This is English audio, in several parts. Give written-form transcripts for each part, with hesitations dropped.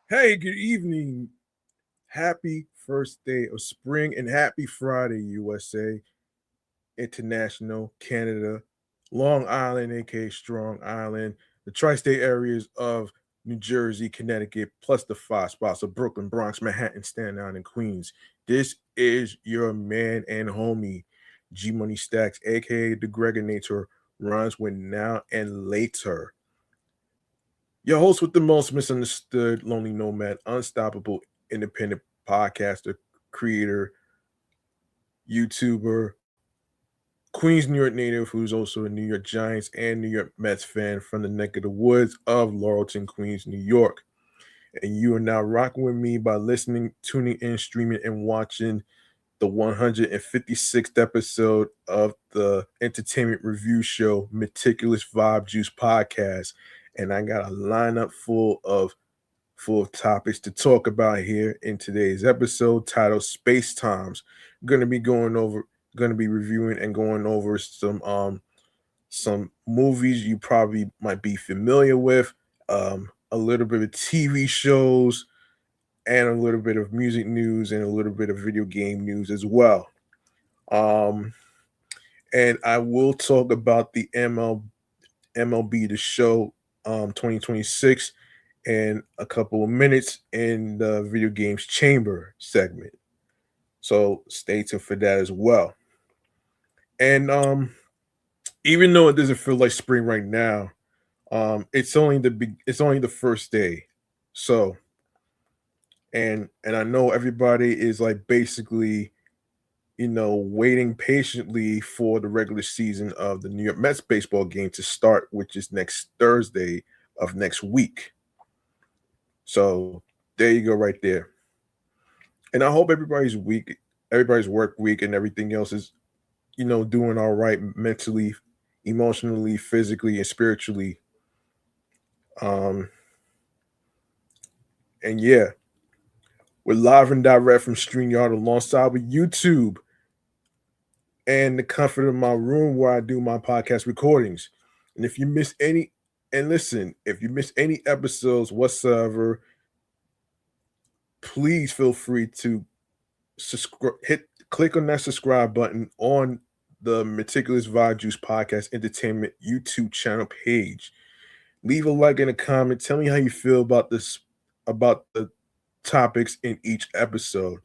Hey, good evening. Happy first day of spring and happy Friday, USA, International, Canada, Long Island, aka Strong Island, the tri state areas of New Jersey, Connecticut, plus the five spots of Brooklyn, Bronx, Manhattan, Staten Island, and Queens. This is your man and homie, G Money Stacks, aka the Gregonator, runs with now and later. Your host with the most misunderstood, lonely nomad, unstoppable, independent podcaster, creator, YouTuber, Queens, New York native, who's also a New York Giants and New York Mets fan from the neck of the woods of Laurelton, Queens, New York. And you are now rocking with me by listening, tuning in, streaming, and watching the 156th episode of the entertainment review show Meticulous Vibe Juice podcast. And I got a lineup full of topics to talk about here in today's episode titled Space Times. Going to be reviewing and going over some movies you probably might be familiar with, a little bit of TV shows, and a little bit of music news and a little bit of video game news as well. Um, and I will talk about the MLB The Show 2026 in a couple of minutes in the video games chamber segment. So stay tuned for that as well. And even though it doesn't feel like spring right now, it's only the first day. So and I know everybody is like basically waiting patiently for the regular season of the New York Mets baseball game to start, which is next Thursday of next week. So there you go, right there. And I hope everybody's work week, and everything else is, doing all right mentally, emotionally, physically, and spiritually. Um, and yeah, we're live and direct from StreamYard alongside with YouTube and the comfort of my room where I do my podcast recordings. And if you miss any, and listen, if you miss any episodes whatsoever, please feel free to click on that subscribe button on the Meticulous Vibe Juice Podcast Entertainment YouTube channel page. Leave a like and a comment. Tell me how you feel about the topics in each episode.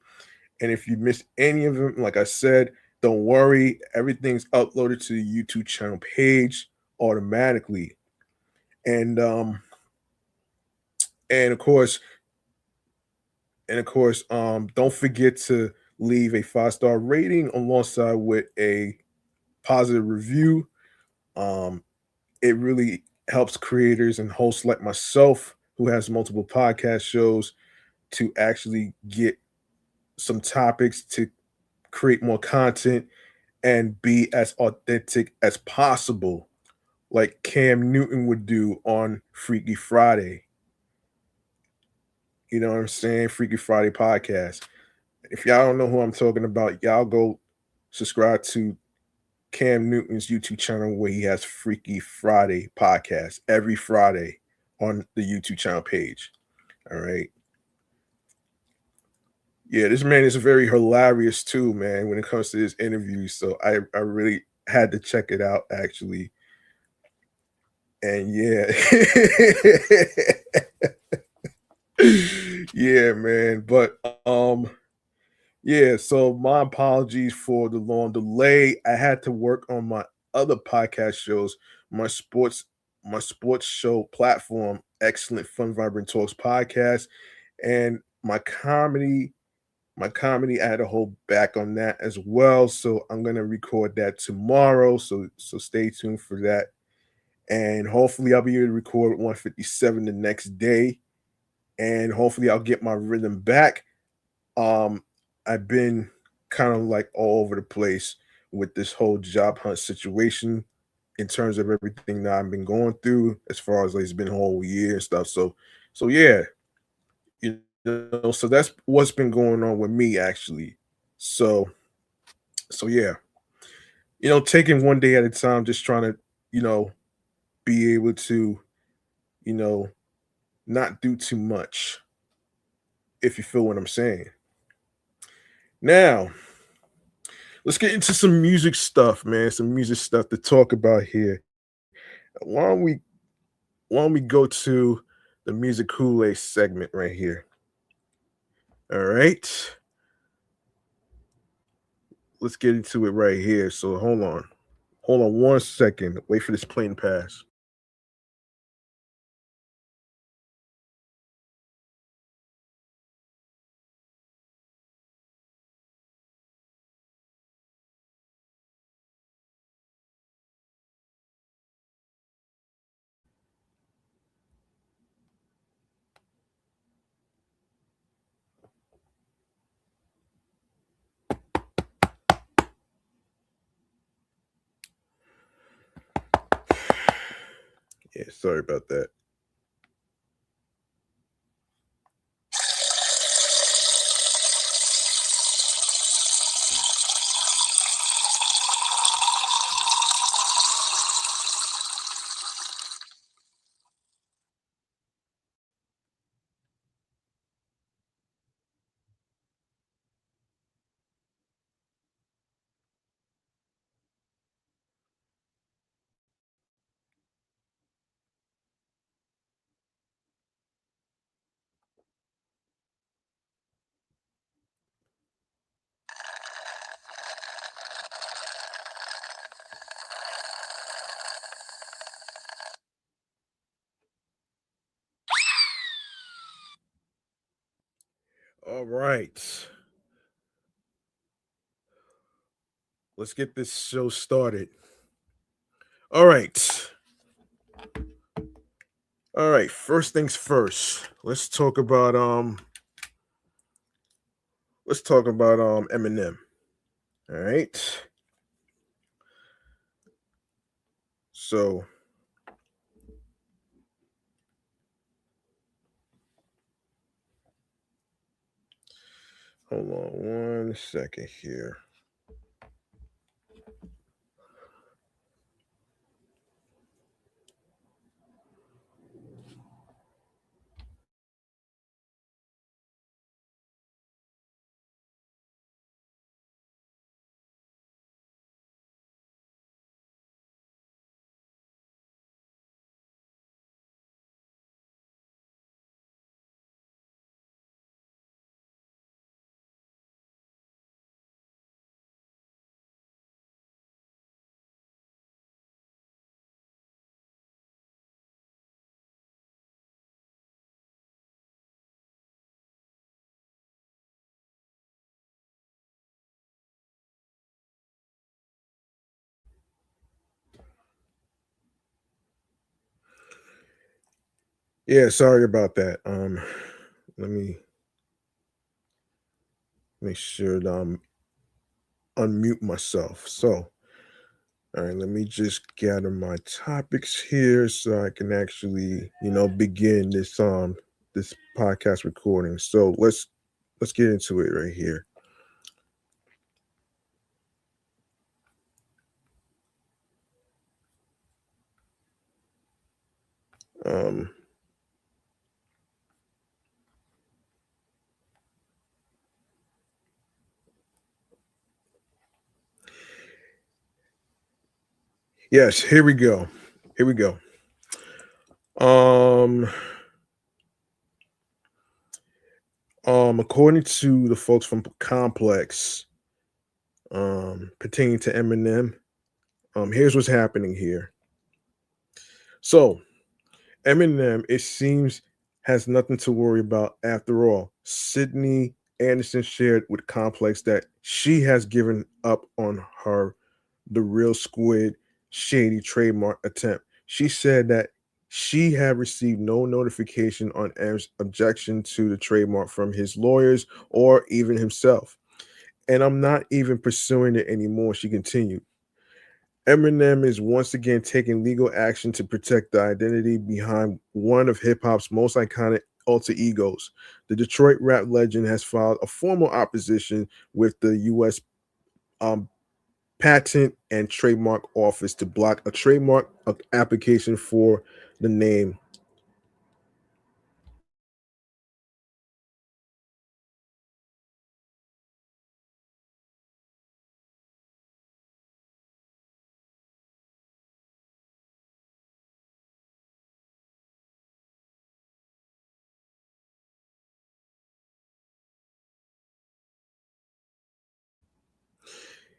And if you missed any of them, like I said, don't worry. Everything's uploaded to the YouTube channel page automatically. And and of course, don't forget to leave a 5-star rating alongside with a positive review. Um, it really helps creators and hosts like myself who has multiple podcast shows to actually get some topics to create more content and be as authentic as possible, like Cam Newton would do on Freaky Friday. You know what I'm saying? Freaky Friday podcast. If y'all don't know who I'm talking about, y'all go subscribe to Cam Newton's YouTube channel where he has Freaky Friday podcast every Friday on the YouTube channel page. All right. Yeah, this man is very hilarious too, man, when it comes to his interviews. So I really had to check it out actually. And yeah. Yeah, man. But yeah, so my apologies for the long delay. I had to work on my other podcast shows, my sports my sports show platform, Excellent Fun Vibrant Talks podcast, and my comedy I had to hold back on that as well. So I'm gonna record that tomorrow. So stay tuned for that. And hopefully I'll be able to record 157 the next day. And hopefully I'll get my rhythm back. Um, I've been kind of like all over the place with this whole job hunt situation in terms of everything that I've been going through as far as like it's been a whole year and stuff. So yeah, so that's what's been going on with me actually. So so yeah, taking one day at a time, just trying to, you know, be able to, you know, not do too much. if you feel what I'm saying. Now, let's get into some music stuff, man. Some music stuff to talk about here. Why don't we why don't we go to the music Kool-Aid segment right here? All right. Let's get into it right here. So hold on. Hold on 1 second. Wait for this plane pass. Yeah, sorry about that. All right. Let's get this show started. All right. All right. First things first. Let's talk about Eminem. All right. So hold on 1 second here. Yeah, sorry about that. Let me make sure that I'm unmute myself. So, all right, let me just gather my topics here so I can actually, begin this podcast recording. So let's get into it right here. Um yes, here we go. Here we go. Um according to the folks from Complex, pertaining to Eminem, here's what's happening here. So Eminem, it seems, has nothing to worry about after all. Sydney Anderson shared with Complex that she has given up on her The Real Squid shady trademark attempt. She said that she had received no notification on M's objection to the trademark from his lawyers or even himself. And I'm not even pursuing it anymore, she continued. Eminem is once again taking legal action to protect the identity behind one of hip hop's most iconic alter egos. The Detroit rap legend has filed a formal opposition with the U.S. Um, Patent and Trademark Office to block a trademark application for the name.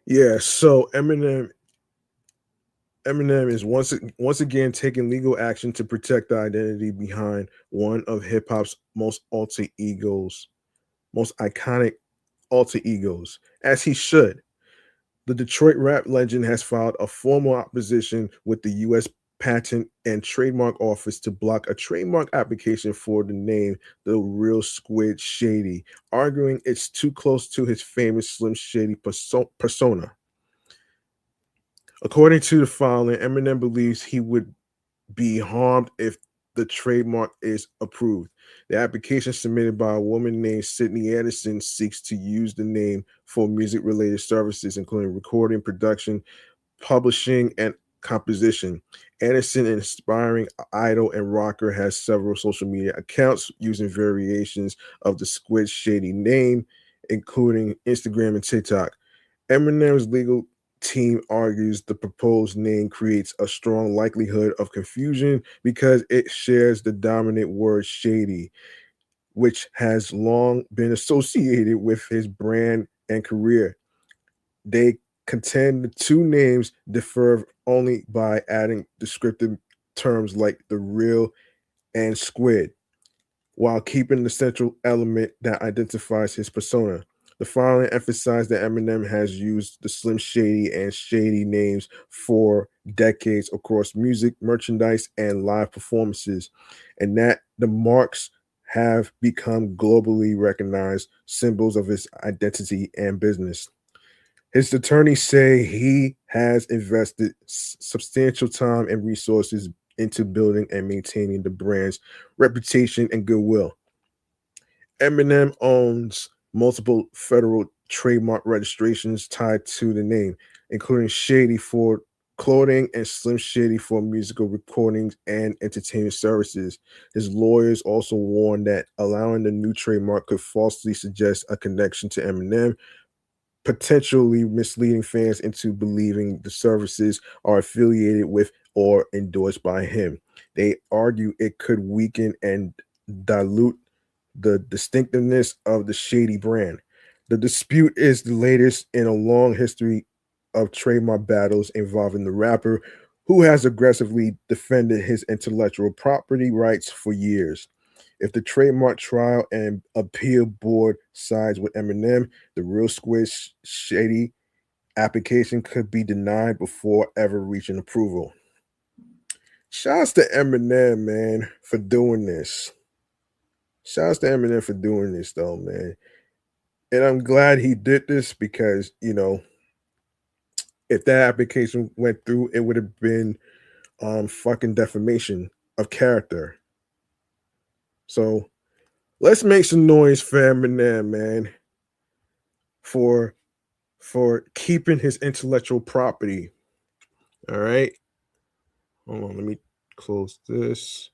Yeah, so Eminem is once again taking legal action to protect the identity behind one of hip hop's most iconic alter egos, as he should. The Detroit rap legend has filed a formal opposition with the U.S. Patent and Trademark Office to block a trademark application for the name The Real Squid Shady, arguing it's too close to his famous Slim Shady persona. According to the filing, Eminem believes he would be harmed if the trademark is approved. The application submitted by a woman named Sydney Anderson seeks to use the name for music related services, including recording, production, publishing, and composition. Anderson, an inspiring idol and rocker, has several social media accounts using variations of the Squid Shady name, including Instagram and TikTok. Eminem's legal team argues the proposed name creates a strong likelihood of confusion because it shares the dominant word shady, which has long been associated with his brand and career. They contend the two names differ only by adding descriptive terms like the real and squid, while keeping the central element that identifies his persona. The filing emphasized that Eminem has used the Slim Shady and Shady names for decades across music, merchandise, and live performances, and that the marks have become globally recognized symbols of his identity and business. His attorneys say he has invested substantial time and resources into building and maintaining the brand's reputation and goodwill. Eminem owns multiple federal trademark registrations tied to the name, including Shady for clothing and Slim Shady for musical recordings and entertainment services. His lawyers also warned that allowing the new trademark could falsely suggest a connection to Eminem, potentially misleading fans into believing the services are affiliated with or endorsed by him. They argue it could weaken and dilute the distinctiveness of the Shady brand. The dispute is the latest in a long history of trademark battles involving the rapper, who has aggressively defended his intellectual property rights for years. If the trademark trial and appeal board sides with Eminem, the real Squid Shady application could be denied before ever reaching approval. Shouts to Eminem, man, for doing this. Shouts to Eminem for doing this, though, man. And I'm glad he did this because, if that application went through, it would have been fucking defamation of character. So let's make some noise for Eminem, man, for keeping his intellectual property. All right. Hold on, let me close this.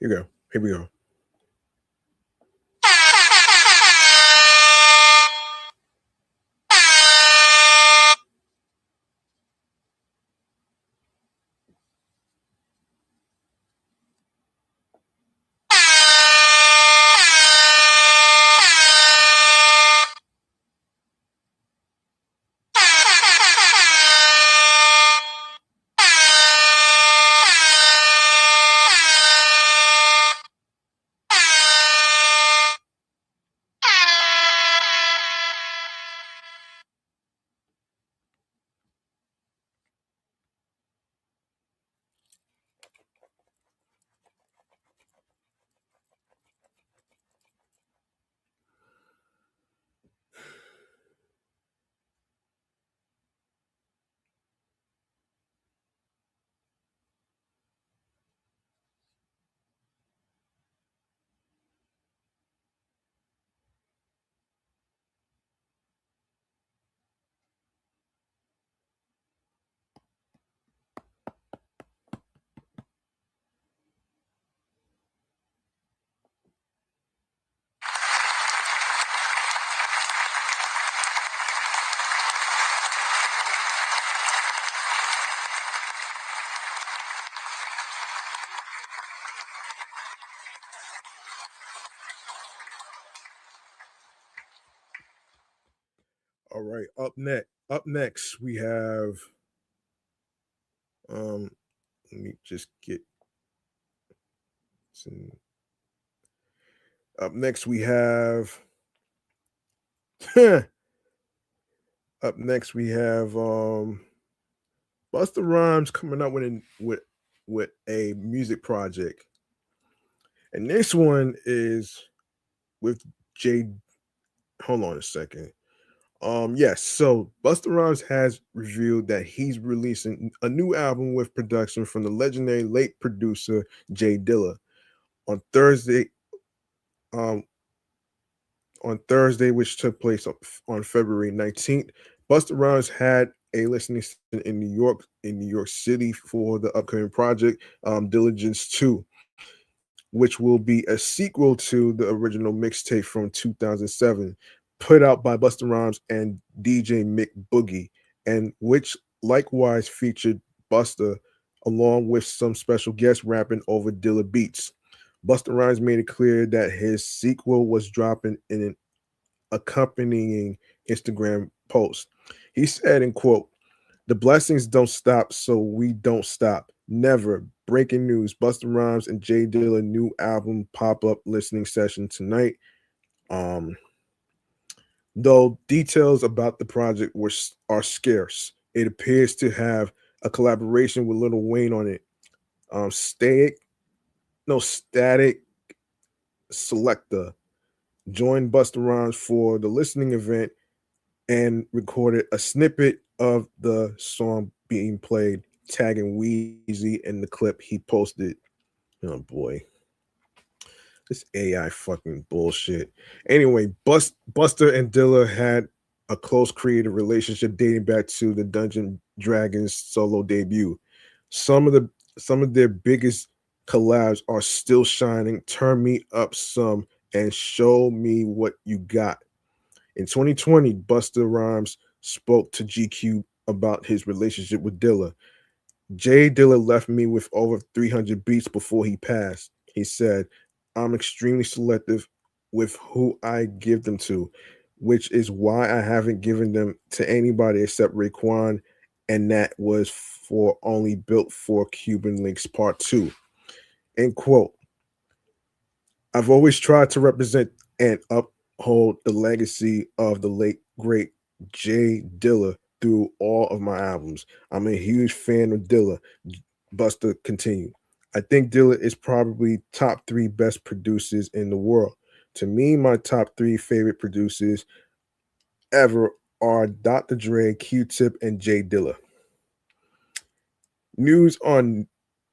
Here we go. Here we go. All right. Up next we have um let me just get some up next we have up next we have Busta Rhymes coming up with a music project. And this one is with J hold on a second. Yes, so Busta Rhymes has revealed that he's releasing a new album with production from the legendary late producer Jay Dilla on Thursday. Um, on Thursday, which took place on February 19th, Busta Rhymes had a listening session in New York City for the upcoming project, Diligence 2, which will be a sequel to the original mixtape from 2007, put out by Busta Rhymes and DJ Mick Boogie, and which likewise featured Busta along with some special guests rapping over Dilla beats. Busta Rhymes made it clear that his sequel was dropping in an accompanying Instagram post. He said, in quote, "The blessings don't stop, so we don't stop. Never. Breaking news. Busta Rhymes and Jay Dilla new album pop-up listening session tonight. Um, though details about the project are scarce. It appears to have a collaboration with Lil Wayne on it. Static Selector joined Busta Rhymes for the listening event and recorded a snippet of the song being played, tagging Wheezy in the clip he posted. Oh boy, this AI fucking bullshit. Anyway, Buster and Dilla had a close creative relationship dating back to the Dungeon Dragons solo debut. Some of the some of their biggest collabs are Still Shining, Turn Me Up Some, and Show Me What You Got. In 2020, Busta Rhymes spoke to GQ about his relationship with Dilla. Jay Dilla left me with over 300 beats before he passed. He said, "I'm extremely selective with who I give them to, which is why I haven't given them to anybody except Raekwon, and that was for only Built for Cuban Links Part 2." End quote. I've always tried to represent and uphold the legacy of the late great Jay Dilla through all of my albums. I'm a huge fan of Dilla. Buster continued. I think Dilla is probably top three best producers in the world. To me, my top three favorite producers ever are Dr. Dre, Q-Tip, and Jay Dilla. News on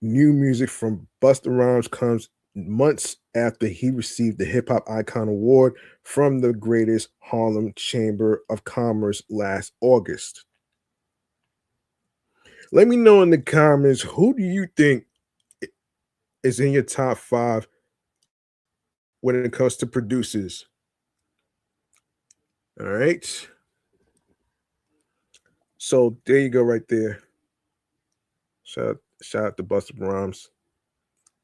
new music from Busta Rhymes comes months after he received the Hip Hop Icon Award from the Greatest Harlem Chamber of Commerce last August. Let me know in the comments, who do you think is in your top five when it comes to producers? All right. So there you go, right there. Shout out to Busta Rhymes.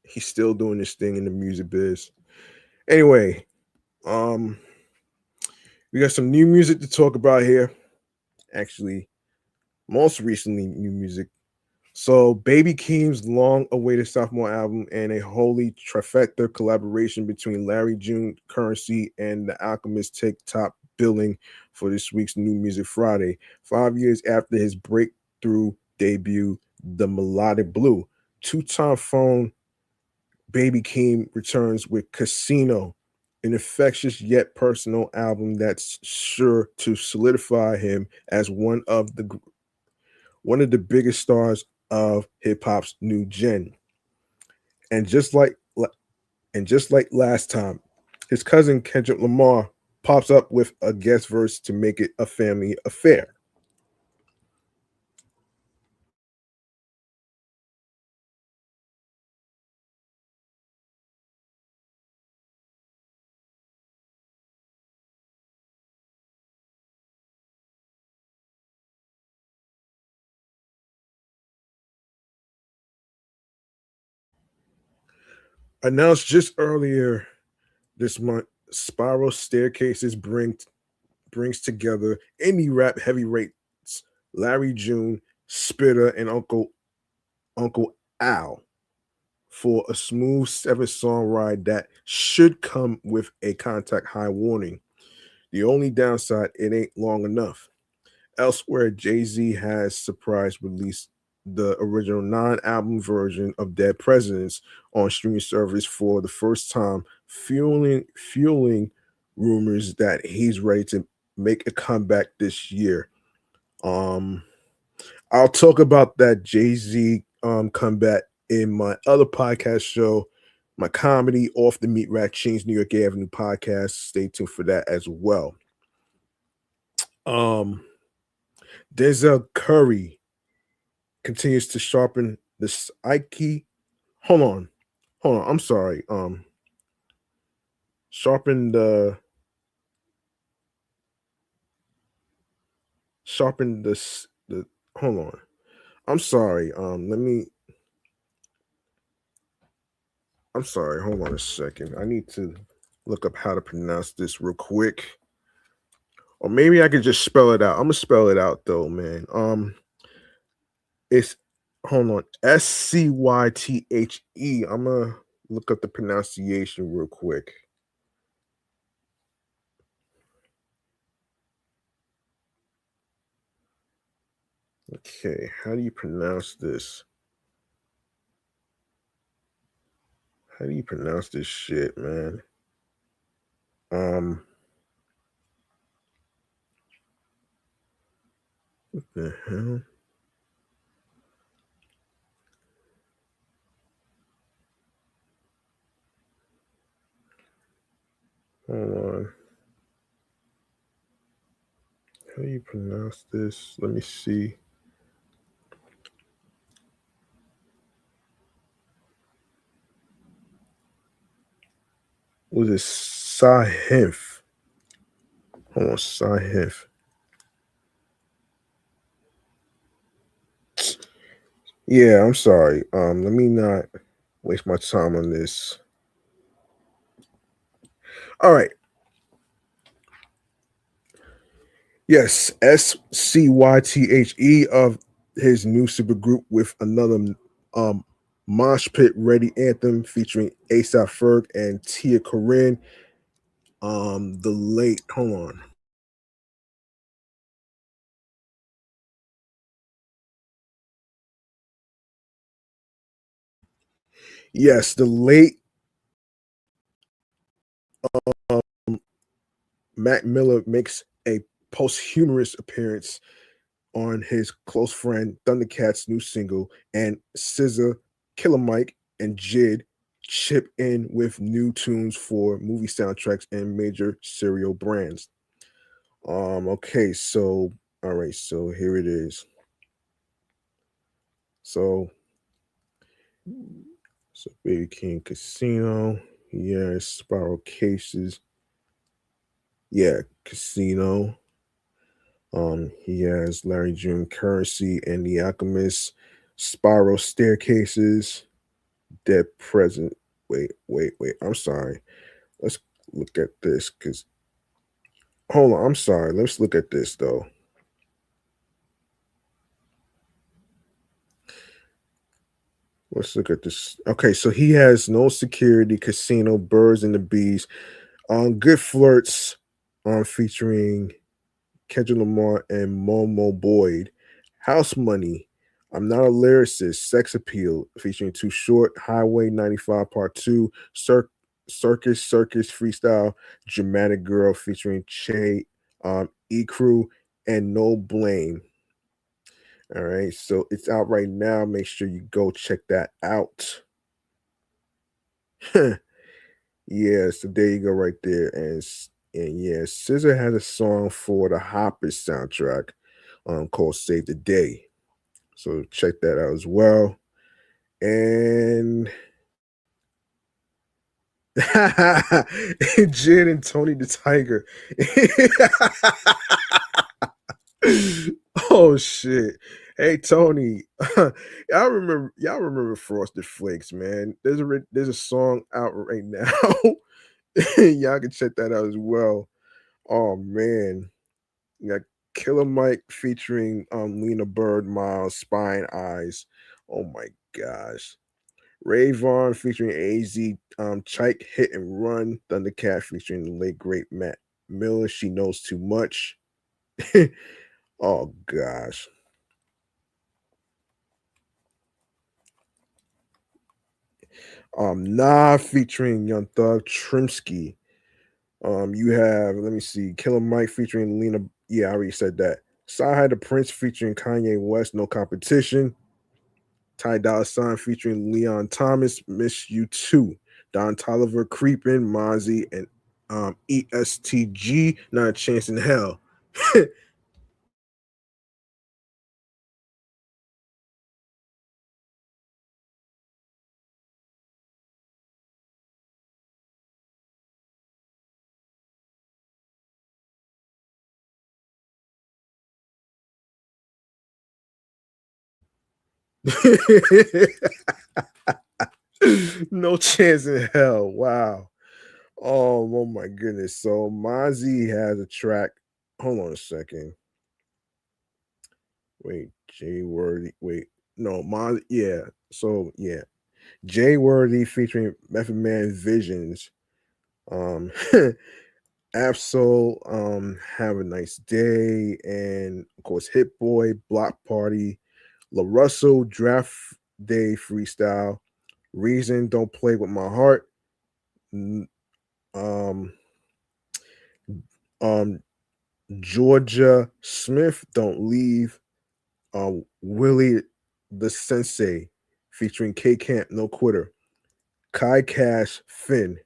He's still doing this thing in the music biz. Anyway, um, we got some new music to talk about here. Actually, most recently, new music. So, Baby Keem's long-awaited sophomore album and a holy trifecta collaboration between Larry June, Currency, and The Alchemist take top billing for this week's New Music Friday. 5 years after his breakthrough debut, The Melodic Blue, two-time phone Baby Keem returns with Casino, an infectious yet personal album that's sure to solidify him as one of the biggest stars of hip hop's new gen. And just like last time, his cousin Kendrick Lamar pops up with a guest verse to make it a family affair. Announced just earlier this month, Spiral Staircases bring brings together indie rap heavyweights Larry June, Spitter, and Uncle Al for a smooth 7 song ride that should come with a contact high warning. The only downside, it ain't long enough. Elsewhere, Jay-Z has surprise released the original non-album version of Dead Presidents on streaming service for the first time, fueling rumors that he's ready to make a comeback this year. Um, I'll talk about that Jay-Z comeback in my other podcast show, my comedy Off the Meat Rack Chainz New York Avenue podcast. Stay tuned for that as well. Um, Denzel Curry continues to sharpen the psyche. Hold on. Hold on. I'm sorry. Sharpen the hold on. I'm sorry. I'm sorry. Hold on a second. I need to look up how to pronounce this real quick. Or maybe I could just spell it out. I'm gonna spell it out though, man. It's hold on. Scythe. I'm gonna look up the pronunciation real quick. Okay, how do you pronounce this? How do you pronounce this shit, man? What the hell? Hold on. How do you pronounce this? Let me see. Was it Sahif? Hold on, Sahif. Yeah, I'm sorry. Let me not waste my time on this. All right. Yes, Scythe of his new supergroup with another mosh pit ready anthem featuring ASAP Ferg and Tia Corinne. The late hold on. Yes, the late um, Mac Miller makes a posthumous appearance on his close friend Thundercat's new single, and SZA, Killer Mike, and Jid chip in with new tunes for movie soundtracks and major cereal brands. Okay, so all right, so here it is. So, so Baby King Casino, yeah, Spiral Cases, yeah, Casino. He has Larry June Currency and The Alchemist, Spiral Staircases, Dead Present. Wait. I'm sorry. Let's look at this because hold on. I'm sorry. Let's look at this though. Let's look at this. Okay, so he has No Security, Casino, Birds and the Bees, Good Flirts, featuring Kendrick Lamar and Momo Boyd. House Money. I'm Not a Lyricist. Sex Appeal featuring Too Short. Highway 95 Part 2. Circus Freestyle. Dramatic Girl featuring Che, E Crew, and No Blame. All right. So it's out right now. Make sure you go check that out. Yeah, so there you go right there. And yeah, Scissor has a song for the Hoppers soundtrack called Save the Day. So check that out as well. And Jid and Tony the Tiger. Oh shit. Hey Tony. Y'all remember Frosted Flakes, man. There's a song out right now. Y'all can check that out as well. Oh man. You got Killer Mike featuring Lena Bird, Miles, Spine Eyes. Oh my gosh. Ray Vaughn featuring AZ, Chike Hit and Run, Thundercat featuring the late great Matt Miller. She knows too much. Oh gosh. Nah featuring Young Thug Trimsky. You have, let me see, Killer Mike featuring Lena. Yeah, I already said that. Sci the Prince featuring Kanye West, No Competition. Ty Dolla Sign featuring Leon Thomas, Miss You Too. Don Tolliver, Creepin', Mozzie, and ESTG, Not a Chance in Hell. No chance in hell. Wow. Oh my goodness. So Mozzie has a track. Hold on a second. Wait, Jay Worthy. Wait, no, Mozzie. Yeah. So yeah, Jay Worthy featuring Method Man Visions. Um, Absol, Have a Nice Day, and of course Hit Boy, Block Party, La Russell, Draft Day Freestyle, Reason, Don't Play With My Heart, n- um, um, Georgia Smith, Don't Leave, Willie the Sensei, featuring K Camp, No Quitter, Kai Cash, Finn.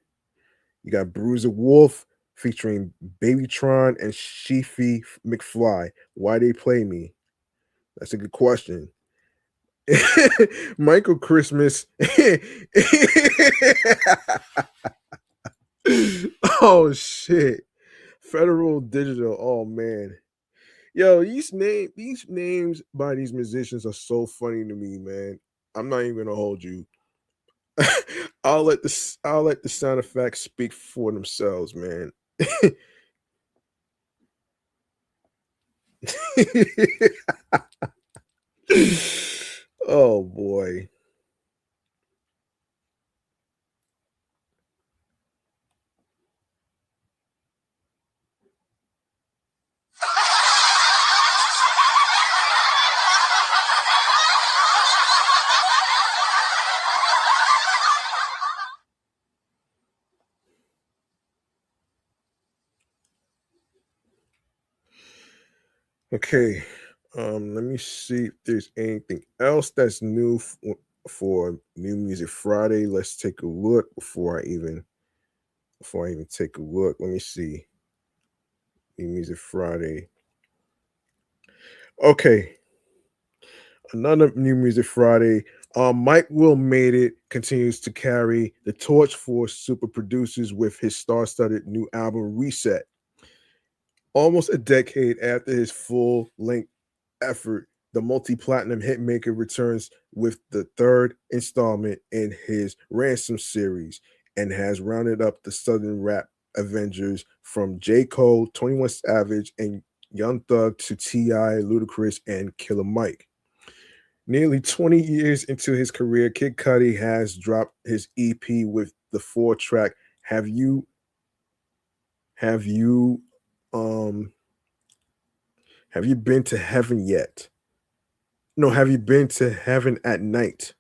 You got Bruiser Wolf featuring Babytron and Sheefy McFly. Why they play me? That's a good question. Michael Christmas. Oh shit. Federal Digital. Oh man. Yo, these names by these musicians are so funny to me, man. I'm not even gonna hold you. I'll let the sound effects speak for themselves, man. Oh boy. Okay. Let me see if there's anything else that's new for New Music Friday. Let's take a look before I even take a look. Let me see. New Music Friday. Okay. Another New Music Friday. Mike Will Made It continues to carry the torch for super producers with his star-studded new album Reset. Almost a decade after his full-length effort, the multi-platinum hitmaker returns with the third installment in his Ransom series and has rounded up the Southern rap Avengers from J. Cole, 21 Savage, and Young Thug to T.I., Ludacris, and Killer Mike. Nearly 20 years into his career, Kid Cudi has dropped his EP with the four-track Have You Have You um Have You Been to Heaven Yet? No, have you been to Heaven at Night?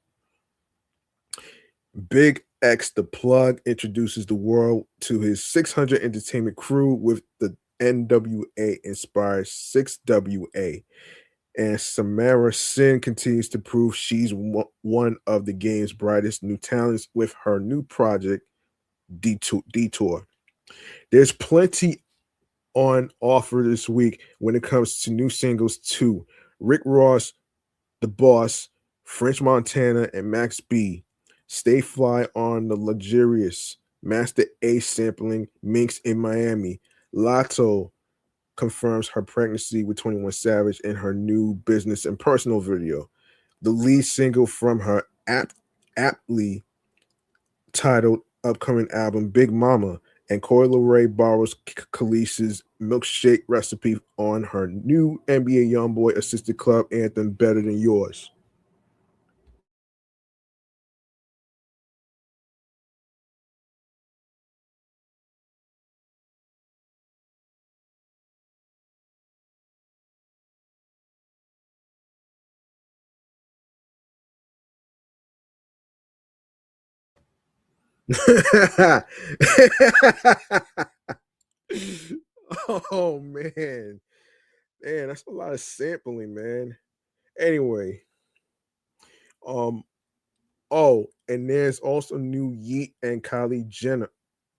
Big X the Plug introduces the world to his 600 entertainment crew with the NWA inspired 6WA. And Samara Sin continues to prove she's one of the game's brightest new talents with her new project, Detour. There's plenty on offer this week when it comes to new singles, too. Rick Ross, The Boss, French Montana, and Max B. Stay Fly on the Luxurious, Master A sampling Minx in Miami. Lotto confirms her pregnancy with 21 Savage in her new business and personal video. The lead single from her aptly titled upcoming album, Big Mama, And Coyle Ray borrows Khaleesi's milkshake recipe on her new NBA YoungBoy assisted club anthem, Better Than Yours. Oh man. Man, that's a lot of sampling, man. Anyway, um, oh, and there's also new Yeet and Kylie Jenner.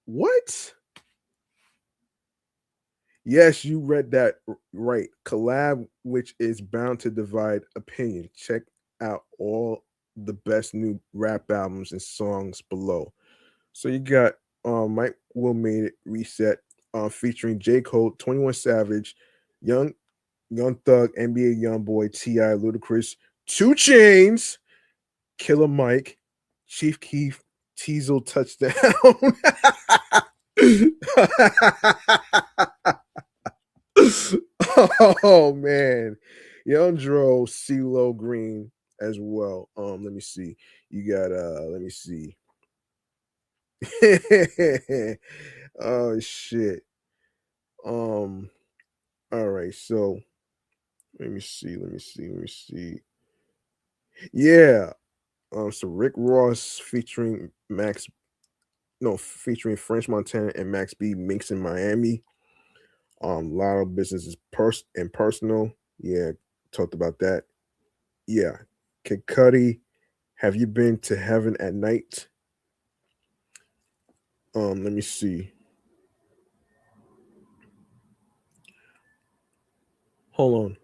What? Yes, you read that right. Collab, which is bound to divide opinion. Check out all the best new rap albums and songs below. So you got Mike Will Made It Reset, featuring J. Cole, 21 Savage, Young Young Thug, NBA Youngboy, T.I., Ludacris, Two Chains, Killer Mike, Chief Keef, Teasel Touchdown. Oh man. Young Dro, CeeLo Green as well. Let me see. You got let me see. Oh shit. Um, all right, so let me see. Yeah. So Rick Ross featuring featuring French Montana and Max B Minx in Miami. Lot of business is and personal. Yeah, talked about that. Yeah. Kid Cudi, have you been to heaven at night? Let me see. Hold on.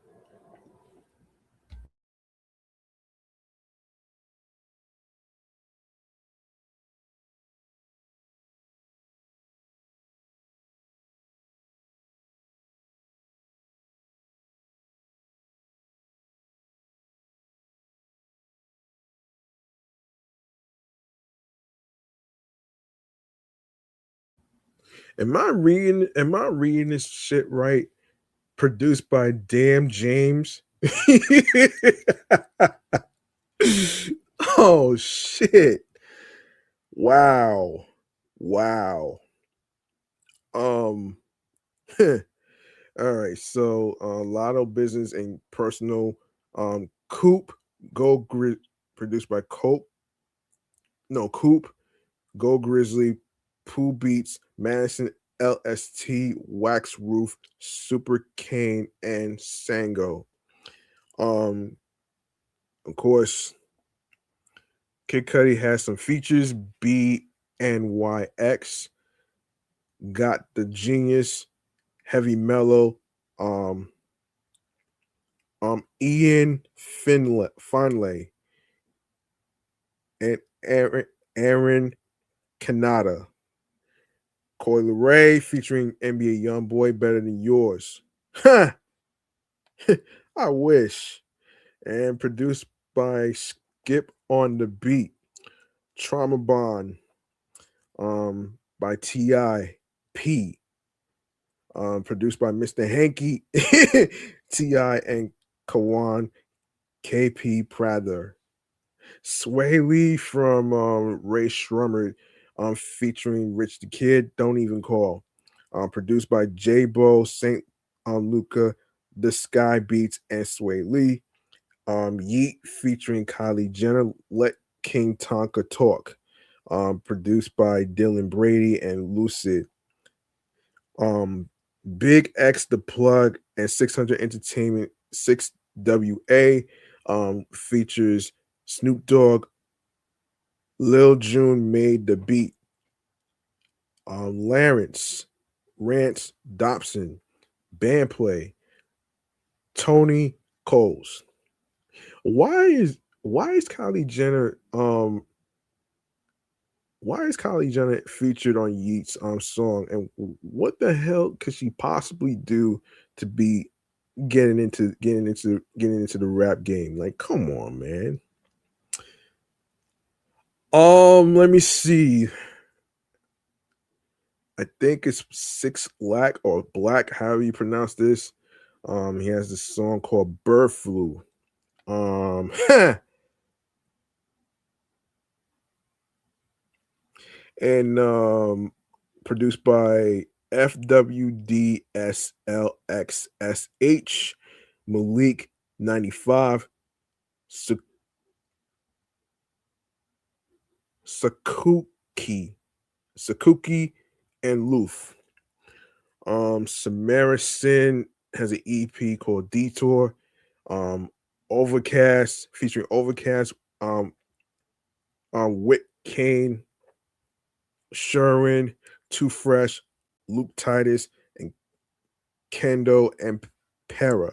Am I reading this shit right? Produced by Damn James. Oh shit. Wow. Wow. Um all right. So Lotto Business and Personal Coop Go produced by Coop, Go Grizzly, Pooh Beats, Madison LST, Wax Roof, Super Kane, and Sango. Um, of course, Kid Cudi has some features. BNYX, Got the Genius, Heavy Mellow, um, Ian Finlay, and Aaron Kanata. Coyle Ray featuring NBA YoungBoy, Better Than Yours. Huh. I wish. And produced by Skip on the Beat. Trauma Bond by T.I. P. Produced by Mr. Hanky, T.I. and Kawan KP Prather. Sway Lee from Ray Shrummer, featuring Rich the Kid, Don't Even Call. Produced by J Bo, Saint Luca, The Sky Beats, and Sway Lee. Yeet featuring Kylie Jenner, Let King Tonka Talk. Produced by Dylan Brady and Lucid. Um, Big X The Plug and 600 Entertainment 6WA features Snoop Dogg, Lil June made the beat. Lawrence, Rance Dobson, Bandplay, Tony Coles. Why is Kylie Jenner featured on Yeat's song, and what the hell could she possibly do to be getting into the rap game? Like, come on, man. Let me see. I think it's Six Black or Black, however you pronounce this. He has this song called Bird Flu. Um, and produced by FWDSLXSH, Malik 95, Sakuki, Sakuki, and Luth. Samarison has an EP called Detour. Um, Overcast featuring Overcast, Whit Kane, Sherwin, Too Fresh, Luke Titus, and Kendo and Para.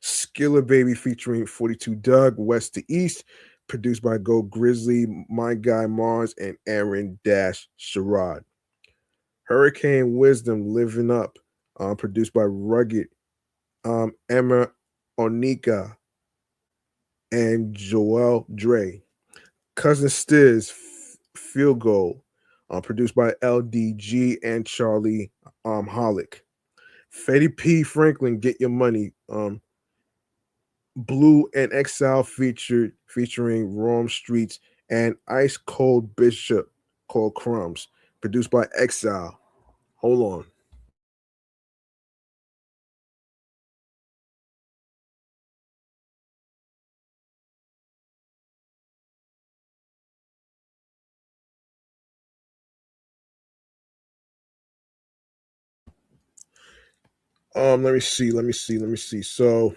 Skiller Baby featuring 42 Doug, West to East, produced by Go Grizzly, My Guy Mars, and Aaron Dash Sherrod. Hurricane Wisdom Living Up, produced by Rugged, Emma Onika, and Joel Dre. Cousin Stiz Field Goal, produced by LDG and Charlie Hollick. Fetty P. Franklin, Get Your Money. Blue and Exile featuring Rome Streets and Ice Cold Bishop called Crumbs, produced by Exile. Hold on. Let me see. So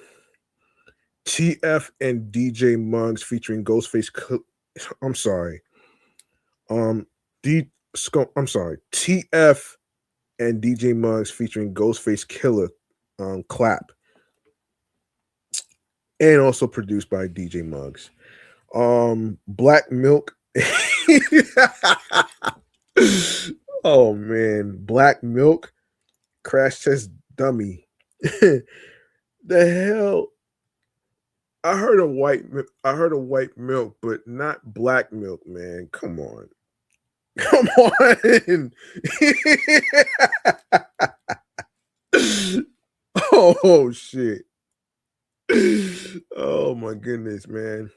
TF and DJ Muggs featuring Ghostface. I'm sorry. I'm sorry. TF and DJ Muggs featuring Ghostface Killer, Clap, and also produced by DJ Muggs. Black Milk. Oh man, Black Milk, Crash Test Dummy. The hell? I heard a white milk, but not black milk, man. Come on. Come on. Oh shit. Oh my goodness, man.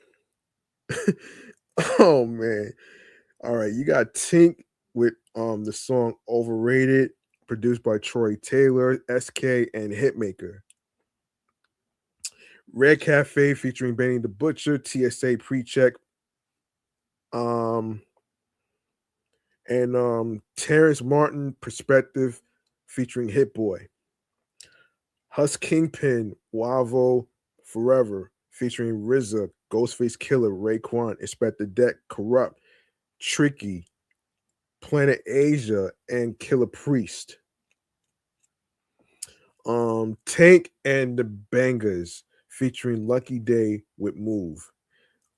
Oh man. All right, you got Tink with the song Overrated, produced by Troy Taylor, SK, and Hitmaker. Red Cafe featuring Benny the Butcher, TSA Pre-Check, um, and Terrence Martin Perspective featuring Hit Boy. Hus Kingpin, Wavo Forever featuring RZA, Ghostface Killer, Raekwon, Inspector Deck, Corrupt, Tricky, Planet Asia, and Killer Priest. Tank and the Bangers featuring Lucky Day with Move.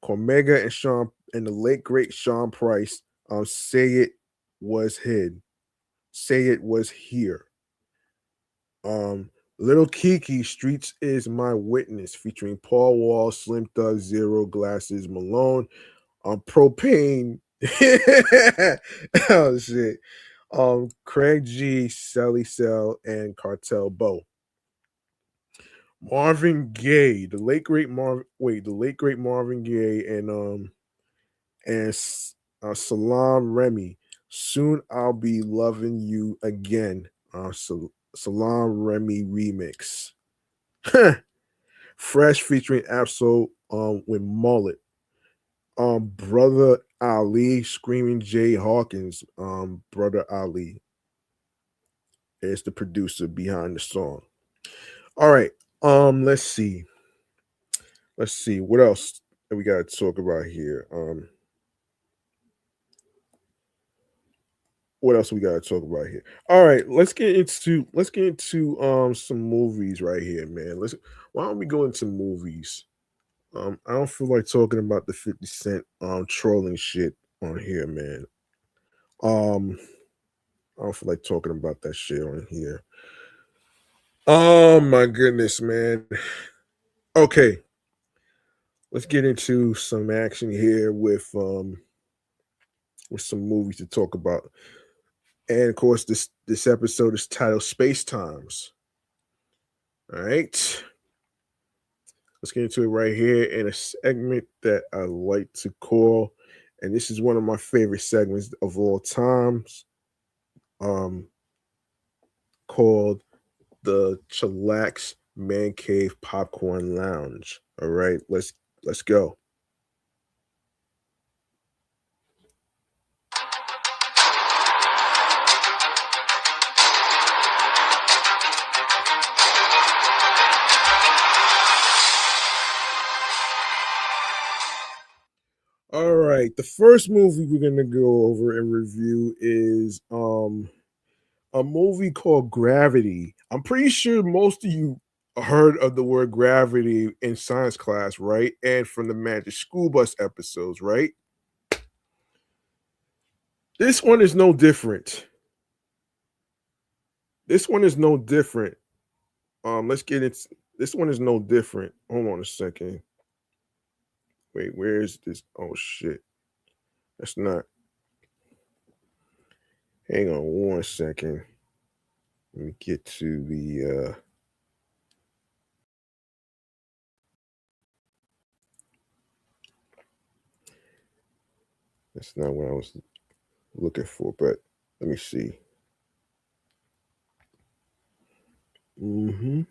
Cormega and Sean and the late great Sean Price. Say It Was Hid. Say It Was Here. Little Kiki, Streets Is My Witness, featuring Paul Wall, Slim Thug, Zero, Glasses, Malone, Propane. Oh shit. Craig G, Sally Cell, and Cartel Bo. Marvin Gaye, the late great Marvin Gaye, and Salam Remy. Soon I'll be loving you again. Salam Remy remix. Fresh featuring Absol with Mullet. Brother Ali, Screaming Jay Hawkins. Brother Ali is the producer behind the song. All right. Let's see. Let's see what else we got to talk about here. What else we got to talk about here? All right, let's get into some movies right here, man. Why don't we go into movies? I don't feel like talking about the 50 Cent trolling shit on here, man. Um, I don't feel like talking about that shit on here. Oh my goodness, man. Okay, let's get into some action here with some movies to talk about. And of course, this episode is titled Space Times. All right. Let's get into it right here in a segment that I like to call, and this is one of my favorite segments of all times, um, called the Chillax Man Cave Popcorn Lounge. All right, let's go. All right, the first movie we're gonna go over and review is a movie called Gravity. I'm pretty sure most of you heard of the word gravity in science class, right? And from the Magic School Bus episodes, right? This one is no different. This one is no different. Let's get it. This one is no different. Hold on a second. Wait, where is this? Oh shit. That's not. Hang on one second. Let me get to the that's not what I was looking for, but let me see. Mm-hmm.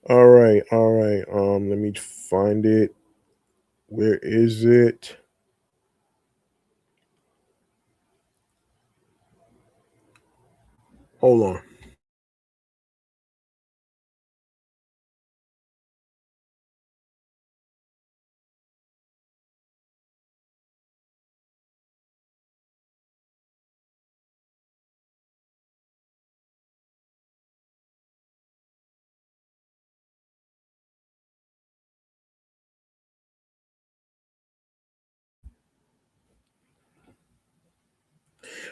All right, all right. Let me find it. Where is it? Hold on.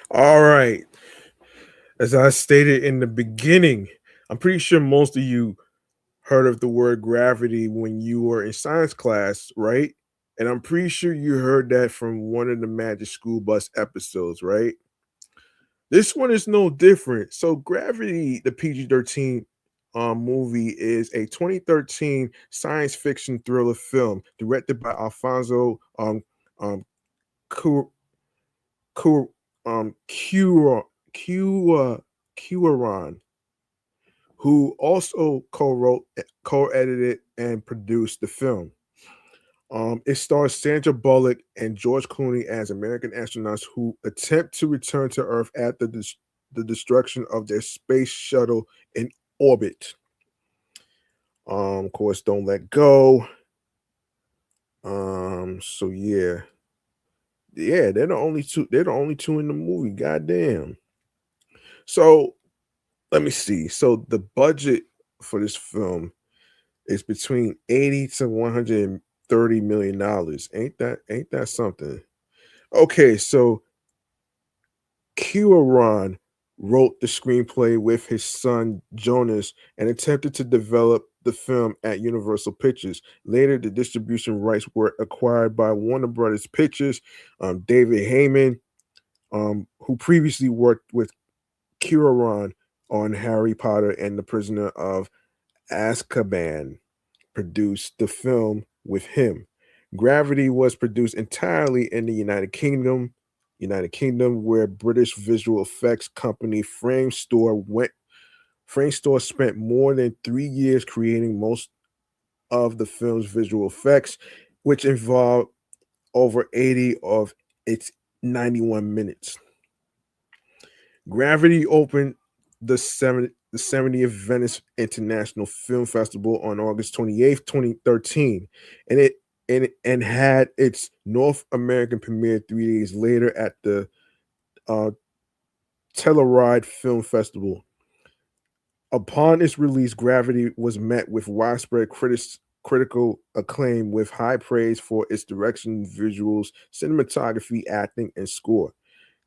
All right. As I stated in the beginning, I'm pretty sure most of you heard of the word gravity when you were in science class, right? And I'm pretty sure you heard that from one of the Magic School Bus episodes, right? This one is no different. So, Gravity, the PG-13 movie, is a 2013 science fiction thriller film directed by Alfonso um, Cu- Cu- Cuarón, Cuarón, who also co-wrote, co-edited, and produced the film. It stars Sandra Bullock and George Clooney as American astronauts who attempt to return to Earth after the destruction of their space shuttle in orbit. Of course, don't let go. So yeah, they're the only two. They're the only two in the movie. Goddamn. So let me see. So the budget for this film is between 80 to $130 million. Ain't that something? Okay, so Cuaron wrote the screenplay with his son Jonas and attempted to develop the film at Universal Pictures. Later, the distribution rights were acquired by Warner Brothers Pictures. David Heyman, who previously worked with Cuaron on Harry Potter and the Prisoner of Azkaban, produced the film with him. Gravity was produced entirely in the United Kingdom, where British visual effects company Framestore spent more than 3 years creating most of the film's visual effects, which involved over 80 of its 91 minutes. Gravity opened the 70th Venice International Film Festival on August 28th, 2013, and it had its North American premiere 3 days later at the uh, Telluride Film Festival. Upon its release, Gravity was met with widespread critical acclaim with high praise for its direction, visuals, cinematography, acting, and score.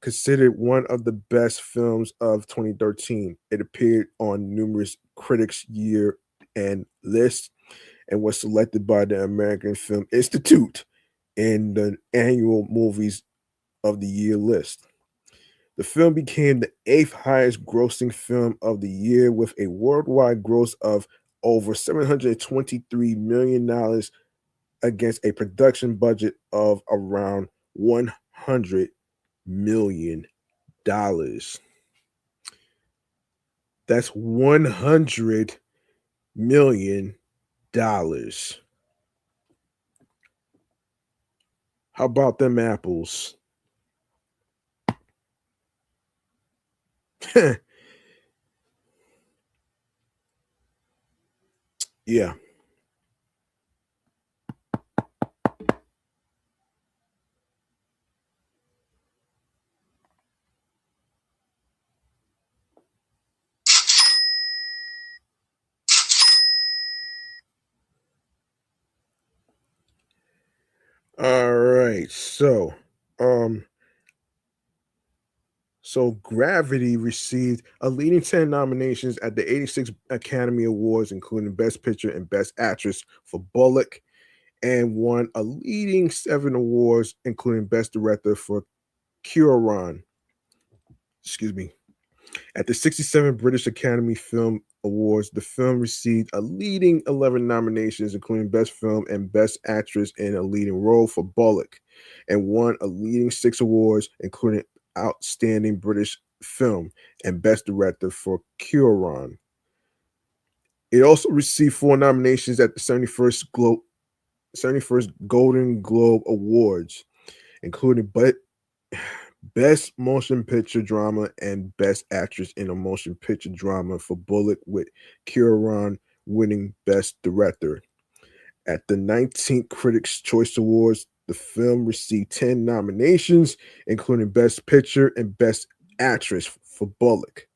Considered one of the best films of 2013, it appeared on numerous critics' year end lists and was selected by the American Film Institute in the annual movies of the year list. The film became the eighth highest grossing film of the year with a worldwide gross of over $723 million against a production budget of around $100 million. That's $100 million. How about them apples? Yeah. All right. Um, so Gravity received a leading 10 nominations at the 86 Academy Awards, including Best Picture and Best Actress for Bullock, and won a leading 7 awards, including Best Director for Cuaron. Excuse me. At the 67 British Academy Film Awards, the film received a leading 11 nominations, including Best Film and Best Actress in a Leading Role for Bullock, and won a leading 6 awards, including Outstanding British Film and Best Director for Cuaron. It also received 4 nominations at the 71st Golden Globe Awards, including Best Motion Picture Drama and Best Actress in a Motion Picture Drama for Bullock, with Cuaron winning Best Director. At the 19th Critics' Choice Awards, the film received 10 nominations, including Best Picture and Best Actress for Bullock,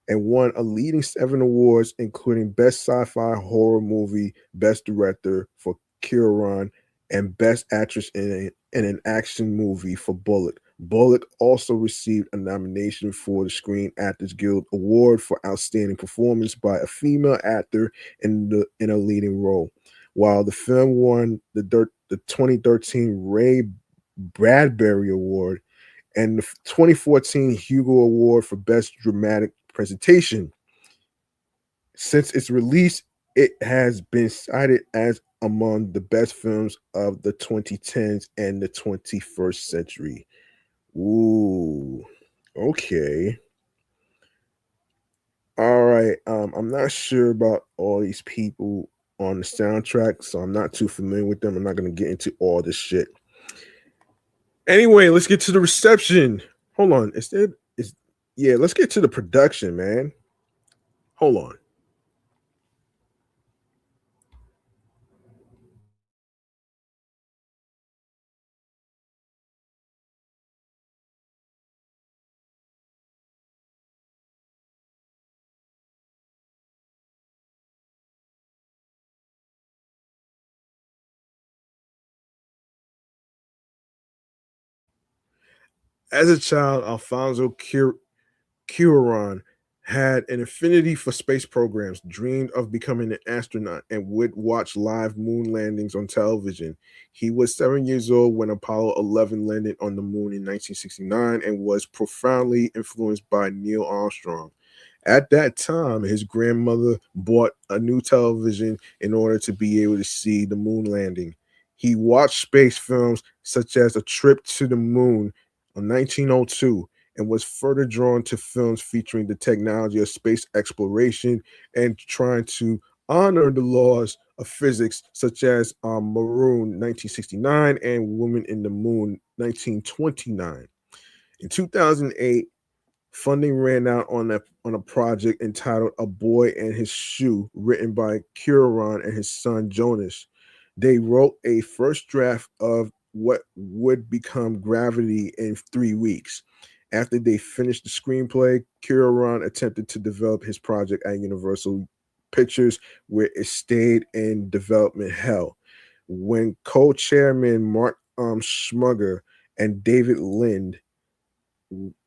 and won a leading 7 awards, including Best Sci-Fi Horror Movie, Best Director for Cuaron, and Best Actress in an Action Movie for Bullock. Bullock also received a nomination for the Screen Actors Guild Award for Outstanding Performance by a Female Actor in a Leading Role, while the film won the 2013 Ray Bradbury Award and the 2014 Hugo Award for Best Dramatic Presentation. Since its release, it has been cited as among the best films of the 2010s and the 21st century. Ooh, okay. All right. I'm not sure about all these people on the soundtrack, so I'm not too familiar with them. I'm not going to get into all this shit. Anyway, let's get to the reception. Hold on. Yeah, let's get to the production, man. Hold on. As a child, Alfonso Cuaron had an affinity for space programs, dreamed of becoming an astronaut, and would watch live moon landings on television. He was 7 years old when Apollo 11 landed on the moon in 1969 and was profoundly influenced by Neil Armstrong. At that time, his grandmother bought a new television in order to be able to see the moon landing. He watched space films such as A Trip to the Moon in 1902 and was further drawn to films featuring the technology of space exploration and trying to honor the laws of physics, such as Maroon 1969 and Woman in the Moon 1929. In 2008, funding ran out on a project entitled A Boy and His Shoe, written by Cuaron and his son Jonas. They wrote a first draft of what would become Gravity in 3 weeks. After they finished the screenplay, Cuaron attempted to develop his project at Universal Pictures, where it stayed in development hell. When co-chairman Mark Schmugger and David Lind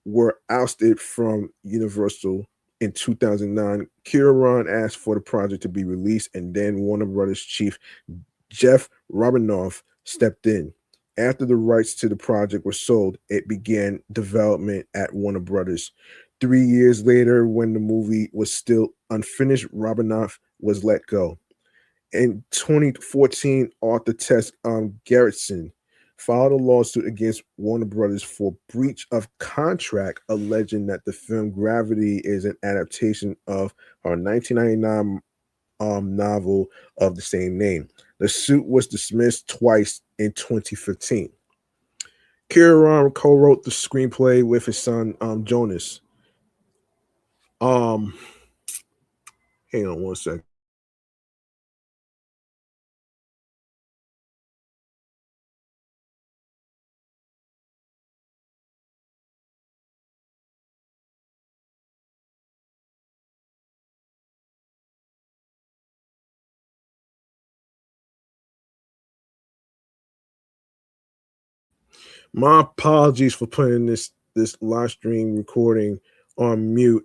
were ousted from Universal in 2009, Cuaron asked for the project to be released, and then Warner Brothers chief Jeff Robinoff stepped in. After the rights to the project were sold, it began development at Warner Brothers. 3 years later, when the movie was still unfinished, Robinoff was let go. In 2014, Arthur Tess Gerritsen filed a lawsuit against Warner Brothers for breach of contract, alleging that the film Gravity is an adaptation of her 1999 novel of the same name. The suit was dismissed twice in 2015. Kieran co-wrote the screenplay with his son Jonas. Um, Hang on one second. My apologies for putting this live stream recording on mute.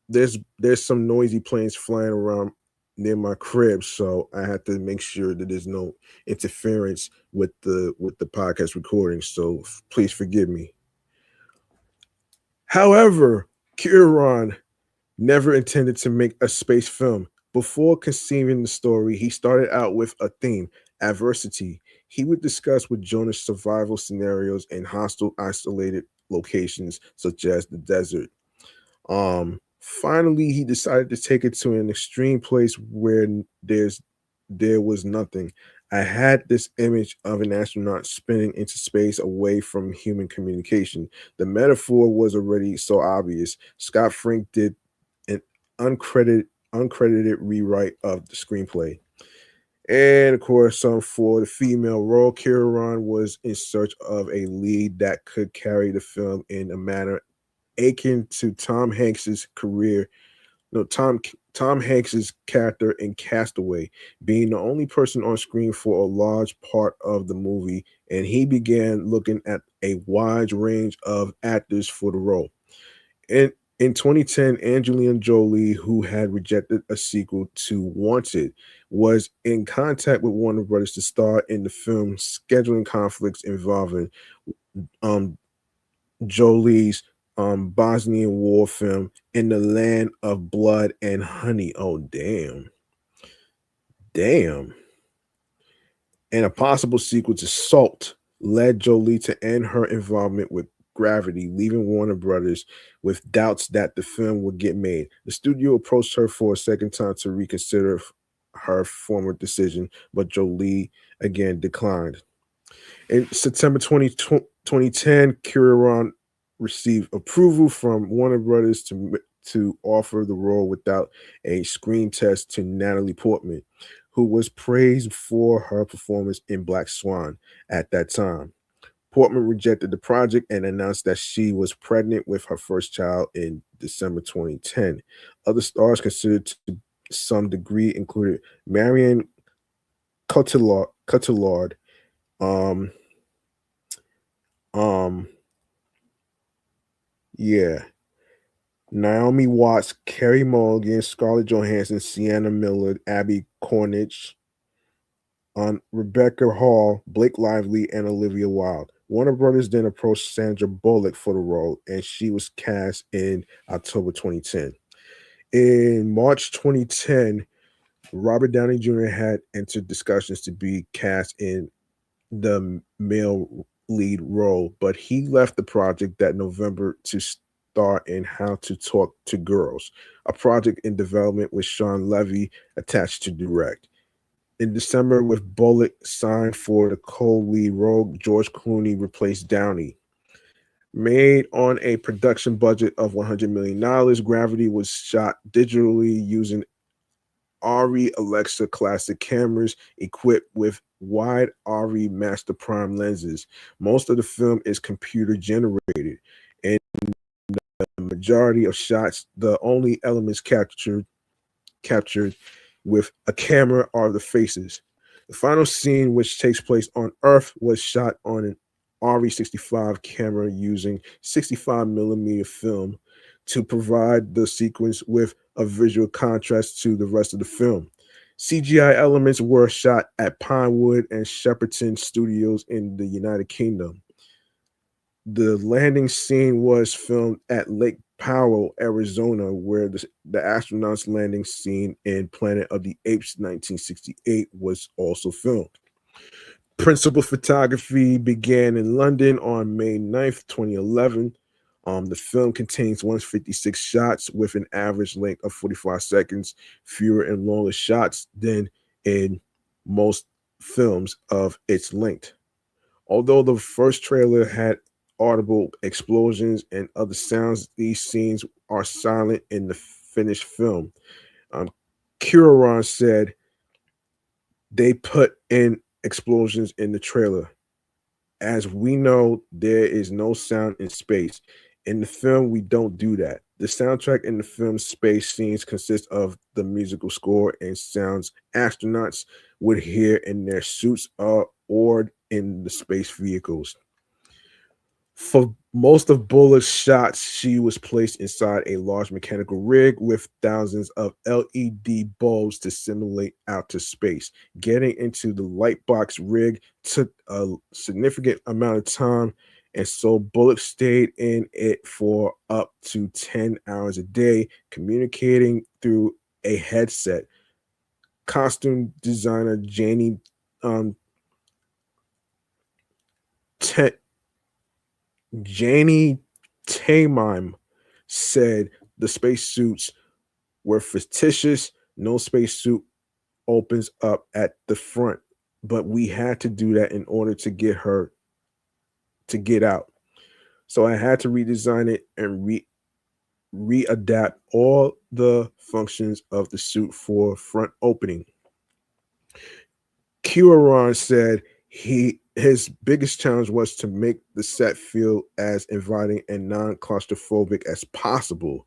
There's some noisy planes flying around near my crib, so I have to make sure that there's no interference with the podcast recording. So please forgive me. However, Kieran never intended to make a space film. Before conceiving the story, he started out with a theme: adversity. He would discuss with Jonas survival scenarios in hostile, isolated locations such as the desert. Finally, he decided to take it to an extreme place where there was nothing. I had this image of an astronaut spinning into space away from human communication. The metaphor was already so obvious. Scott Frank did an uncredited rewrite of the screenplay. And of course, for the female role, Kieran was in search of a lead that could carry the film in a manner akin to Tom Hanks's career. No, Tom Hanks's character in Castaway, being the only person on screen for a large part of the movie, and he began looking at a wide range of actors for the role. In 2010, Angelina Jolie, who had rejected a sequel to Wanted, was in contact with Warner Brothers to star in the film. Scheduling conflicts involving um, Jolie's Bosnian war film In the Land of Blood and Honey. Oh, damn. Damn. And a possible sequel to Salt led Jolie to end her involvement with Gravity, leaving Warner Brothers with doubts that the film would get made. The studio approached her for a second time to reconsider her former decision, but Jolie again declined. In September 2010, Kieran received approval from Warner Brothers to offer the role without a screen test to Natalie Portman, who was praised for her performance in Black Swan at that time. Portman rejected the project and announced that she was pregnant with her first child in December 2010. Other stars considered to some degree included Marion Cotillard, um, um, yeah, Naomi Watts, Carey Mulligan, Scarlett Johansson, Sienna Miller, Abby Cornish, on Rebecca Hall, Blake Lively, and Olivia Wilde. Warner Brothers then approached Sandra Bullock for the role, and she was cast in October 2010. In March 2010, Robert Downey Jr. had entered discussions to be cast in the male lead role, but he left the project that November to star in How to Talk to Girls, a project in development with Sean Levy attached to direct. In December, with Bullock signed for the co-lead role, George Clooney replaced Downey. Made on a production budget of $100 million, Gravity was shot digitally using ARRI Alexa classic cameras equipped with wide ARRI Master Prime lenses. Most of the film is computer generated, and the majority of shots, the only elements captured with a camera are the faces. The final scene, which takes place on Earth, was shot on an RE65 camera using 65 millimeter film to provide the sequence with a visual contrast to the rest of the film. CGI elements were shot at Pinewood and Shepperton Studios in the United Kingdom. The landing scene was filmed at Lake Powell, Arizona, where the astronauts' landing scene in Planet of the Apes 1968 was also filmed. Principal photography began in London on May 9th, 2011. The film contains 156 shots with an average length of 45 seconds, fewer and longer shots than in most films of its length. Although the first trailer had audible explosions and other sounds, these scenes are silent in the finished film. Um, Cuaron said they put in explosions in the trailer. As we know, there is no sound in space. In the film, we don't do that. The soundtrack in the film's space scenes consists of the musical score and sounds astronauts would hear in their suits or in the space vehicles. For most of Bullock's shots, she was placed inside a large mechanical rig with thousands of LED bulbs to simulate outer space. Getting into the lightbox rig took a significant amount of time, and so Bullock stayed in it for up to 10 hours a day, communicating through a headset. Costume designer um, Te- Janie Tamime said the spacesuits were fictitious. No spacesuit opens up at the front, but we had to do that in order to get her to get out. So I had to redesign it and readapt all the functions of the suit for front opening. Cuaron said his biggest challenge was to make the set feel as inviting and non-claustrophobic as possible,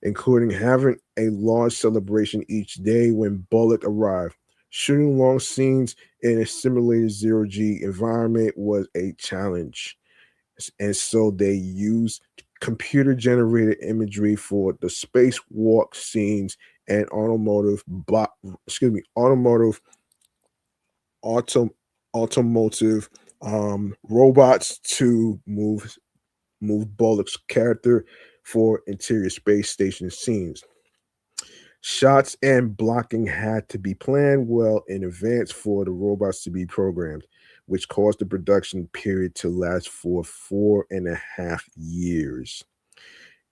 including having a large celebration each day when Bullock arrived. Shooting long scenes in a simulated zero-G environment was a challenge, and so they used computer-generated imagery for the spacewalk scenes and automotive autom- automotive robots to move Bullock's character for interior space station scenes. Shots and blocking had to be planned well in advance for the robots to be programmed, which caused the production period to last for 4.5 years.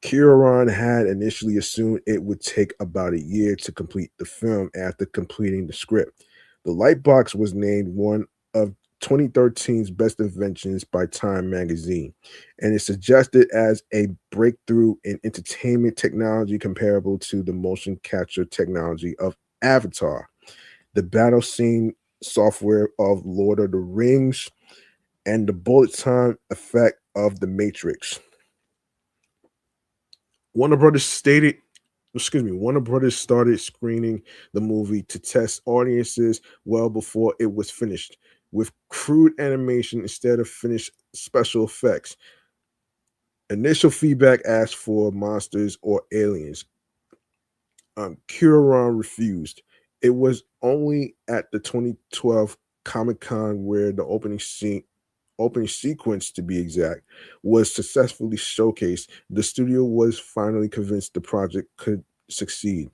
Cuaron had initially assumed it would take about a year to complete the film after completing the script. The Lightbox was named one of 2013's best inventions by Time magazine, and is suggested as a breakthrough in entertainment technology comparable to the motion capture technology of Avatar, the battle scene software of Lord of the Rings, and the bullet time effect of The Matrix. Warner Brothers stated, Warner Brothers started screening the movie to test audiences well before it was finished, with crude animation instead of finished special effects. Initial feedback asked for monsters or aliens. Cuaron refused. It was only at the 2012 Comic Con where the opening sequence to be exact, was successfully showcased. The studio was finally convinced the project could succeed.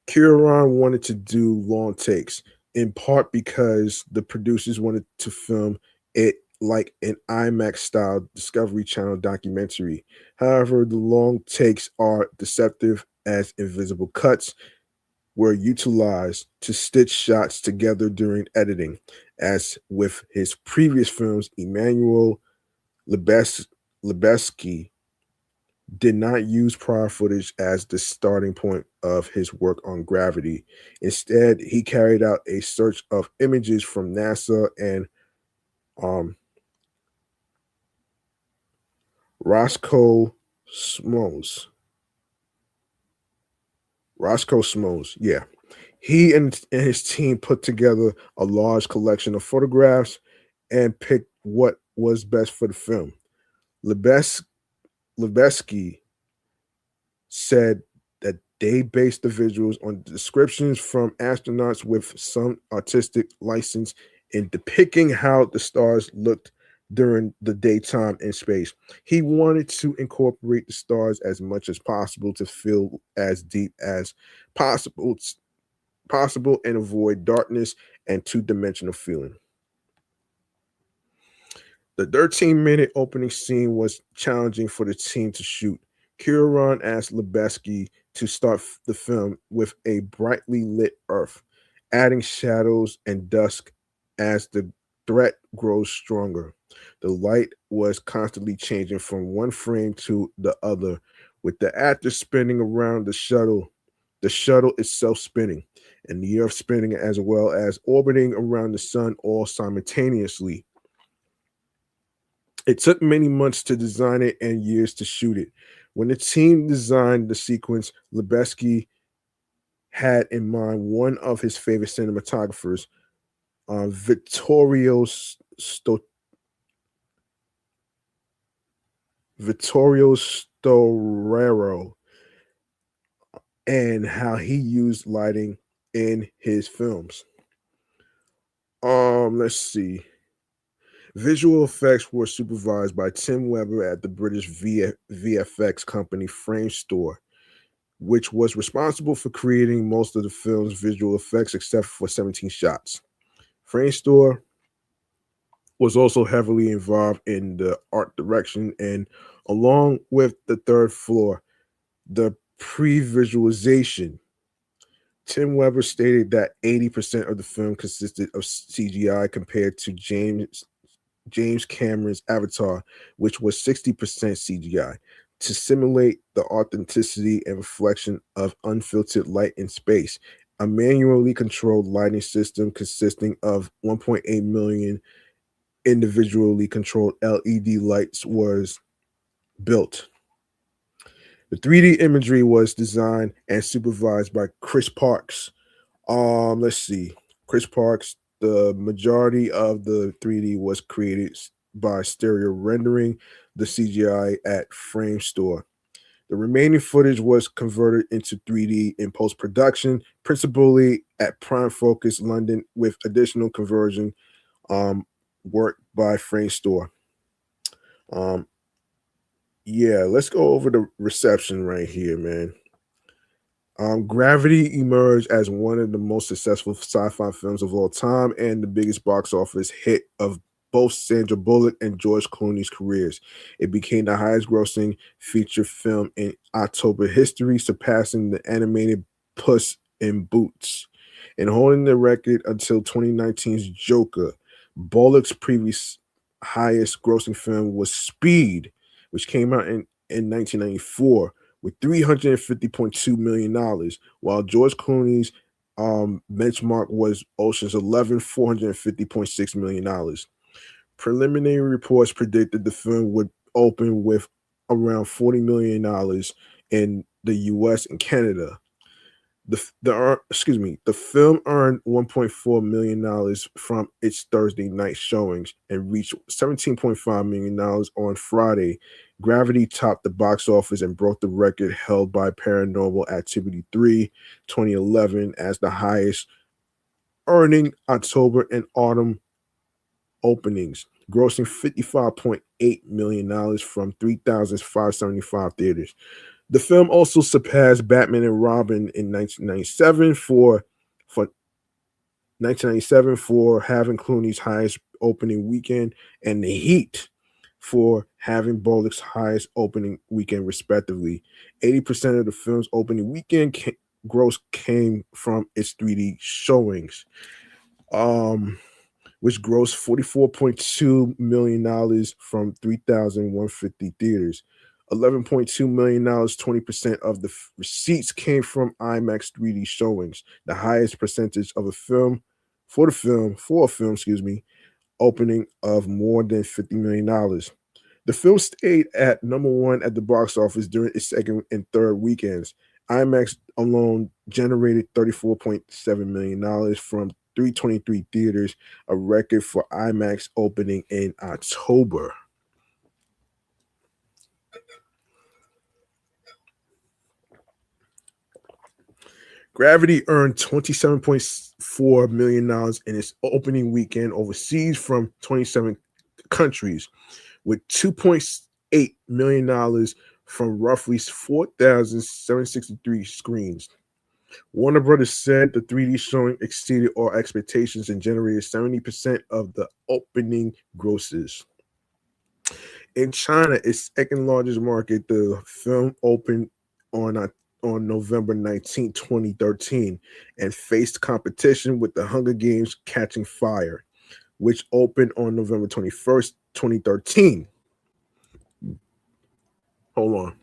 Cuaron wanted to do long takes, in part because the producers wanted to film it like an IMAX style Discovery Channel documentary. However, the long takes are deceptive as invisible cuts were utilized to stitch shots together during editing. As with his previous films, Emmanuel Lubezki did not use prior footage as the starting point of his work on Gravity. Instead, he carried out a search of images from NASA and um, Roscoe Smoes. Roscoe Smoes, yeah. He and his team put together a large collection of photographs and picked what was best for the film. Lebes- Lebesky said that They based the visuals on descriptions from astronauts with some artistic license in depicting how the stars looked during the daytime in space. He wanted to incorporate the stars as much as possible to feel as deep as possible, possible and avoid darkness and two-dimensional feeling. The 13-minute opening scene was challenging for the team to shoot. Kieran asked Lebesky to start the film with a brightly lit Earth, adding shadows and dusk as the threat grows stronger. The light was constantly changing from one frame to the other, with the actor spinning around the shuttle itself spinning, and the Earth spinning as well as orbiting around the sun all simultaneously. It took many months to design it and years to shoot it. When the team designed the sequence, Lebesky had in mind one of his favorite cinematographers, Vittorio Storaro, and how he used lighting in his films. Let's see. Visual effects were supervised by Tim Weber at the British VFX company Frame Store, which was responsible for creating most of the film's visual effects except for 17 shots. Frame Store was also heavily involved in the art direction and, along with the third floor, the pre-visualization. Tim Weber stated that 80% of the film consisted of CGI compared to James Cameron's Avatar, which was 60% CGI, to simulate the authenticity and reflection of unfiltered light in space. A manually controlled lighting system consisting of 1.8 million individually controlled LED lights was built. The 3D imagery was designed and supervised by Chris Parks. Let's see. Chris Parks, the majority of the 3D was created by stereo rendering the CGI at Frame Store. The remaining footage was converted into 3D in post production, principally at Prime Focus London, with additional conversion work by Frame Store. Um, yeah, let's go over the reception right here, man. Gravity emerged as one of the most successful sci-fi films of all time and the biggest box office hit of both Sandra Bullock and George Clooney's careers. It became the highest-grossing feature film in October history, surpassing the animated Puss in Boots and holding the record until 2019's Joker. Bullock's previous highest-grossing film was Speed, which came out in 1994 with $350.2 million, while George Clooney's benchmark was Ocean's 11, $450.6 million. Preliminary reports predicted the film would open with around $40 million in the US and Canada. The film earned $1.4 million from its Thursday night showings and reached $17.5 million on Friday. Gravity topped the box office and broke the record held by Paranormal Activity 3 2011 as the highest earning October and autumn openings, grossing $55.8 million from 3,575 theaters. The film also surpassed Batman and Robin in 1997 for having Clooney's highest opening weekend, and The Heat for having Bullock's highest opening weekend, respectively. 80% of the film's opening weekend gross came from its 3D showings, which grossed $44.2 million from 3,150 theaters. $11.2 million, 20% of the receipts came from IMAX 3D showings, the highest percentage of a film for a film, opening of more than $50 million. The film stayed at number one at the box office during its second and third weekends. IMAX alone generated $34.7 million from 323 theaters, a record for IMAX opening in October. Gravity earned $27.4 million in its opening weekend overseas from 27 countries, with $2.8 million from roughly 4,763 screens. Warner Brothers said the 3D showing exceeded all expectations and generated 70% of the opening grosses. In China, its second largest market, the film opened on on November 19, 2013, and faced competition with The Hunger Games Catching Fire, which opened on November 21st, 2013. Hold on.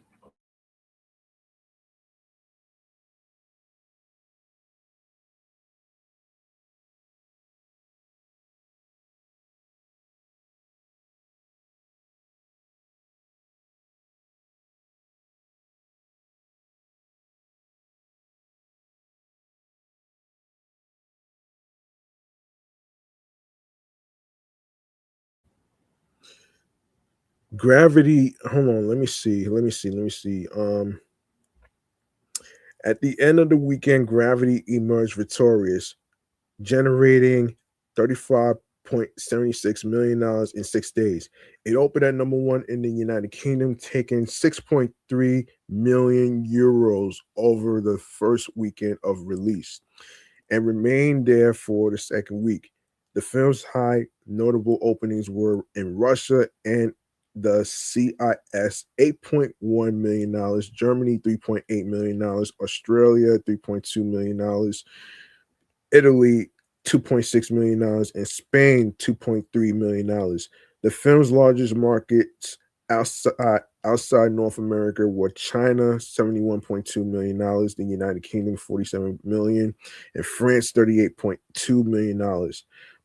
Gravity, hold on, let me see. At the end of the weekend, Gravity emerged victorious, generating $35.76 million in 6 days. It opened at number one in the United Kingdom, taking 6.3 million euros over the first weekend of release, and remained there for the second week. The film's high notable openings were in Russia and the CIS $8.1 million, Germany $3.8 million, Australia $3.2 million, Italy $2.6 million, and Spain $2.3 million. The film's largest markets outside North America were China $71.2 million, the United Kingdom $47 million, and France $38.2 million.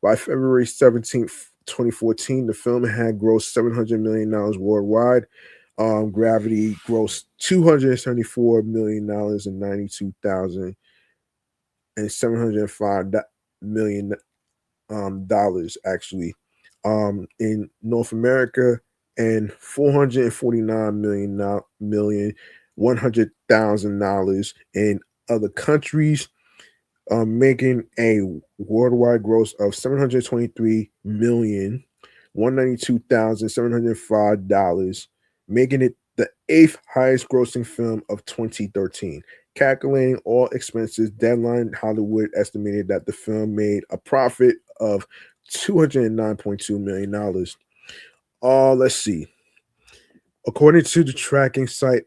By February 17th, 2014, the film had grossed $700 million worldwide. Gravity grossed $274 million and 92,000 and $705 million dollars actually in North America, and 449 million $100,000 in other countries, making a worldwide gross of 723 million $192,705, making it the eighth highest grossing film of 2013. Calculating all expenses, Deadline Hollywood estimated that the film made a profit of $209.2 million. Let's see. According to the tracking site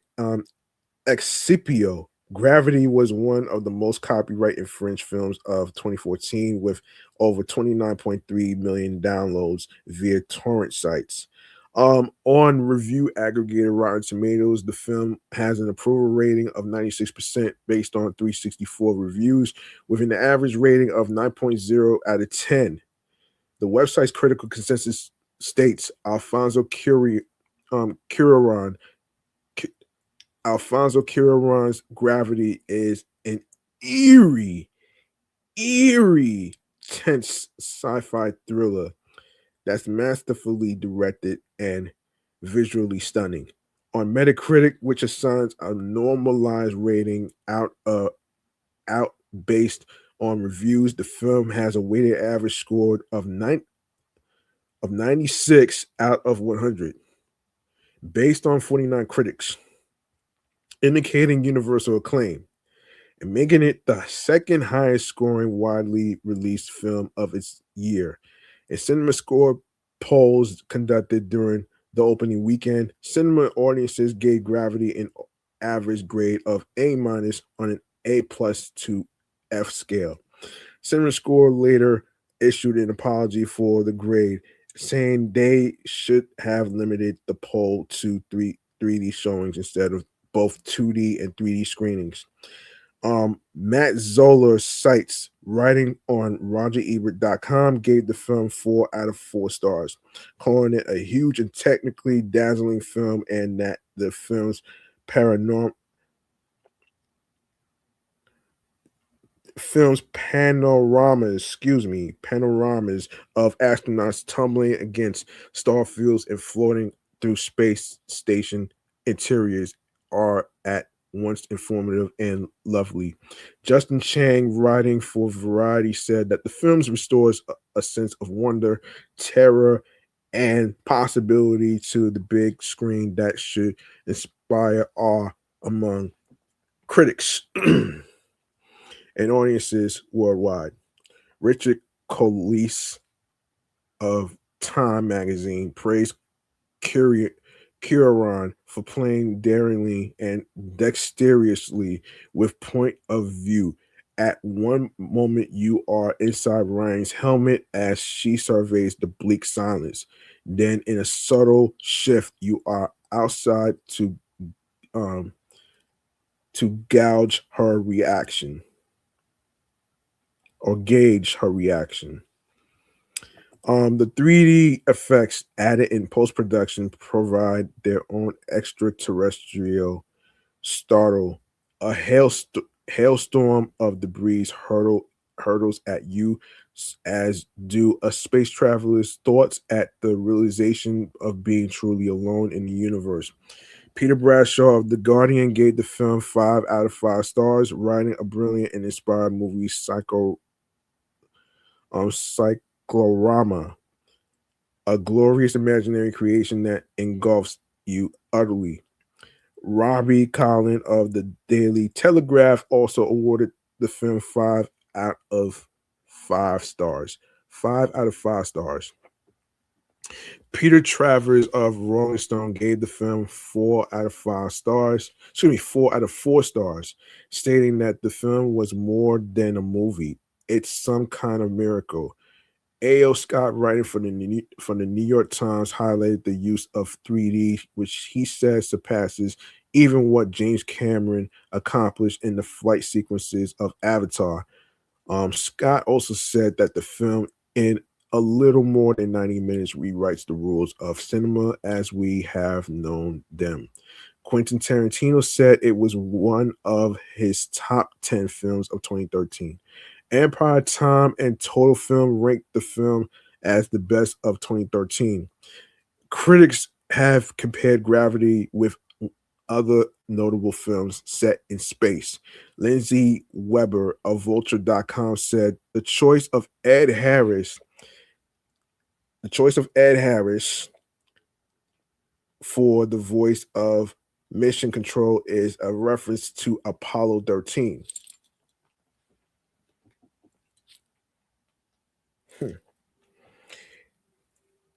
Excipio, Gravity was one of the most copyright infringed films of 2014, with over 29.3 million downloads via torrent sites. On review aggregator Rotten Tomatoes, the film has an approval rating of 96% based on 364 reviews, with an average rating of 9.0 out of 10. The website's critical consensus states Cuaron Alfonso Cuarón's Gravity is an eerie, eerie, tense sci-fi thriller that's masterfully directed and visually stunning. On Metacritic, which assigns a normalized rating out based on reviews, the film has a weighted average score of 96 out of 100, based on 49 critics, indicating universal acclaim, and making it the second highest scoring widely released film of its year. In cinema score polls conducted during the opening weekend, cinema audiences gave Gravity an average grade of A minus on an A plus to F scale. Cinema score later issued an apology for the grade, saying they should have limited the poll to 3D showings instead of both 2D and 3D screenings. Matt Zoller cites writing on RogerEbert.com gave the film 4 out of 4 stars, calling it a huge and technically dazzling film, and that the panoramas of astronauts tumbling against starfields and floating through space station interiors are at once informative and lovely. Justin Chang, writing for Variety, said that the film restores a sense of wonder, terror, and possibility to the big screen that should inspire awe among critics and audiences worldwide. Richard Colise of Time magazine praised Curie Cuaron for playing daringly and dexterously with point of view. At one moment, you are inside Ryan's helmet as she surveys the bleak silence. Then, in a subtle shift, you are outside um, to gouge her reaction or gauge her reaction. The 3D effects added in post production provide their own extraterrestrial startle. A hailstorm of debris hurdles at you, as do a space traveler's thoughts at the realization of being truly alone in the universe. Peter Bradshaw of The Guardian gave the film 5 out of 5 stars, writing a brilliant and inspired movie, Cyclorama, a glorious imaginary creation that engulfs you utterly. Robbie Collin of the Daily Telegraph also awarded the film 5 out of 5 stars. 5 out of 5 stars. Peter Travers of Rolling Stone gave the film 4 out of 5 stars. Excuse me, 4 out of 4 stars, stating that the film was more than a movie. It's some kind of miracle. A.O. Scott, writing for the New York Times, highlighted the use of 3D, which he says surpasses even what James Cameron accomplished in the flight sequences of Avatar. Scott also said that the film, in a little more than 90 minutes, rewrites the rules of cinema as we have known them. Quentin Tarantino said it was one of his top 10 films of 2013. Empire Time and Total Film ranked the film as the best of 2013. Critics have compared Gravity with other notable films set in space. Lindsay Weber of Vulture.com said the choice of Ed Harris for the voice of Mission Control is a reference to Apollo 13.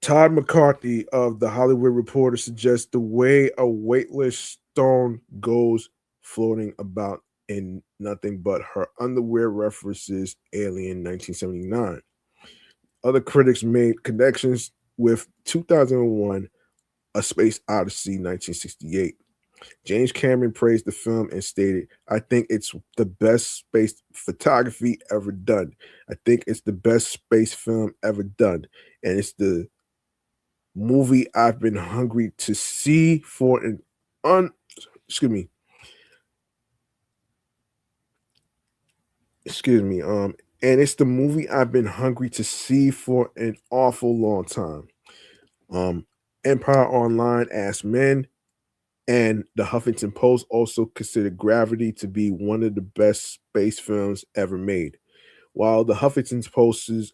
Todd McCarthy of The Hollywood Reporter suggests the way a weightless stone goes floating about in nothing but her underwear references Alien 1979. Other critics made connections with 2001 A Space Odyssey 1968. James Cameron praised the film and stated, I think it's the best space photography ever done. I think it's the best space film ever done. And it's the movie I've been hungry to see for an un excuse me. Excuse me. And it's the movie I've been hungry to see for an awful long time. Um Empire Online asked men, and the Huffington Post also considered Gravity to be one of the best space films ever made. While the Huffington Post's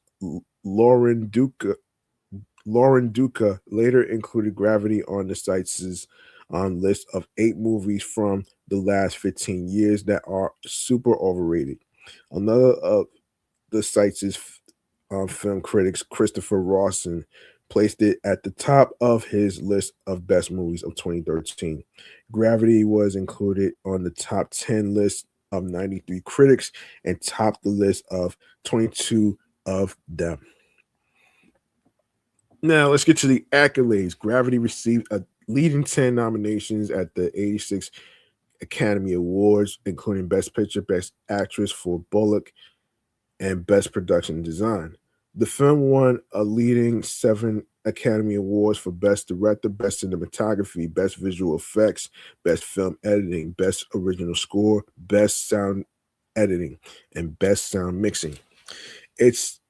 Lauren Duca later included Gravity on the site's list of 8 movies from the last 15 years that are super overrated. Another of the site's film critics, Christopher Rawson, placed it at the top of his list of best movies of 2013. Gravity was included on the top 10 list of 93 critics and topped the list of 22 of them. Now let's get to the accolades. Gravity received a leading 10 nominations at the 86 Academy Awards, including Best Picture, Best Actress for Bullock, and Best Production Design. The film won a leading 7 Academy Awards for Best Director, Best Cinematography, Best Visual Effects, Best Film Editing, Best Original Score, Best Sound Editing, and Best Sound Mixing. Its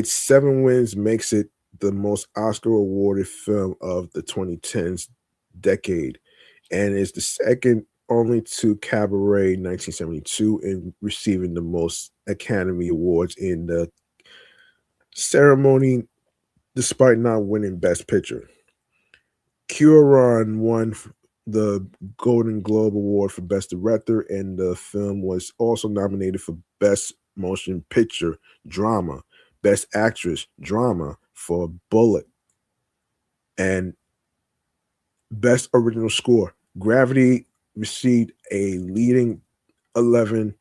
7 wins makes it the most Oscar awarded film of the 2010s decade, and is the second only to Cabaret 1972 in receiving the most Academy Awards in the ceremony, despite not winning Best Picture. Cuarón won the Golden Globe Award for Best Director, and the film was also nominated for Best Motion Picture Drama, Best Actress Drama for Bullet, and Best Original Score. Gravity received a leading 11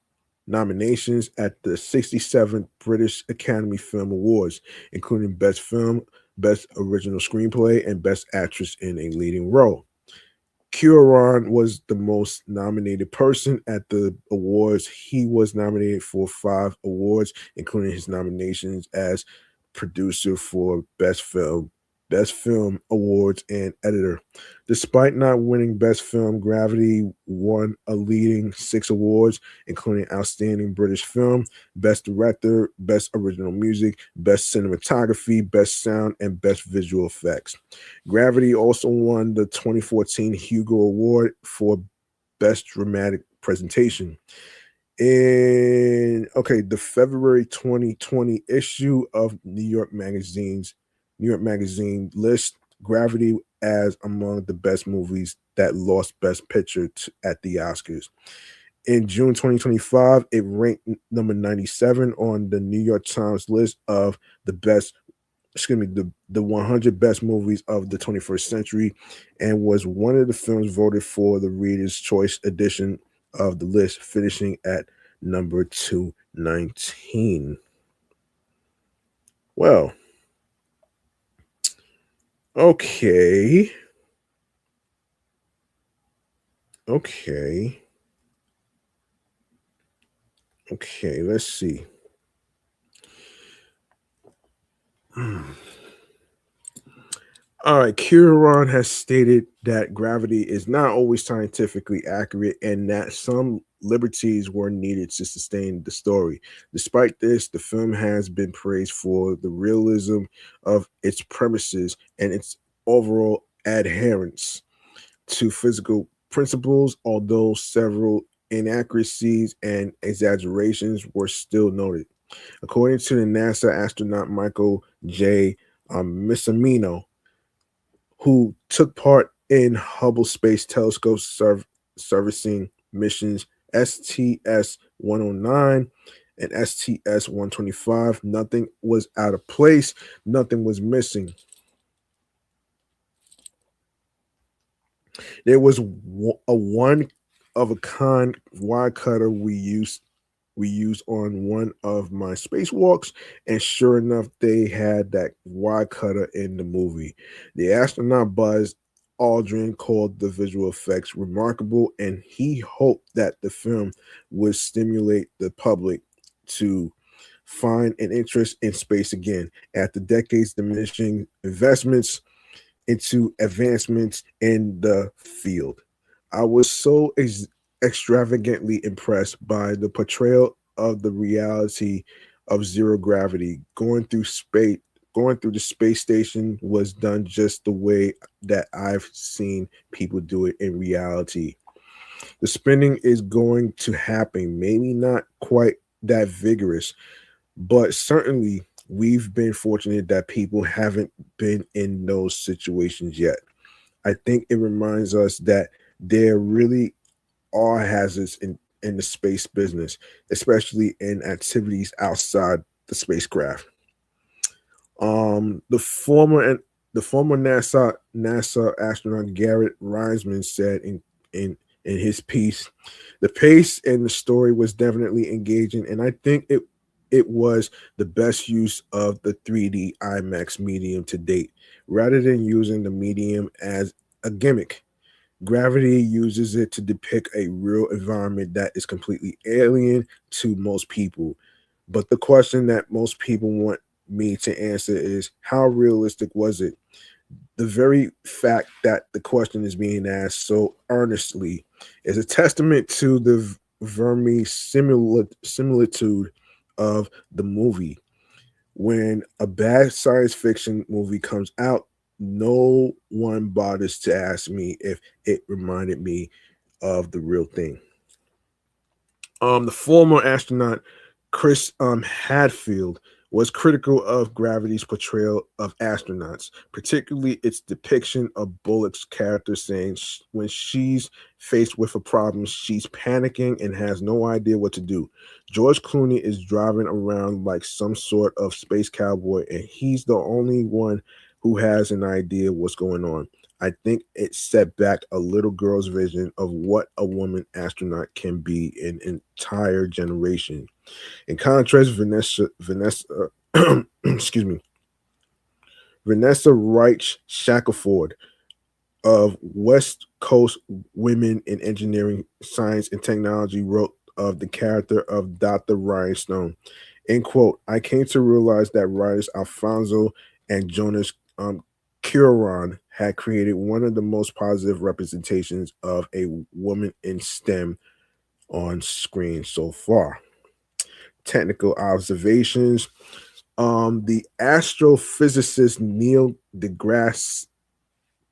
nominations at the 67th British Academy Film Awards, including Best Film, Best Original Screenplay, and Best Actress in a Leading Role. Cuarón was the most nominated person at the awards. He was nominated for 5 awards, including his nominations as producer for Best Film Awards, and editor. Despite not winning Best Film, Gravity won a leading 6 awards, including Outstanding British Film, Best Director, Best Original Music, Best Cinematography, Best Sound, and Best Visual Effects. Gravity also won the 2014 Hugo Award for Best Dramatic Presentation. In the February 2020 issue of New York Magazine list Gravity as among the best movies that lost Best Picture at the Oscars. In June 2025, it ranked number 97 on the New York Times list of the 100 best movies of the 21st century, and was one of the films voted for the Reader's Choice edition of the list, finishing at number 219. Well, okay. Okay. Okay, let's see. All right, Cuarón has stated that gravity is not always scientifically accurate and that some liberties were needed to sustain the story. Despite this, the film has been praised for the realism of its premises and its overall adherence to physical principles, although several inaccuracies and exaggerations were still noted. According to the NASA astronaut Michael J. Missamino, who took part in Hubble Space Telescope servicing missions STS 109 and STS 125. Nothing was out of place, nothing was missing. There was a one of a kind wire cutter we used on one of my spacewalks, and sure enough, they had that wire cutter in the movie. The astronaut Buzz Aldrin called the visual effects remarkable, and he hoped that the film would stimulate the public to find an interest in space again after decades diminishing investments into advancements in the field. I was so extravagantly impressed by the portrayal of the reality of zero gravity. Going through the space station was done just the way that I've seen people do it in reality. The spinning is going to happen, maybe not quite that vigorous, but certainly we've been fortunate that people haven't been in those situations yet. I think it reminds us that there really are hazards in the space business, especially in activities outside the spacecraft. The former NASA astronaut Garrett Reisman said in his piece, the pace and the story was definitely engaging, and I think it was the best use of the 3D IMAX medium to date, rather than using the medium as a gimmick. Gravity uses it to depict a real environment that is completely alien to most people. But the question that most people want me to answer is, how realistic was it? The very fact that the question is being asked so earnestly is a testament to the similitude of the movie. When a bad science fiction movie comes out, no one bothers to ask me if it reminded me of the real thing. The former astronaut Chris Hadfield was critical of Gravity's portrayal of astronauts, particularly its depiction of Bullock's character saying when she's faced with a problem, she's panicking and has no idea what to do. George Clooney is driving around like some sort of space cowboy, and he's the only one who has an idea what's going on. I think it set back a little girl's vision of what a woman astronaut can be in an entire generation. In contrast, Vanessa excuse me, Vanessa Reich Shackelford of West Coast Women in Engineering, Science, and Technology wrote of the character of Dr. Ryan Stone. In quote, I came to realize that writers Alfonso and Jonas Cuaron had created one of the most positive representations of a woman in STEM on screen so far. Technical observations. The astrophysicist Neil deGrasse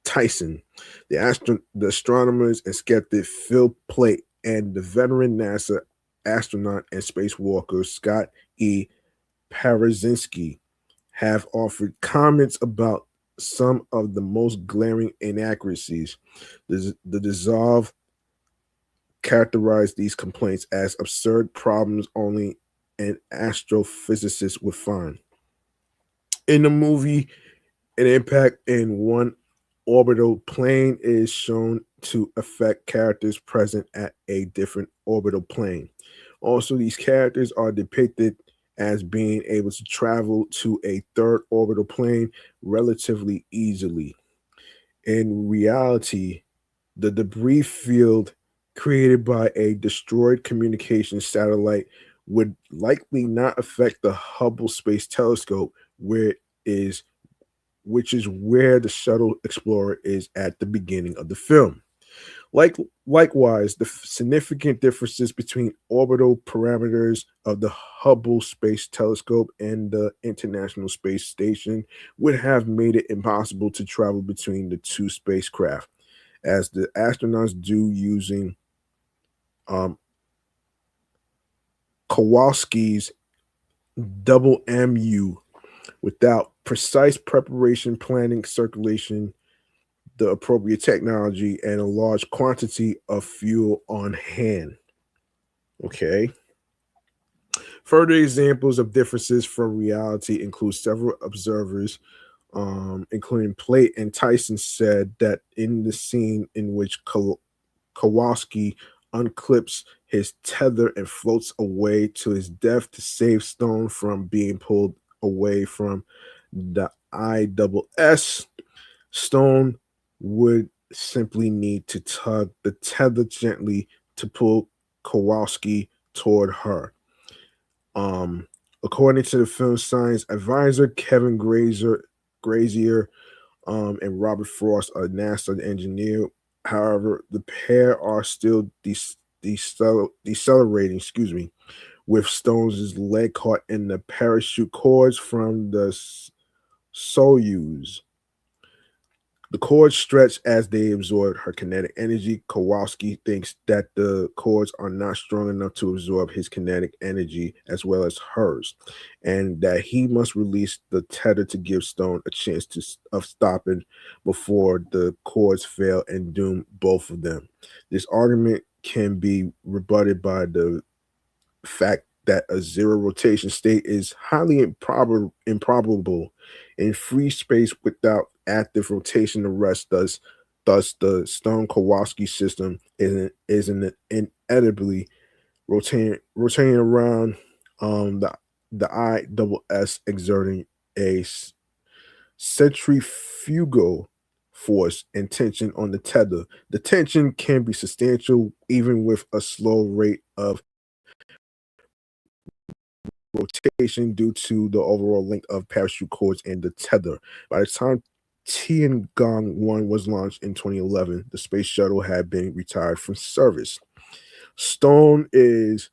Tyson, the astronomers and skeptic Phil Plait, and the veteran NASA astronaut and spacewalker Scott E. Parazynski have offered comments about some of the most glaring inaccuracies. The dissolve characterized these complaints as absurd problems only an astrophysicist would find. In the movie, an impact in one orbital plane is shown to affect characters present at a different orbital plane. Also, these characters are depicted as being able to travel to a third orbital plane relatively easily. In reality, the debris field created by a destroyed communication satellite would likely not affect the Hubble Space Telescope, is which is where the shuttle explorer is at the beginning of the film. Likewise, the significant differences between orbital parameters of the Hubble Space Telescope and the International Space Station would have made it impossible to travel between the two spacecraft, as the astronauts do using um, Kowalski's double MU without precise preparation, planning, circulation, the appropriate technology, and a large quantity of fuel on hand. Okay. Further examples of differences from reality include several observers, including Plate and Tyson, said that in the scene in which Kowalski unclips his tether and floats away to his death to save Stone from being pulled away from the ISS, Stone would simply need to tug the tether gently to pull Kowalski toward her. According to the film science advisor Kevin Grazier, and Robert Frost, a NASA engineer. However, the pair are still decelerating, with Stone's leg caught in the parachute cords from the Soyuz. The cords stretch as they absorb her kinetic energy. Kowalski thinks that the cords are not strong enough to absorb his kinetic energy as well as hers, and that he must release the tether to give Stone a chance of stopping before the cords fail and doom both of them. This argument can be rebutted by the fact that a zero rotation state is highly improbable in free space without active rotation arrest. Thus the Stone Kowalski system is inevitably rotating around the ISS, exerting a centrifugal force and tension on the tether. The tension can be substantial even with a slow rate of rotation due to the overall length of parachute cords and the tether. By the time Tiangong 1 was launched in 2011, the space shuttle had been retired from service. Stone is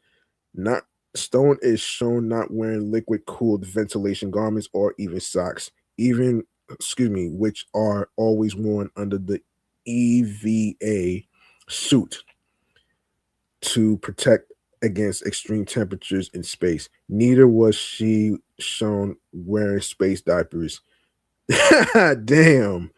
shown not wearing liquid cooled ventilation garments or even socks, which are always worn under the EVA suit. to protect against extreme temperatures in space. Neither was she shown wearing space diapers. Damn.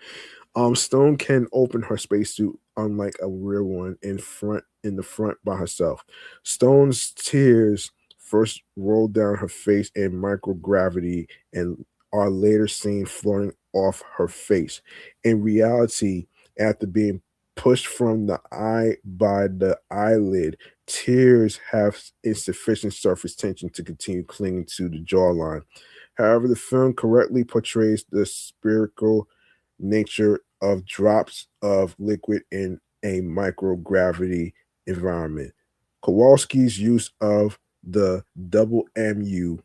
Stone can open her spacesuit, unlike a rear one, in the front by herself. Stone's tears first roll down her face in microgravity and are later seen floating off her face. In reality, after being pushed from the eye by the eyelid, tears have insufficient surface tension to continue clinging to the jawline. However, the film correctly portrays the spherical nature of drops of liquid in a microgravity environment. Kowalski's use of the double MU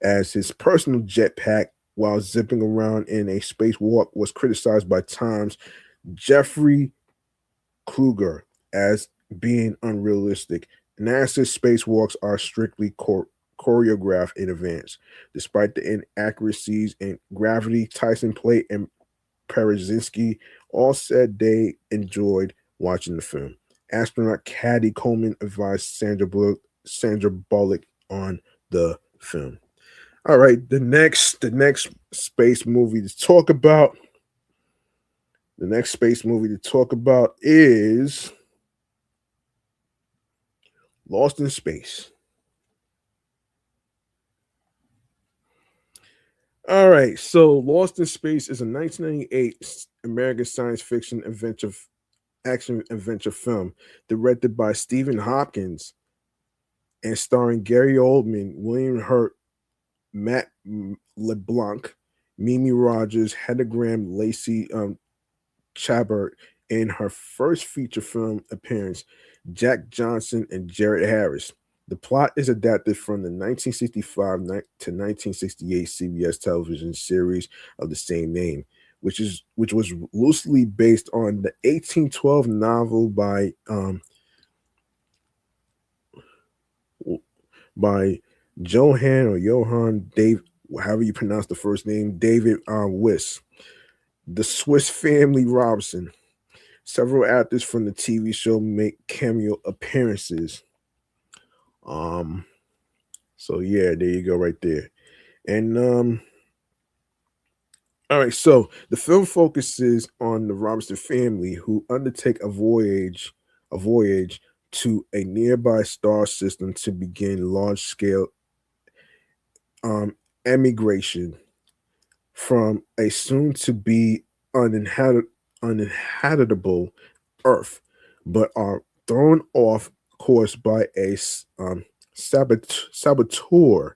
as his personal jetpack while zipping around in a spacewalk was criticized by Times Jeffrey Kluger as being unrealistic. NASA's spacewalks are strictly choreographed in advance. Despite the inaccuracies in gravity, Tyson Plate and Parazinski all said they enjoyed watching the film. Astronaut Caddy Coleman advised Sandra Bullock on the film. All right, the next space movie to talk about. The next space movie to talk about is Lost in Space. All right, so Lost in Space is a 1998 American science fiction action adventure film directed by Stephen Hopkins and starring Gary Oldman, William Hurt, Matt LeBlanc, Mimi Rogers, Hedda Graham, Lacey Chabert in her first feature film appearance, Jack Johnson and Jared Harris. The plot is adapted from the 1965 to 1968 CBS television series of the same name, which was loosely based on the 1812 novel by Johann Dave, however you pronounce the first name, David Wiss. The Swiss Family Robinson. Several actors from the TV show make cameo appearances. So yeah, there you go, right there. And all right, so the film focuses on the Robinson family who undertake a voyage to a nearby star system to begin large scale emigration from a soon to be uninhabitable Earth, but are thrown off course by a saboteur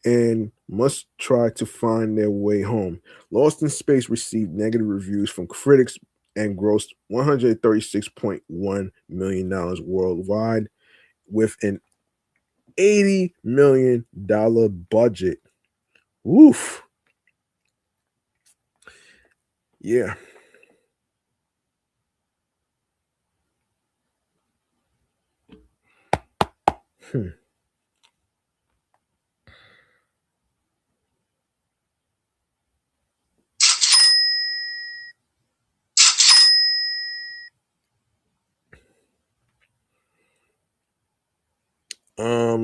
and must try to find their way home. Lost in Space received negative reviews from critics and grossed $136.1 million worldwide with an $80 million budget. Woof. Yeah. Hmm.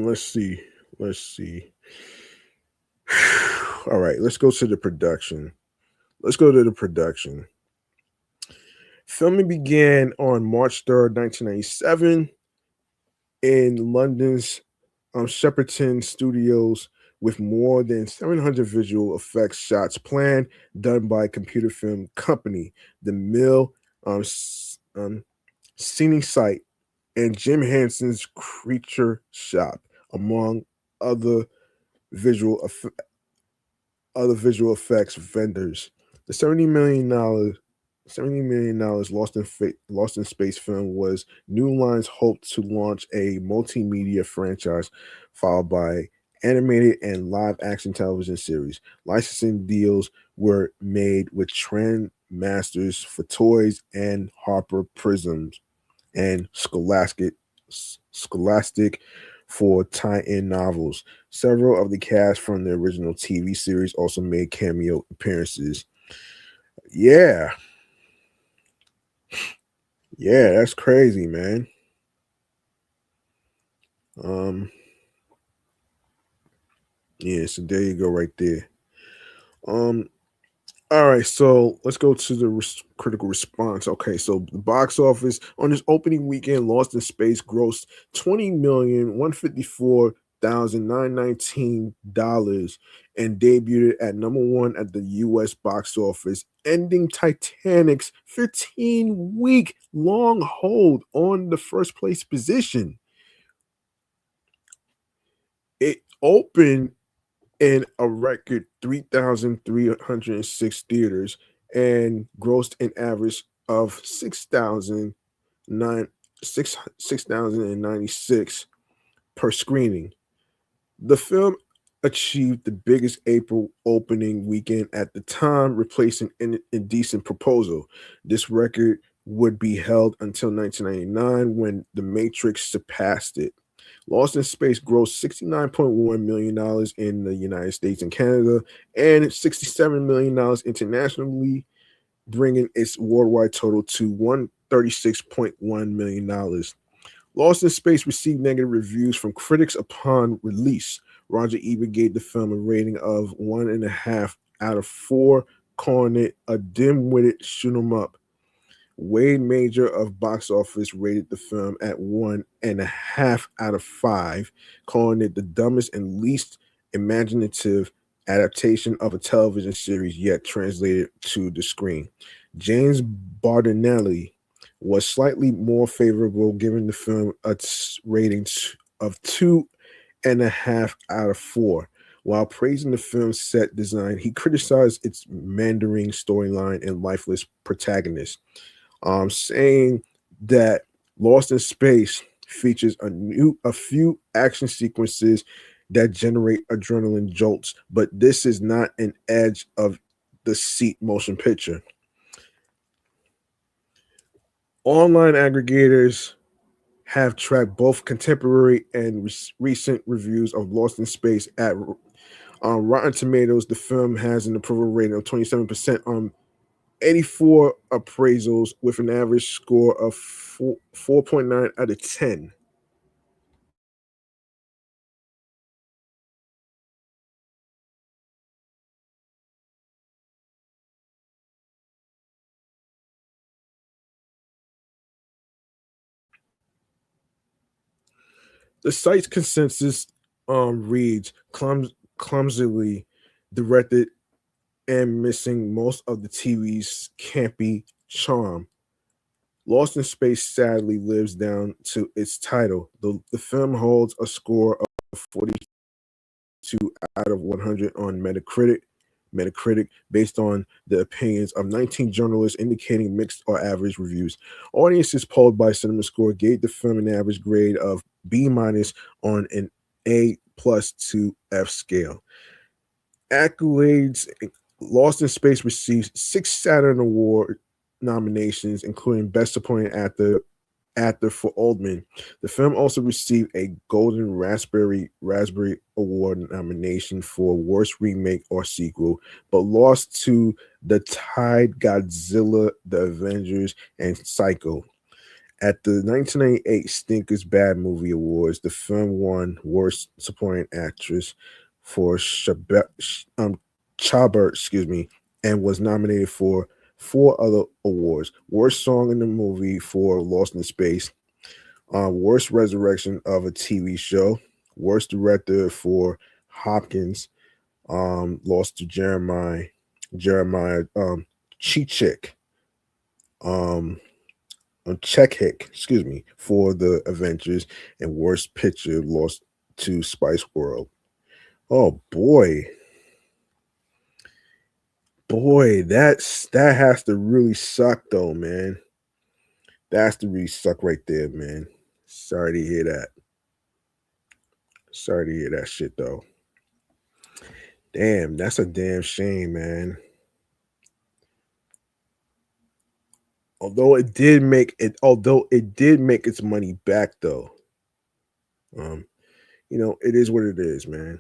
Let's see. Let's see. All right, let's go to the production. Let's go to the production. Filming began on March 3rd, 1997 in London's Shepperton Studios with more than 700 visual effects shots planned, done by computer film company, The Mill Scening Site, and Jim Henson's Creature Shop, among other visual visual effects vendors. The $70 million Lost in Space film was New Line's hope to launch a multimedia franchise, followed by animated and live action television series. Licensing deals were made with Trend Masters for toys and Harper Prisms and Scholastic for tie-in novels. Several of the cast from the original TV series also made cameo appearances. Yeah, yeah, that's crazy, man. Um, yeah, so there you go, right there. Um, all right, so let's go to the critical response. Okay, so the box office on this opening weekend, Lost in Space grossed 20,154,919 and debuted at number one at the U.S. box office, ending Titanic's 15-week long hold on the first place position. It opened in a record 3,306 theaters and grossed an average of 6,096 per screening. The film achieved the biggest April opening weekend at the time, replacing Indecent Proposal. This record would be held until 1999 when The Matrix surpassed it. Lost in Space grossed $69.1 million in the United States and Canada and $67 million internationally, bringing its worldwide total to $136.1 million. Lost in Space received negative reviews from critics upon release. Roger Ebert gave the film a rating of 1.5 out of 4, calling it a dim-witted shoot 'em up. Wade Major of Box Office rated the film at 1.5 out of 5, calling it the dumbest and least imaginative adaptation of a television series yet translated to the screen. James Bartonelli was slightly more favorable, giving the film a rating of 2.5 out of 4. While praising the film's set design, he criticized its meandering storyline and lifeless protagonist, saying that Lost in Space features a few action sequences that generate adrenaline jolts, but this is not an edge of the seat motion picture. Online aggregators have tracked both contemporary and recent reviews of Lost in Space at Rotten Tomatoes. The film has an approval rating of 27% on 84 appraisals with an average score of 4.9 out of 10. The site's consensus reads clumsily directed and missing most of the TV's campy charm. Lost in Space sadly lives down to its title. The film holds a score of 42 out of 100 on Metacritic, based on the opinions of 19 journalists indicating mixed or average reviews. Audiences polled by CinemaScore gave the film an average grade of B minus on an A plus to F scale. Accolades: Lost in Space received 6 Saturn Award nominations, including Best Supporting Actor for Oldman. The film also received a Golden Raspberry Award nomination for Worst Remake or Sequel, but lost to The Tide, Godzilla, The Avengers, and Psycho. At the 1998 Stinkers Bad Movie Awards, the film won Worst Supporting Actress for Chabert, and was nominated for 4 other awards: Worst Song in the Movie for Lost in Space, Worst Resurrection of a TV Show, Worst Director for Hopkins, lost to Jeremiah Chichik, um, Check for The Avengers, and Worst Picture lost to Spice World. Oh boy, that has to really suck though, man. That has to really suck right there, man. Sorry to hear that. Sorry to hear that shit though. Damn, that's a damn shame, man. Although it did make its money back though. Um, it is what it is, man.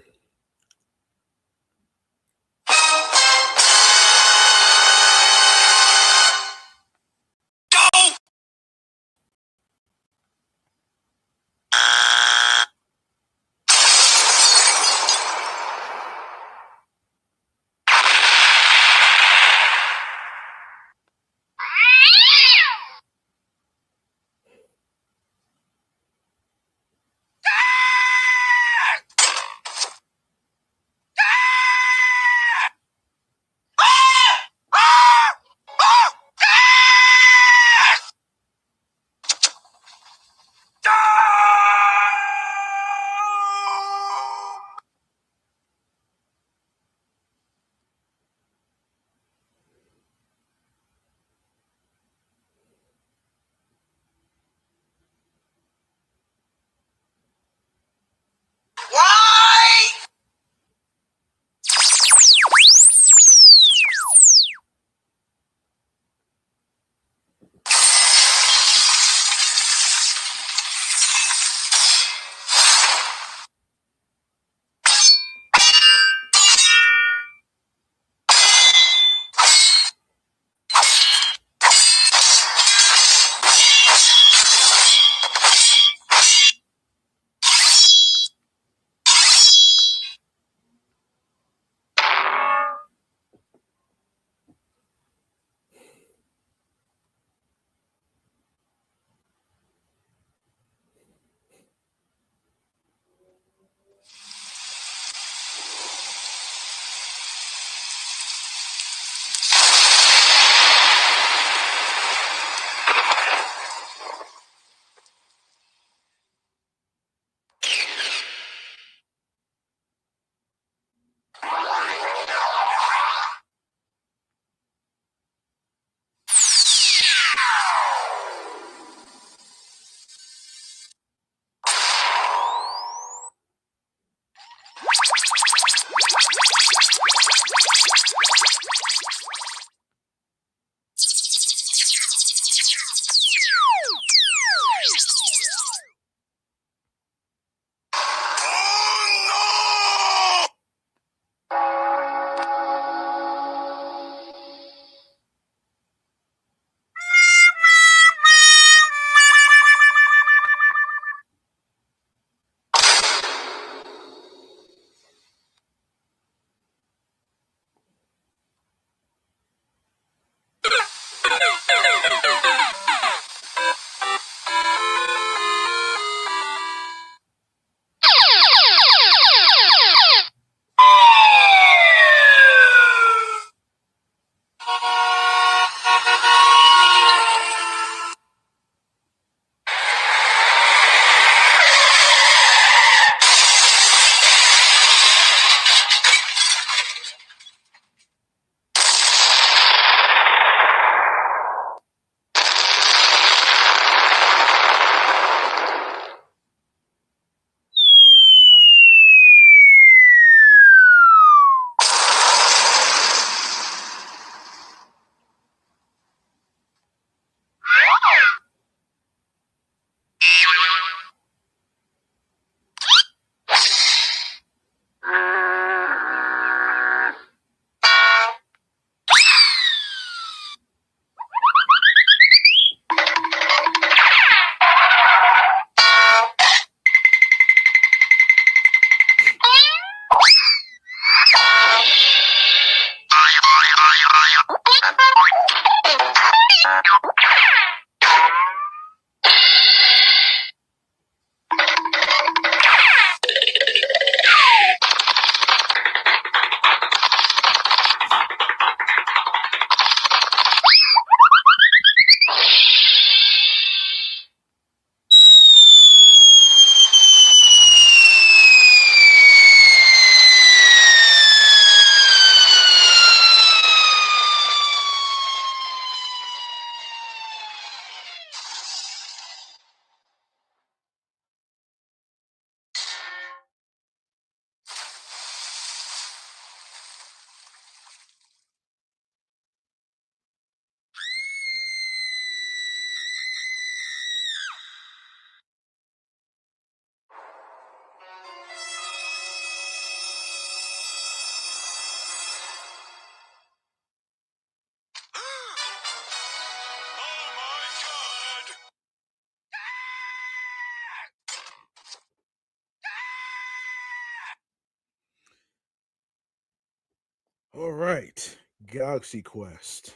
All right, Galaxy Quest.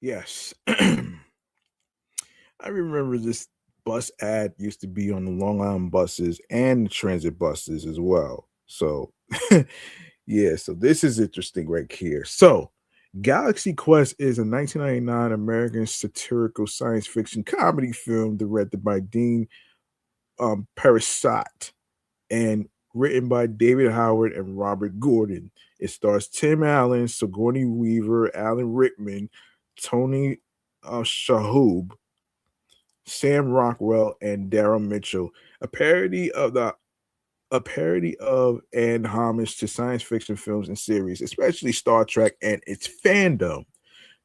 Yes, I remember this bus ad used to be on the Long Island buses and the transit buses as well. So, yeah, so this is interesting right here. So, Galaxy Quest is a 1999 American satirical science fiction comedy film directed by Dean Parasat and written by David Howard and Robert Gordon. It stars Tim Allen, Sigourney Weaver, Alan Rickman, Tony Shalhoub, Sam Rockwell, and Daryl Mitchell. A parody of the a parody of and homage to science fiction films and series, especially Star Trek and its fandom.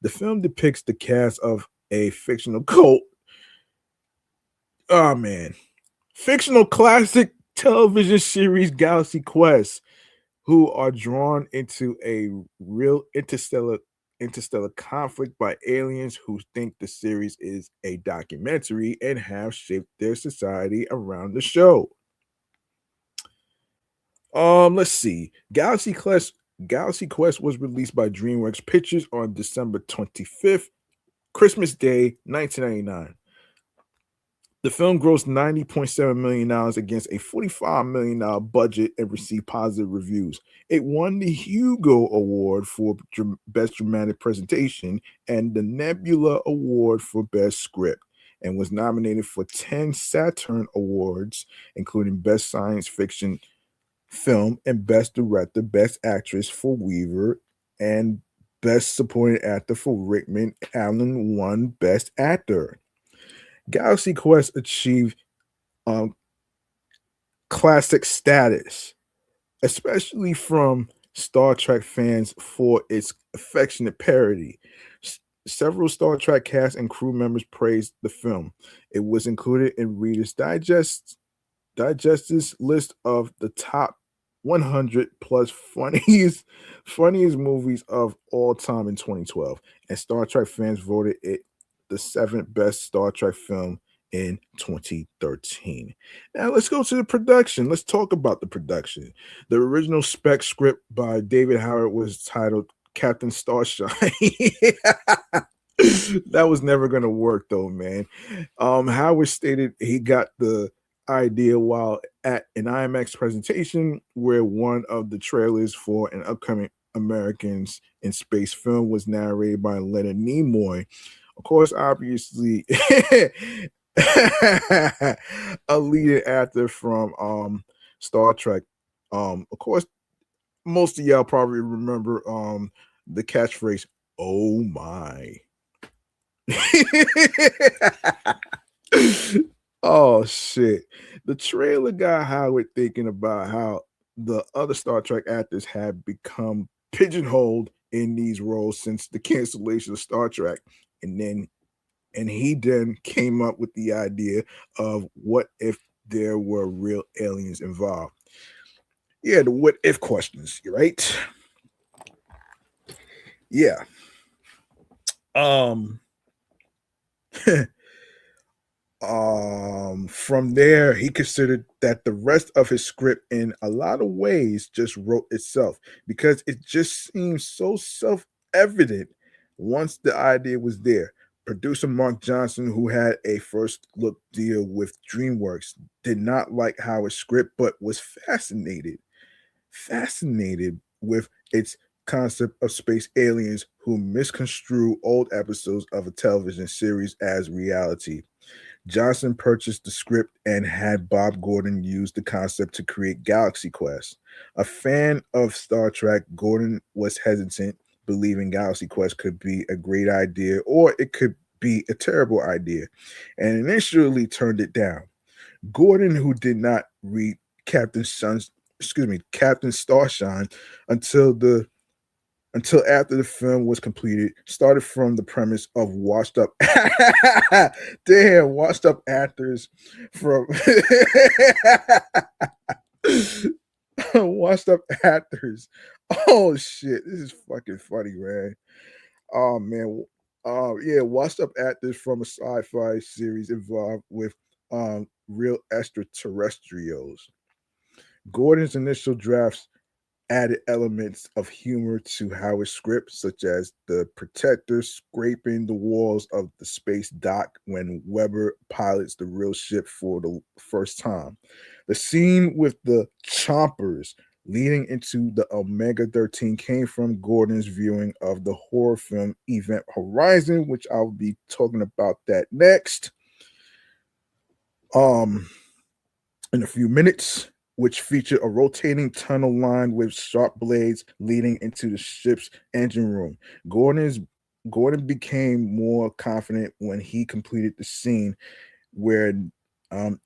The film depicts the cast of a fictional cult. Oh man, fictional classic television series Galaxy Quest, who are drawn into a real interstellar conflict by aliens who think the series is a documentary and have shaped their society around the show. Let's see. Galaxy Quest was released by DreamWorks Pictures on December 25th, Christmas Day, 1999. The film grossed $90.7 million against a $45 million budget and received positive reviews. It won the Hugo Award for Best Dramatic Presentation and the Nebula Award for Best Script, and was nominated for 10 Saturn Awards, including Best Science Fiction Film and Best Director, Best Actress for Weaver, and Best Supporting Actor for Rickman. Allen won Best Actor. Galaxy Quest achieved um, classic status, especially from Star Trek fans for its affectionate parody. Several Star Trek cast and crew members praised the film. It was included in Reader's Digest's list of the top 100 plus funniest movies of all time in 2012, and Star Trek fans voted it the seventh best Star Trek film in 2013. Now let's go to the production. Let's talk about the production. The original spec script by David Howard was titled Captain Starshine. That was never going to work though, man. Howard stated he got the idea while at an IMAX presentation where one of the trailers for an upcoming Americans in Space film was narrated by Leonard Nimoy. Of course, obviously, a leading actor from Star Trek. Of course, most of y'all probably remember the catchphrase, "Oh my." Oh shit. The trailer got Howard thinking about how the other Star Trek actors had become pigeonholed in these roles since the cancellation of Star Trek. And he then came up with the idea of what if there were real aliens involved. Yeah, the what if questions, right? Yeah. Um from there he considered that the rest of his script in a lot of ways just wrote itself because it just seems so self-evident once the idea was there. Producer Mark Johnson, who had a first look deal with DreamWorks, did not like Howard's script but was fascinated with its concept of space aliens who misconstrue old episodes of a television series as reality. Johnson purchased the script and had Bob Gordon use the concept to create Galaxy Quest. A fan of Star Trek, Gordon was hesitant, believing Galaxy Quest could be a great idea or it could be a terrible idea, and initially turned it down. Gordon, who did not read Captain Starshine until after the film was completed, started from the premise of washed up actors from washed up actors. Oh shit, this is fucking funny, man. Oh man. Yeah, washed up actors from a sci-fi series involved with real extraterrestrials. Gordon's initial drafts added elements of humor to Howard's script, such as the Protector scraping the walls of the space dock when Weber pilots the real ship for the first time. The scene with the chompers leading into the Omega 13 came from Gordon's viewing of the horror film Event Horizon, which I'll be talking about that next. In a few minutes, which featured a rotating tunnel lined with sharp blades leading into the ship's engine room. Gordon became more confident when he completed the scene where um,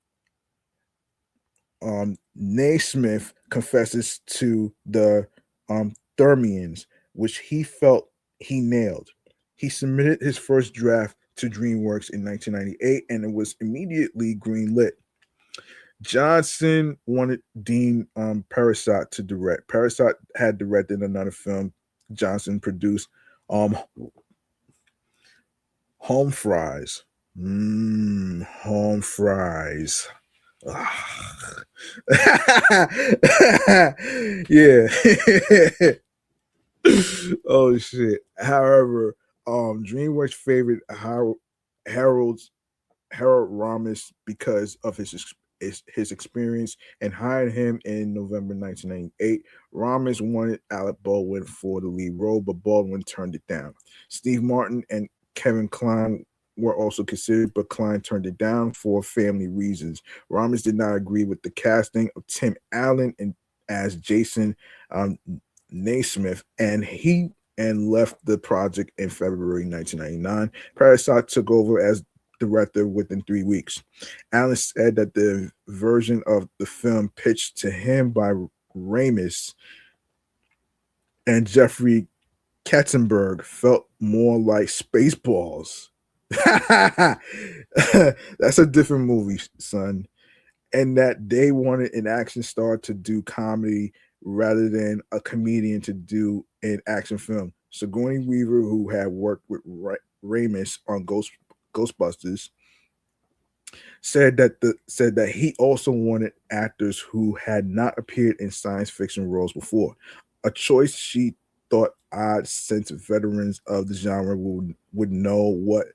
Naismith confesses to the Thermians, which he felt he nailed. He submitted his first draft to DreamWorks in 1998, and it was immediately greenlit. Johnson wanted Dean Parasite to direct. Parasite had directed another film Johnson produced, um, Home Fries. Home Fries. Yeah. Oh shit. However, DreamWorks favored Harold's Harold Ramis because of his experience and hired him in November 1998. Ramis wanted Alec Baldwin for the lead role, but Baldwin turned it down. Steve Martin and Kevin Kline were also considered, but Kline turned it down for family reasons. Ramis did not agree with the casting of Tim Allen as Jason Naismith, and left the project in February 1999. Parasite took over as director within 3 weeks. Allen said that the version of the film pitched to him by Ramis and Jeffrey Katzenberg felt more like Spaceballs. That's a different movie, son. And that they wanted an action star to do comedy rather than a comedian to do an action film. Sigourney Weaver, who had worked with Ramis on Ghostbusters, said that he also wanted actors who had not appeared in science fiction roles before, a choice she thought odd since veterans of the genre would know what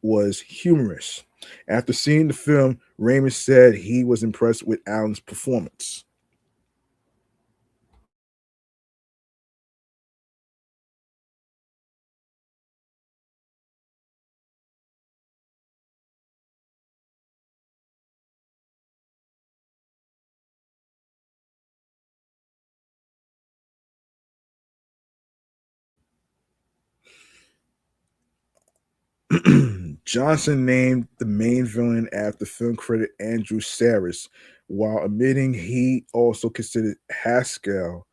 was humorous. After seeing the film, Ramis said he was impressed with Allen's performance. Johnson named the main villain after film critic Andrew Saris, while admitting he also considered Haskell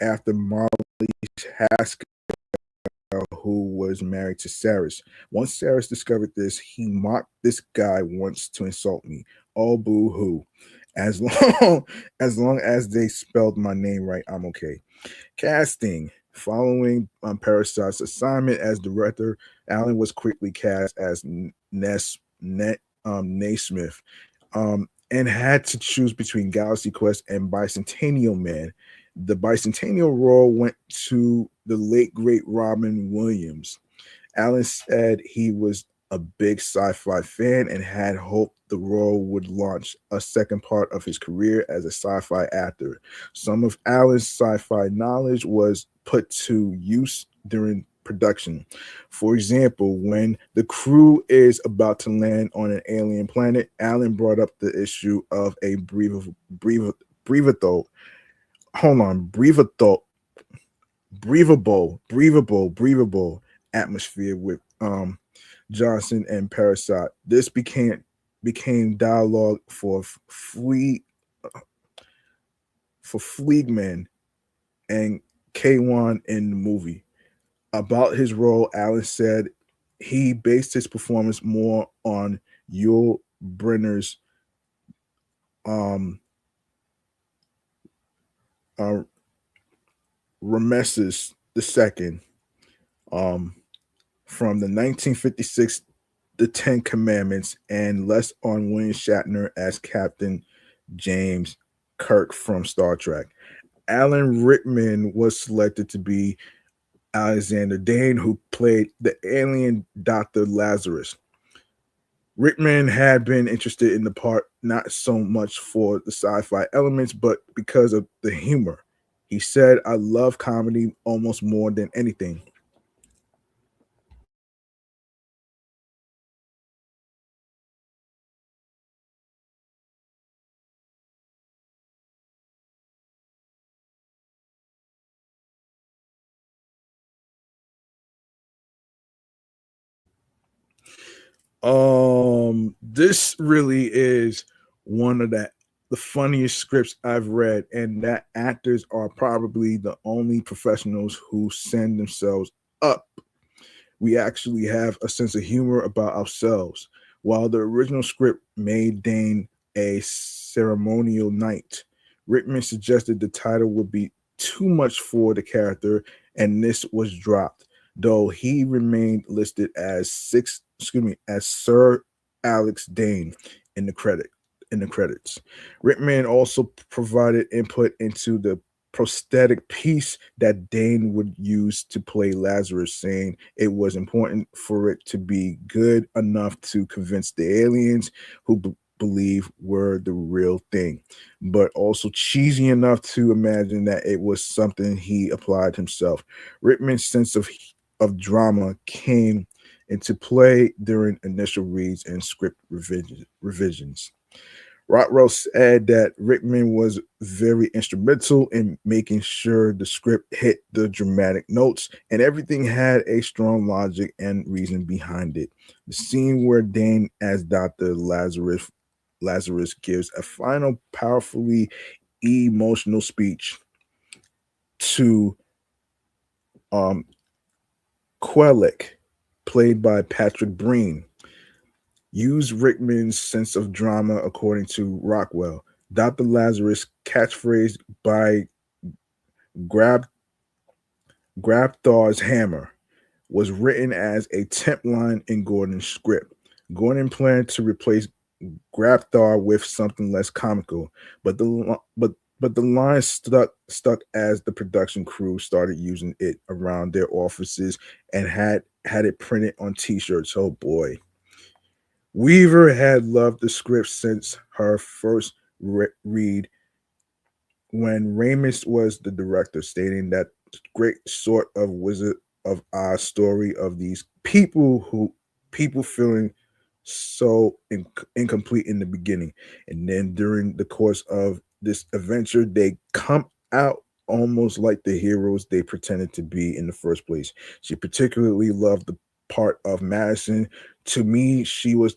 after Marley Haskell, who was married to Saris. Once Saris discovered this, he mocked, "This guy wants to insult me. Oh, boo hoo. As long as they spelled my name right, I'm okay." Casting. Following Parasite's assignment as director, Allen was quickly cast as Naismith, and had to choose between Galaxy Quest and Bicentennial Man. The Bicentennial role went to the late great Robin Williams. Allen said he was a big sci-fi fan and had hoped the role would launch a second part of his career as a sci-fi actor. Some of Allen's sci-fi knowledge was put to use during production. For example, when the crew is about to land on an alien planet, Allen brought up the issue of a breathable, hold on, breathable atmosphere with Johnson and Parasite. This became dialogue for Fleegman and K1 in the movie. About his role, Allen said he based his performance more on Yul Brynner's um, uh, Rameses II from the 1956 The Ten Commandments, and less on William Shatner as Captain James Kirk from Star Trek. Alan Rickman was selected to be Alexander Dane, who played the alien Dr. Lazarus. Rickman had been interested in the part not so much for the sci-fi elements, but because of the humor. He said, "I love comedy almost more than anything." This really is one of the funniest scripts I've read, and that actors are probably the only professionals who send themselves up. We actually have a sense of humor about ourselves. While the original script made Dane a ceremonial knight, Rickman suggested the title would be too much for the character, and this was dropped. Though he remained listed as as Sir Alex Dane in the credits. Rickman also provided input into the prosthetic piece that Dane would use to play Lazarus, saying it was important for it to be good enough to convince the aliens who believe were the real thing, but also cheesy enough to imagine that it was something he applied himself. Rickman's sense of drama came into play during initial reads and script revisions. Rockwell said that Rickman was very instrumental in making sure the script hit the dramatic notes and everything had a strong logic and reason behind it. The scene where Dane as Dr. Lazarus gives a final powerfully emotional speech to um Quellick, played by Patrick Breen, use Rickman's sense of drama, according to Rockwell. Dr. Lazarus' catchphrase by Grab Grabthar's hammer was written as a temp line in Gordon's script. Gordon planned to replace Grabthar with something less comical, but the line stuck as the production crew started using it around their offices and had it printed on T-shirts. Oh boy. Weaver had loved the script since her first read when Ramis was the director, stating that great sort of Wizard of Oz story of these people feeling so incomplete in the beginning, and then during the course of this adventure, they come out almost like the heroes they pretended to be in the first place. She particularly loved the part of Madison. To me, she was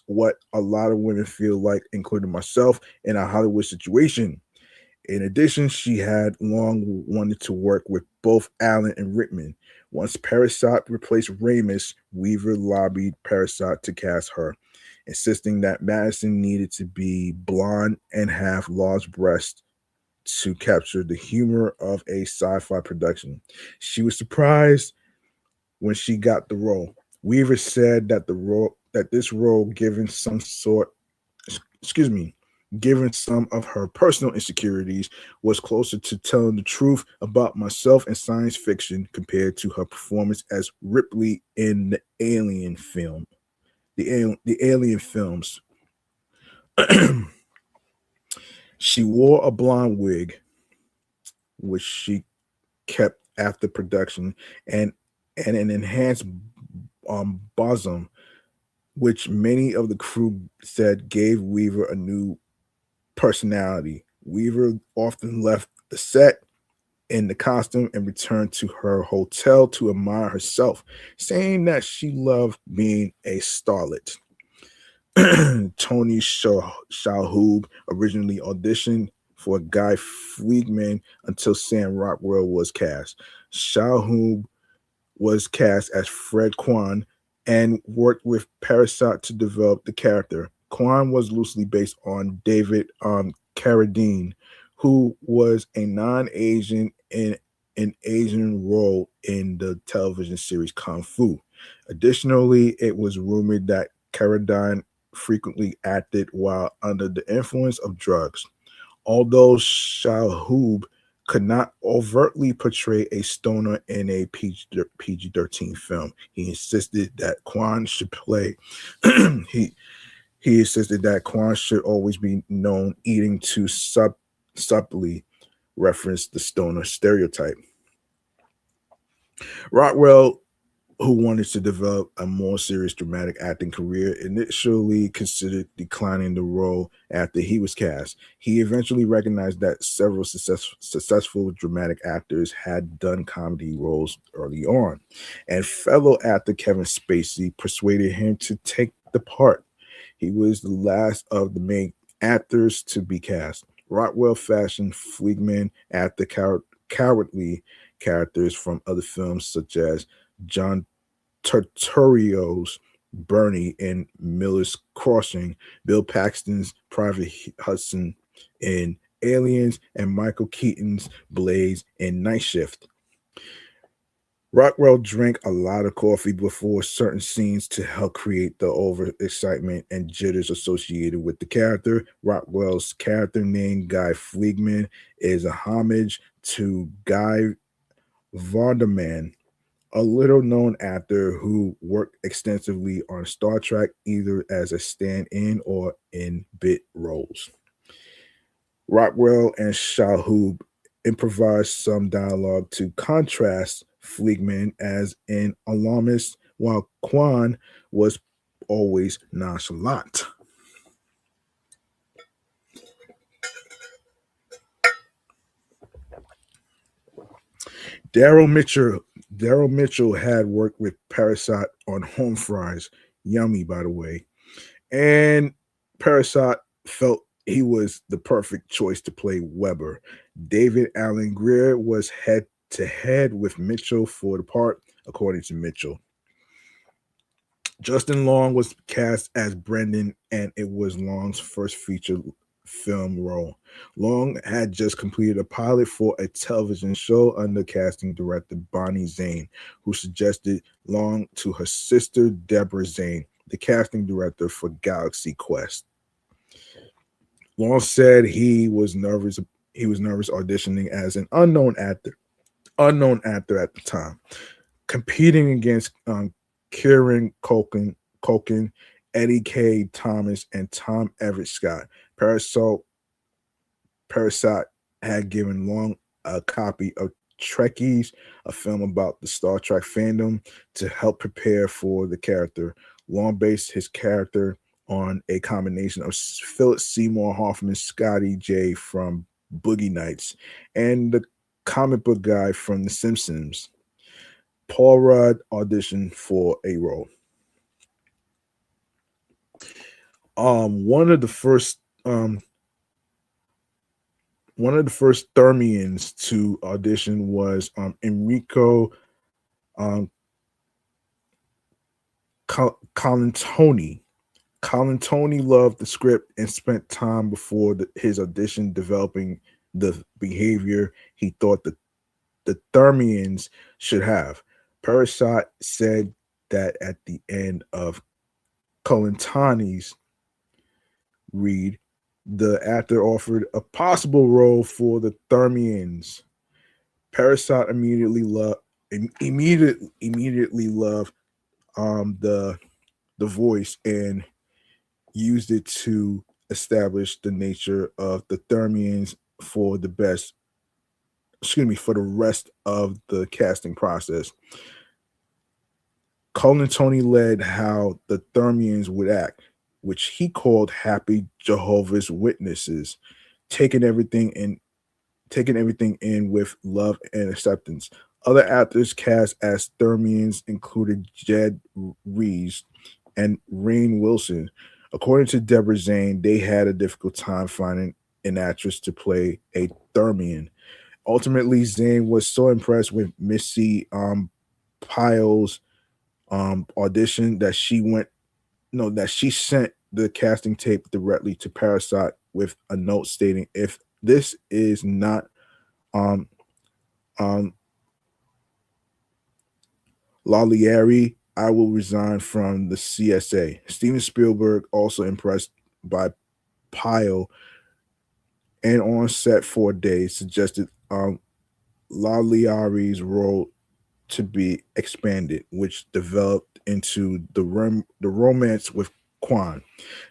what a lot of women feel like, including myself, in a Hollywood situation. In addition, she had long wanted to work with both Allen and Rickman. Once Parasite replaced Ramis, Weaver lobbied Parasite to cast her, insisting that Madison needed to be blonde and have large breasts to capture the humor of a sci-fi production. She was surprised when she got the role. Weaver said that this role, excuse me, given some of her personal insecurities, was closer to telling the truth about myself in science fiction compared to her performance as Ripley in the Alien films. She wore a blonde wig, which she kept after production, and an enhanced bosom, which many of the crew said gave Weaver a new personality. Weaver often left the set in the costume and returned to her hotel to admire herself, saying that she loved being a starlet. Tony Shalhoub originally auditioned for Guy Fleegman until Sam Rockwell was cast. Shalhoub was cast as Fred Kwan and worked with Parasite to develop the character. Kwan was loosely based on David Carradine, who was a non-Asian in an Asian role in the television series Kung Fu. Additionally, it was rumored that Carradine frequently acted while under the influence of drugs. Although Shahub could not overtly portray a stoner in a PG-13 film, he insisted that Kwan should play. he he insisted that Kwan should always be known eating to subtly reference the stoner stereotype. Rockwell, who wanted to develop a more serious dramatic acting career, initially considered declining the role after he was cast. He eventually recognized that several successful dramatic actors had done comedy roles early on, and fellow actor Kevin Spacey persuaded him to take the part. He was the last of the main actors to be cast. Rockwell fashioned Fleegman after cowardly characters from other films such as John Turturro's Bernie in Miller's Crossing, Bill Paxton's Private Hudson in Aliens, and Michael Keaton's Blaze in Night Shift. Rockwell drank a lot of coffee before certain scenes to help create the overexcitement and jitters associated with the character. Rockwell's character name, Guy Fleegman, is a homage to Guy Vardaman, a little known actor who worked extensively on Star Trek either as a stand in or in bit roles. Rockwell and Shahub improvised some dialogue to contrast Fleegman as an alarmist, while Kwan was always nonchalant. Daryl Mitchell had worked with Parasite on Home Fries, yummy by the way, and Parasite felt he was the perfect choice to play Weber. David Allen Greer was head to head with Mitchell for the part, according to Mitchell. Justin Long was cast as Brendan, and it was Long's first feature film role. Long had just completed a pilot for a television show under casting director Bonnie Zane, who suggested Long to her sister Deborah Zane, the casting director for Galaxy Quest. Long said he was nervous. He was nervous auditioning as an unknown actor at the time, competing against Kieran Culkin, Eddie K. Thomas, and Tom Everett Scott. Parasite had given Long a copy of Trekkies, a film about the Star Trek fandom, to help prepare for the character. Long based his character on a combination of Philip Seymour Hoffman's Scotty J from Boogie Nights and the comic book guy from The Simpsons. Paul Rudd auditioned for a role. One of the first Thermians to audition was Enrico Colantoni. Colantoni loved the script and spent time before his audition developing the behavior he thought the Thermians should have. Parasite said that at the end of Colantoni's read, the actor offered a possible role for the Thermians. Parasite immediately loved the voice and used it to establish the nature of the Thermians for the rest of the casting process. Colantoni led how the Thermians would act, which he called happy Jehovah's Witnesses, taking everything in with love and acceptance. Other actors cast as Thermians included Jed Reeves and Rainn Wilson. According to Deborah Zane, they had a difficult time finding an actress to play a Thermian. Ultimately, Zane was so impressed with Missy Pyle's audition that she sent the casting tape directly to Parasite with a note stating, "If this is not um Lalieri, I will resign from the CSA." Steven Spielberg, also impressed by Pyle, and on set for a day suggested Laliari's role to be expanded, which developed into the romance with Quan.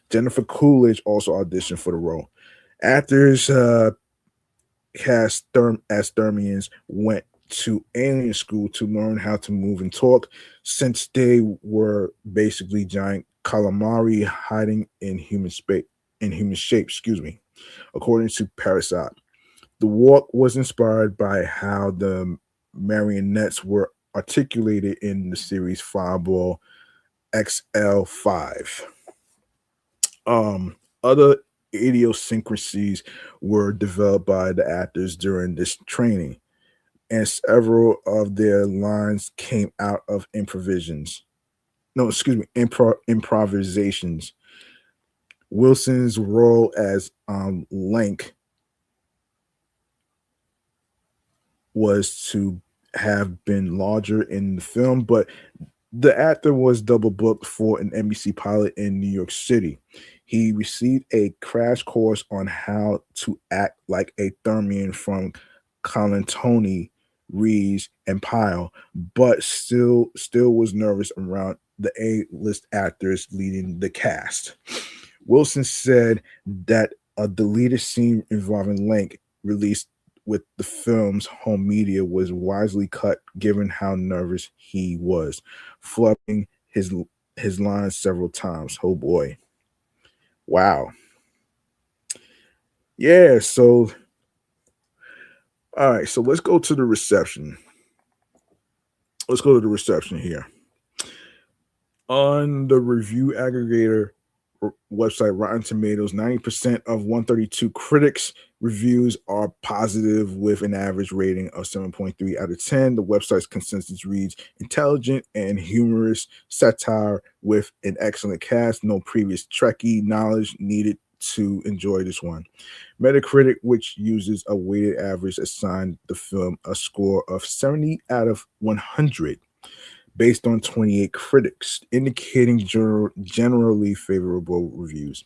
Jennifer Coolidge also auditioned for the role. Actors cast as Thermians went to alien school to learn how to move and talk, since they were basically giant calamari hiding in human space in human shape. Excuse me, according to Parasite. The walk was inspired by how the marionettes were articulated in the series Fireball XL5. Other idiosyncrasies were developed by the actors during this training, and several of their lines came out of improvisations. No, excuse me, improvisations. Wilson's role as Link was to have been larger in the film, but the actor was double booked for an NBC pilot in New York City. He received a crash course on how to act like a Thermian from Colin Tony, Reeves, and Pyle, but still was nervous around the A-list actors leading the cast. Wilson said that a deleted scene involving Link released with the film's home media was wisely cut given how nervous he was, flubbing his lines several times. Oh boy. Wow. Yeah, so all right, so let's go to the reception. Let's go to the reception here. On the review aggregator website Rotten Tomatoes, 90% of 132 critics reviews are positive with an average rating of 7.3 out of 10. The website's consensus reads intelligent and humorous satire with an excellent cast, no previous Trekkie knowledge needed to enjoy this one. Metacritic, which uses a weighted average, assigned the film a score of 70 out of 100 based on 28 critics, indicating generally favorable reviews.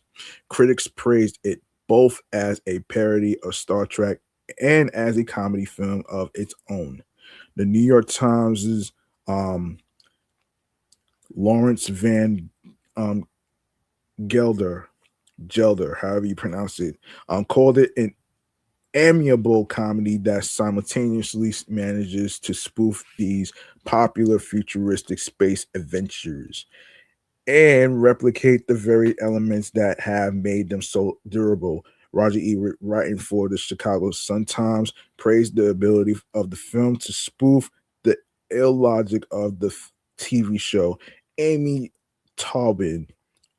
Critics praised it both as a parody of Star Trek and as a comedy film of its own. The New York Times' um, Lawrence Van um, Gelder, however you pronounce it, called it an amiable comedy that simultaneously manages to spoof these popular futuristic space adventures and replicate the very elements that have made them so durable. Roger Ebert, writing for the Chicago Sun-Times, praised the ability of the film to spoof the illogic of the TV show. Amy Taubin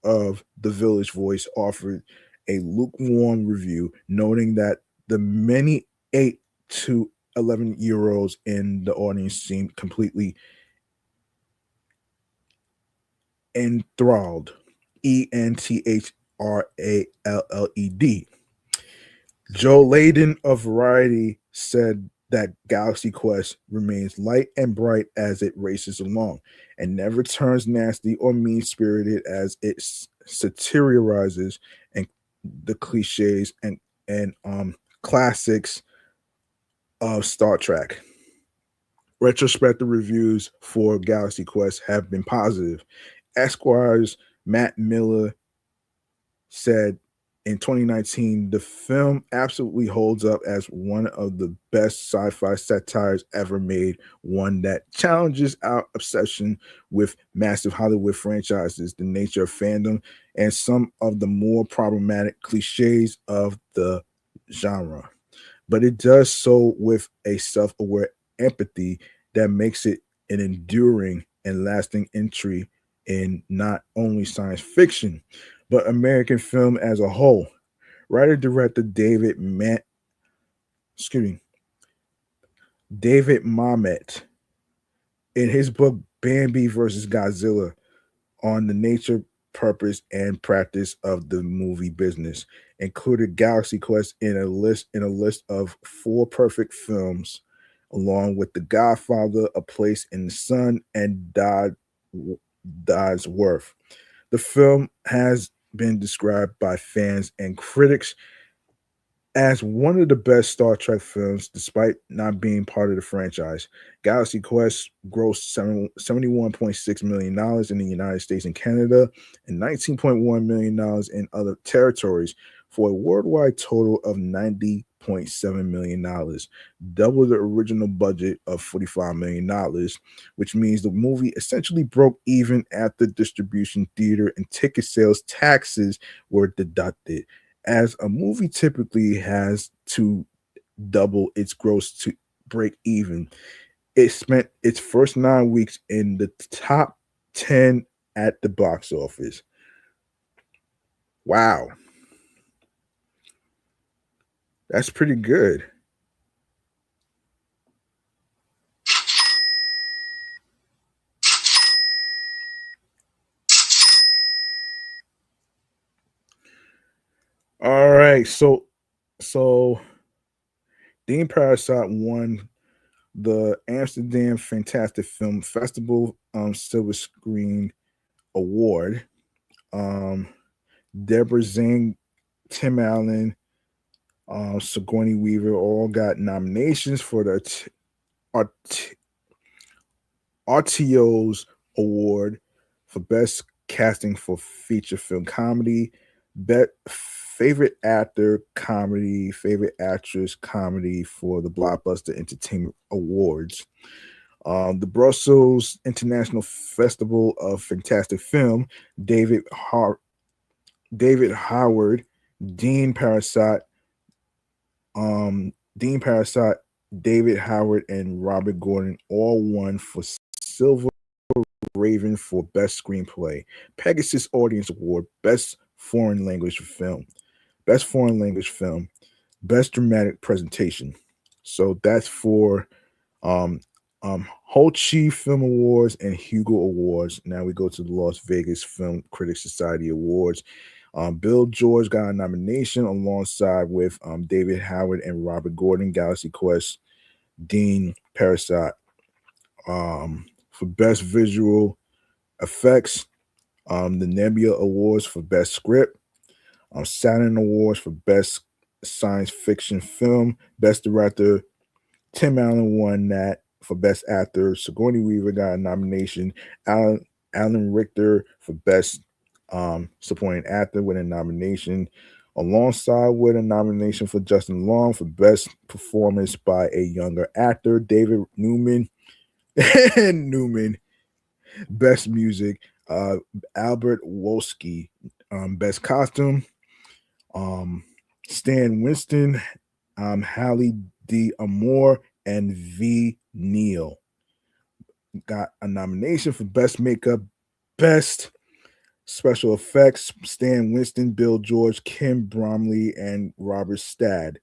of The Village Voice offered a lukewarm review, noting that the many 8 to 11-year-olds in the audience seemed completely enthralled. Enthralled. Joe Layden of Variety said that Galaxy Quest remains light and bright as it races along and never turns nasty or mean spirited as it satirizes and the cliches and classics of Star Trek. Retrospective reviews for Galaxy Quest have been positive. Esquire's Matt Miller said in 2019 the film absolutely holds up as one of the best sci-fi satires ever made, one that challenges our obsession with massive Hollywood franchises, the nature of fandom, and some of the more problematic cliches of the genre, but it does so with a self-aware empathy that makes it an enduring and lasting entry in not only science fiction but American film as a whole. Writer director excuse me, David Mamet, in his book Bambi versus Godzilla, on the nature, purpose, and practice of the movie business, included Galaxy Quest in a list of four perfect films, along with The Godfather, A Place in the Sun, and God's Worth. The film has been described by fans and critics As one of the best Star Trek films, despite not being part of the franchise, Galaxy Quest grossed $71.6 million in the United States and Canada and $19.1 million in other territories for a worldwide total of $90.7 million, double the original budget of $45 million, which means the movie essentially broke even after distribution, theater, and ticket sales taxes were deducted, as a movie typically has to double its gross to break even. It spent its first 9 weeks in the top 10 at the box office. Wow, that's pretty good. All right, so Dean Parasite won the Amsterdam Fantastic Film Festival Silver Screen Award. Um, Deborah Zing, Tim Allen, Sigourney Weaver all got nominations for the Art- RTO's award for Best Casting for Feature Film Comedy, Favorite Actor Comedy, Favorite Actress Comedy for the Blockbuster Entertainment Awards. The Brussels International Festival of Fantastic Film, David David Howard, Dean Parasite, Dean Parasite, David Howard, and Robert Gordon all won for Silver Raven for Best Screenplay, Pegasus Audience Award, Best Foreign Language Film, Best Dramatic Presentation. So that's for um Ho Chi Film Awards and Hugo Awards. Now we go to the Las Vegas Film Critics Society Awards. Bill George got a nomination alongside with David Howard and Robert Gordon, Galaxy Quest, Dean Parasite, for Best Visual Effects, the Nebula Awards for Best Script, Saturn Awards for Best Science Fiction Film, Best Director. Tim Allen won that for Best Actor. Sigourney Weaver got a nomination. Alan Richter for Best Supporting Actor with a nomination, alongside with a nomination for Justin Long for Best Performance by a Younger Actor. David Newman Newman, Best Music. Albert Wolski, Best Costume. Um, Stan Winston, Hallie D. Amore, and V. Neal got a nomination for Best Makeup, Best Special Effects. Stan Winston, Bill George, Kim Bromley, and Robert Stad.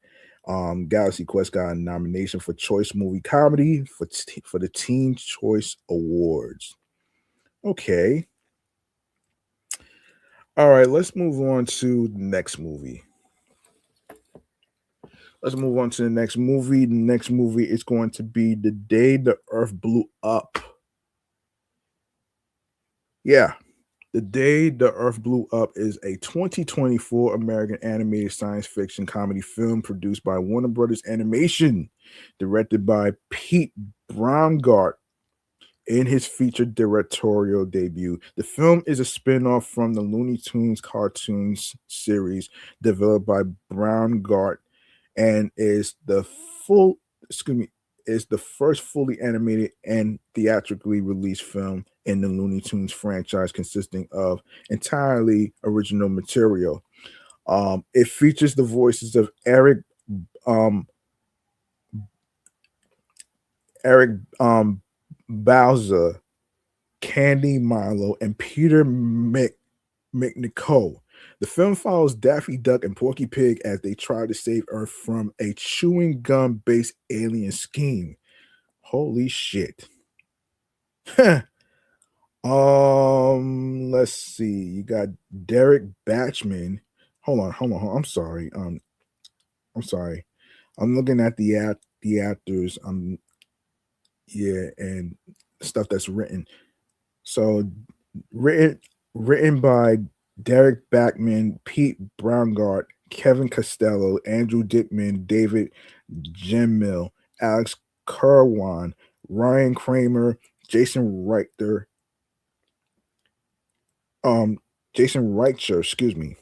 Galaxy Quest got a nomination for Choice Movie Comedy for the Teen Choice Awards. Okay. All right, let's move on to the next movie. Let's move on to the next movie. The next movie is going to be The Day the Earth Blew Up. Yeah, The Day the Earth Blew Up is a 2024 American animated science fiction comedy film produced by Warner Brothers Animation, directed by Pete Braungart in his feature directorial debut. The film is a spin-off from the Looney Tunes cartoons series developed by Braungart and is the full excuse me is the first fully animated and theatrically released film in the Looney Tunes franchise, consisting of entirely original material. It features the voices of um, Eric Bowser, Candy Milo, and Peter McNichol. The film follows Daffy Duck and Porky Pig as they try to save Earth from a chewing gum based alien scheme. Holy shit. Let's see. You got Derek Batchman. Hold on. I'm sorry. I'm sorry. I'm looking at the actors. Yeah, and stuff that's written. So written written by Derek Backman, Pete Browngart, Kevin Costello, Andrew Dickman, David Gemmell, Alex Kerwan, Ryan Kramer, Jason Reichter, um, Jason Reicher, excuse me,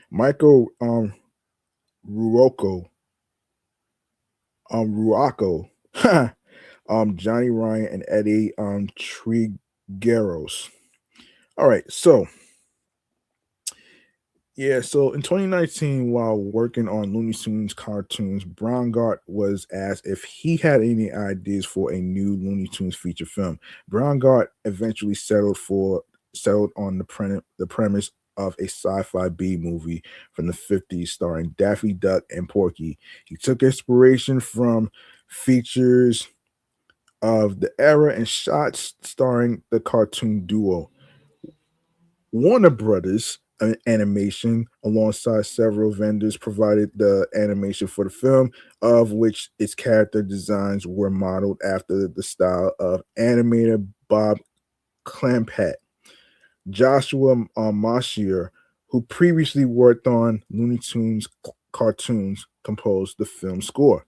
Michael Ruocco, Ruaco, Johnny Ryan, and Eddie Trigueros. All right, so yeah, so in 2019, while working on Looney Tunes cartoons, Brown was asked if he had any ideas for a new Looney Tunes feature film. Brown eventually settled on the premise of a sci-fi B movie from the 50s starring Daffy Duck and Porky. He took inspiration from features of the era and shots starring the cartoon duo. Warner Brothers Animation, alongside several vendors, provided the animation for the film, of which its character designs were modeled after the style of animator Bob Clampett. Joshua Moshier, who previously worked on Looney Tunes cartoons, composed the film score.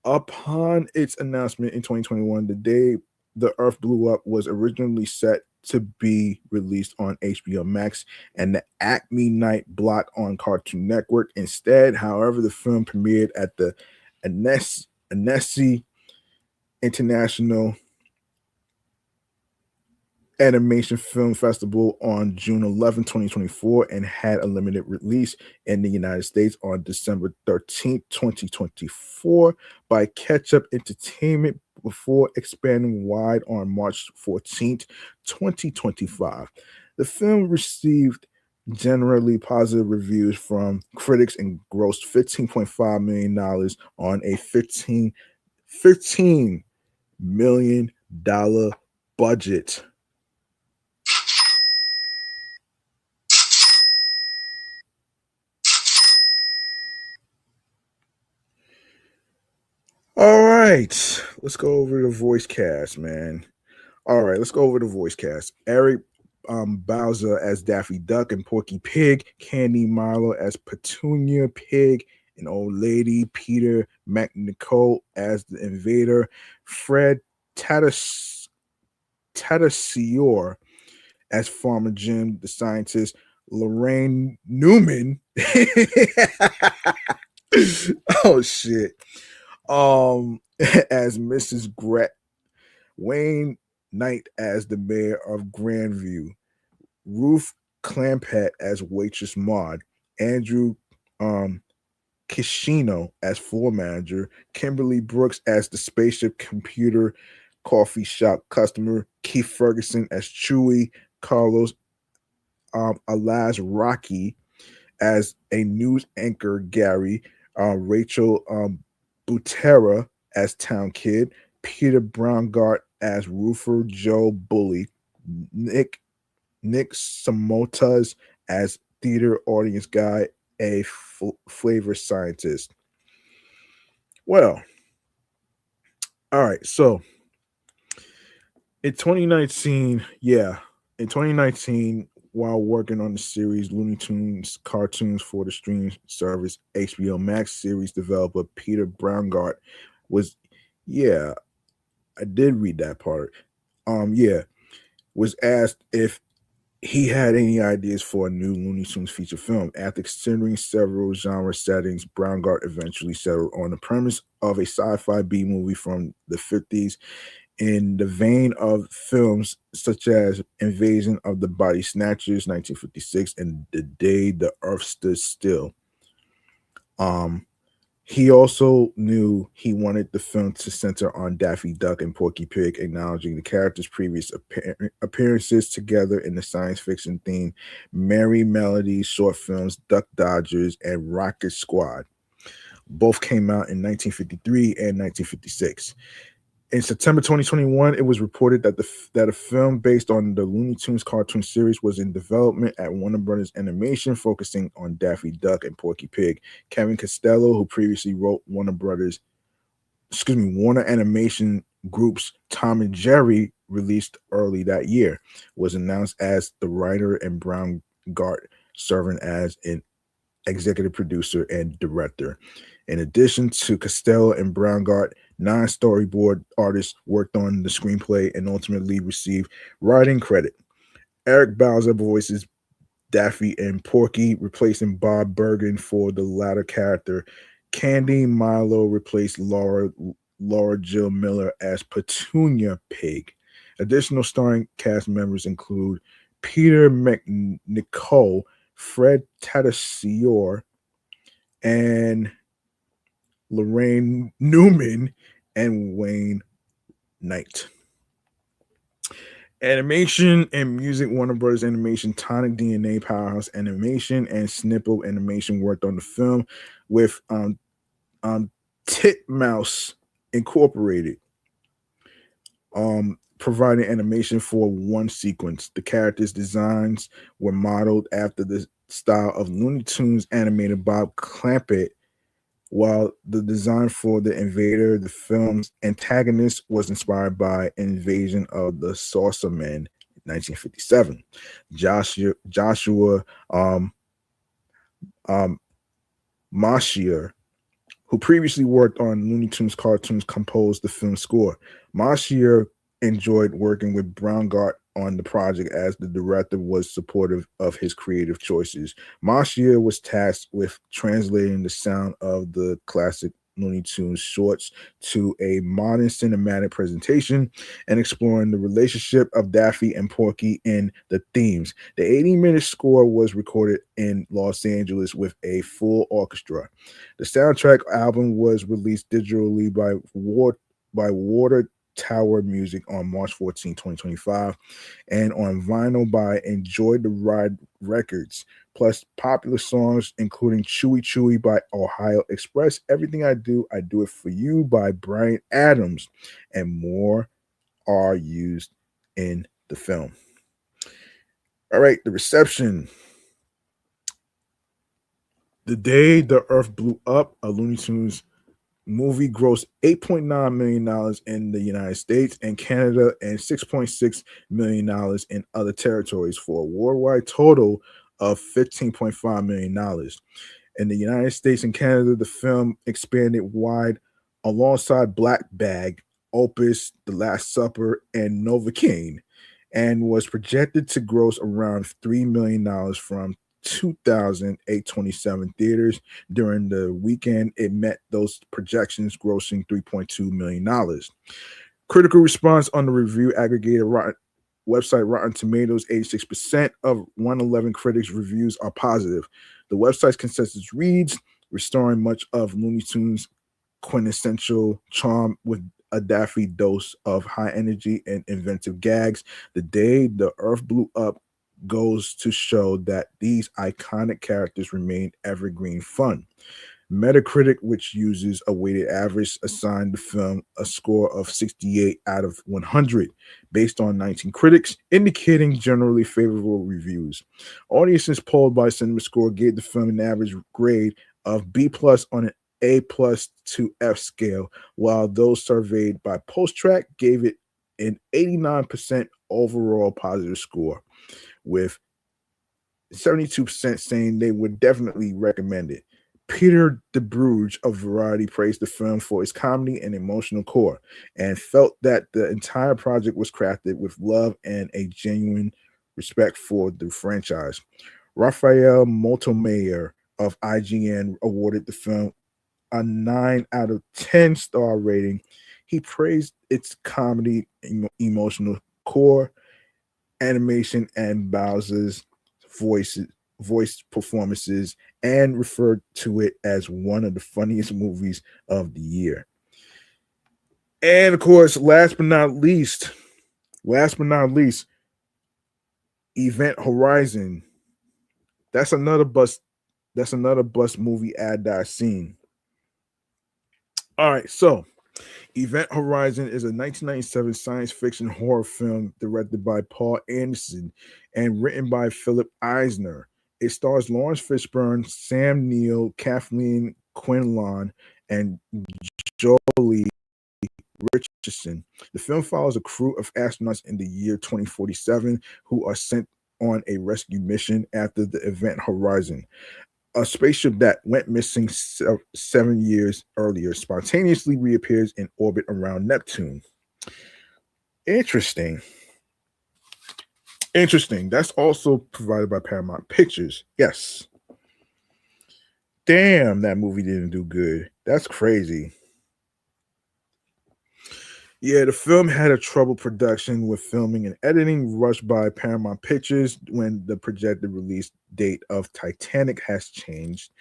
Upon its announcement in 2021, the day the Earth blew up was originally set to be released on HBO Max and the Acme Night block on Cartoon Network. Instead, however, the film premiered at the Annecy International Animation Film Festival on June 11, 2024, and had a limited release in the United States on December 13th, 2024 by Ketchup Entertainment before expanding wide on March 14th, 2025. The film received generally positive reviews from critics and grossed $15.5 million on a $15 million budget. All right, let's go over the voice cast, man. All right, let's go over the voice cast. Eric Bowser as Daffy Duck and Porky Pig, Candy Milo as Petunia Pig, an old lady, Peter McNicol as the Invader, Fred Tatasciore as Farmer Jim, the scientist, Lorraine Newman. Oh shit. Um, as Mrs. Gret, Wayne Knight as the mayor of Grandview, Ruth Clampett as waitress Maud, Andrew um, Kishino as floor manager, Kimberly Brooks as the spaceship computer coffee shop customer, Keith Ferguson as Chewy, Carlos Alaz Rocky as a news anchor Gary, Rachel Butera as Town Kid, Peter Browngart as Roofer Joe Bully, Nick Samotas as theater audience guy, a flavor scientist. Well, all right. So in 2019, while working on the series Looney Tunes cartoons for the streaming service HBO Max, series developer Peter Browngart was, yeah, I did read that part. Was asked if he had any ideas for a new Looney Tunes feature film. After considering several genre settings, Browngart eventually settled on the premise of a sci-fi B movie from the 50s in the vein of films such as Invasion of the Body Snatchers, 1956, and The Day the Earth Stood Still. He also knew he wanted the film to center on Daffy Duck and Porky Pig, acknowledging the characters' previous appearances together in the science fiction theme Merry Melodies short films Duck Dodgers and Rocket Squad. Both came out in 1953 and 1956. In September 2021, it was reported that a film based on the Looney Tunes cartoon series was in development at Warner Brothers Animation, focusing on Daffy Duck and Porky Pig. Kevin Costello, who previously wrote Warner Animation Group's Tom and Jerry, released early that year, was announced as the writer, and Gart serving as an executive producer and director. In addition to Costello and Brown-Gart, 9 storyboard artists worked on the screenplay and ultimately received writing credit. Eric Bauza voices Daffy and Porky, replacing Bob Bergen for the latter character. Candy Milo replaced Laura Jill Miller as Petunia Pig. Additional starring cast members include Peter McNicol, Fred Tatasciore, and Lorraine Newman, and Wayne Knight. Animation and music, Warner Brothers Animation, Tonic DNA, Powerhouse Animation, and Snipple Animation worked on the film with Titmouse Incorporated, providing animation for one sequence. The characters' designs were modeled after the style of Looney Tunes animator Bob Clampett, while the design for the Invader, the film's antagonist, was inspired by Invasion of the Saucermen, 1957. Joshua Mashier, who previously worked on Looney Tunes cartoons, composed the film score. Mashier enjoyed working with Brown-Gart on the project as the director was supportive of his creative choices. Mashier was tasked with translating the sound of the classic Looney Tunes shorts to a modern cinematic presentation and exploring the relationship of Daffy and Porky in the themes. The 80-minute score was recorded in Los Angeles with a full orchestra. The soundtrack album was released digitally by Water Tower Music on March 14, 2025, and on vinyl by Enjoy the Ride Records, plus popular songs including Chewy Chewy by Ohio Express, Everything I Do It For You by Bryan Adams, and more are used in the film. All right, the reception. The Day the Earth Blew Up, a Looney Tunes movie, grossed $8.9 million in the United States and Canada and $6.6 million in other territories for a worldwide total of $15.5 million. In the United States and Canada, the film expanded wide alongside Black Bag, Opus, The Last Supper, and Novocaine, and was projected to gross around $3 million from 2,827 theaters. During the weekend, it met those projections, grossing $3.2 million. Critical response on the review aggregator website Rotten Tomatoes, 86% of 111 critics' reviews are positive. The website's consensus reads, restoring much of Looney Tunes' quintessential charm with a Daffy dose of high energy and inventive gags. The Day the Earth Blew Up goes to show that these iconic characters remain evergreen fun. Metacritic, which uses a weighted average, assigned the film a score of 68 out of 100 based on 19 critics, indicating generally favorable reviews. Audiences polled by CinemaScore gave the film an average grade of B+ on an A+ to F scale, while those surveyed by PostTrack gave it an 89% overall positive score, with 72% saying they would definitely recommend it. Peter DeBruge of Variety praised the film for its comedy and emotional core, and felt that the entire project was crafted with love and a genuine respect for the franchise. Raphael Montemayor of IGN awarded the film a 9 out of 10 star rating. He praised its comedy, emotional core, animation, and Bowser's voice performances, and referred to it as one of the funniest movies of the year. And of course, last but not least, Event Horizon. That's another bust movie ad that I've seen. All right, so Event Horizon is a 1997 science fiction horror film directed by Paul Anderson and written by Philip Eisner. It stars Lawrence Fishburne, Sam Neill, Kathleen Quinlan, and Jolie Richardson. The film follows a crew of astronauts in the year 2047 who are sent on a rescue mission after the Event Horizon. A spaceship that went missing 7 years earlier spontaneously reappears in orbit around Neptune. Interesting. Interesting. That's also provided by Paramount Pictures. Yes. Damn, that movie didn't do good. That's crazy. Yeah, the film had a troubled production with filming and editing rushed by Paramount Pictures when the projected release date of Titanic has changed.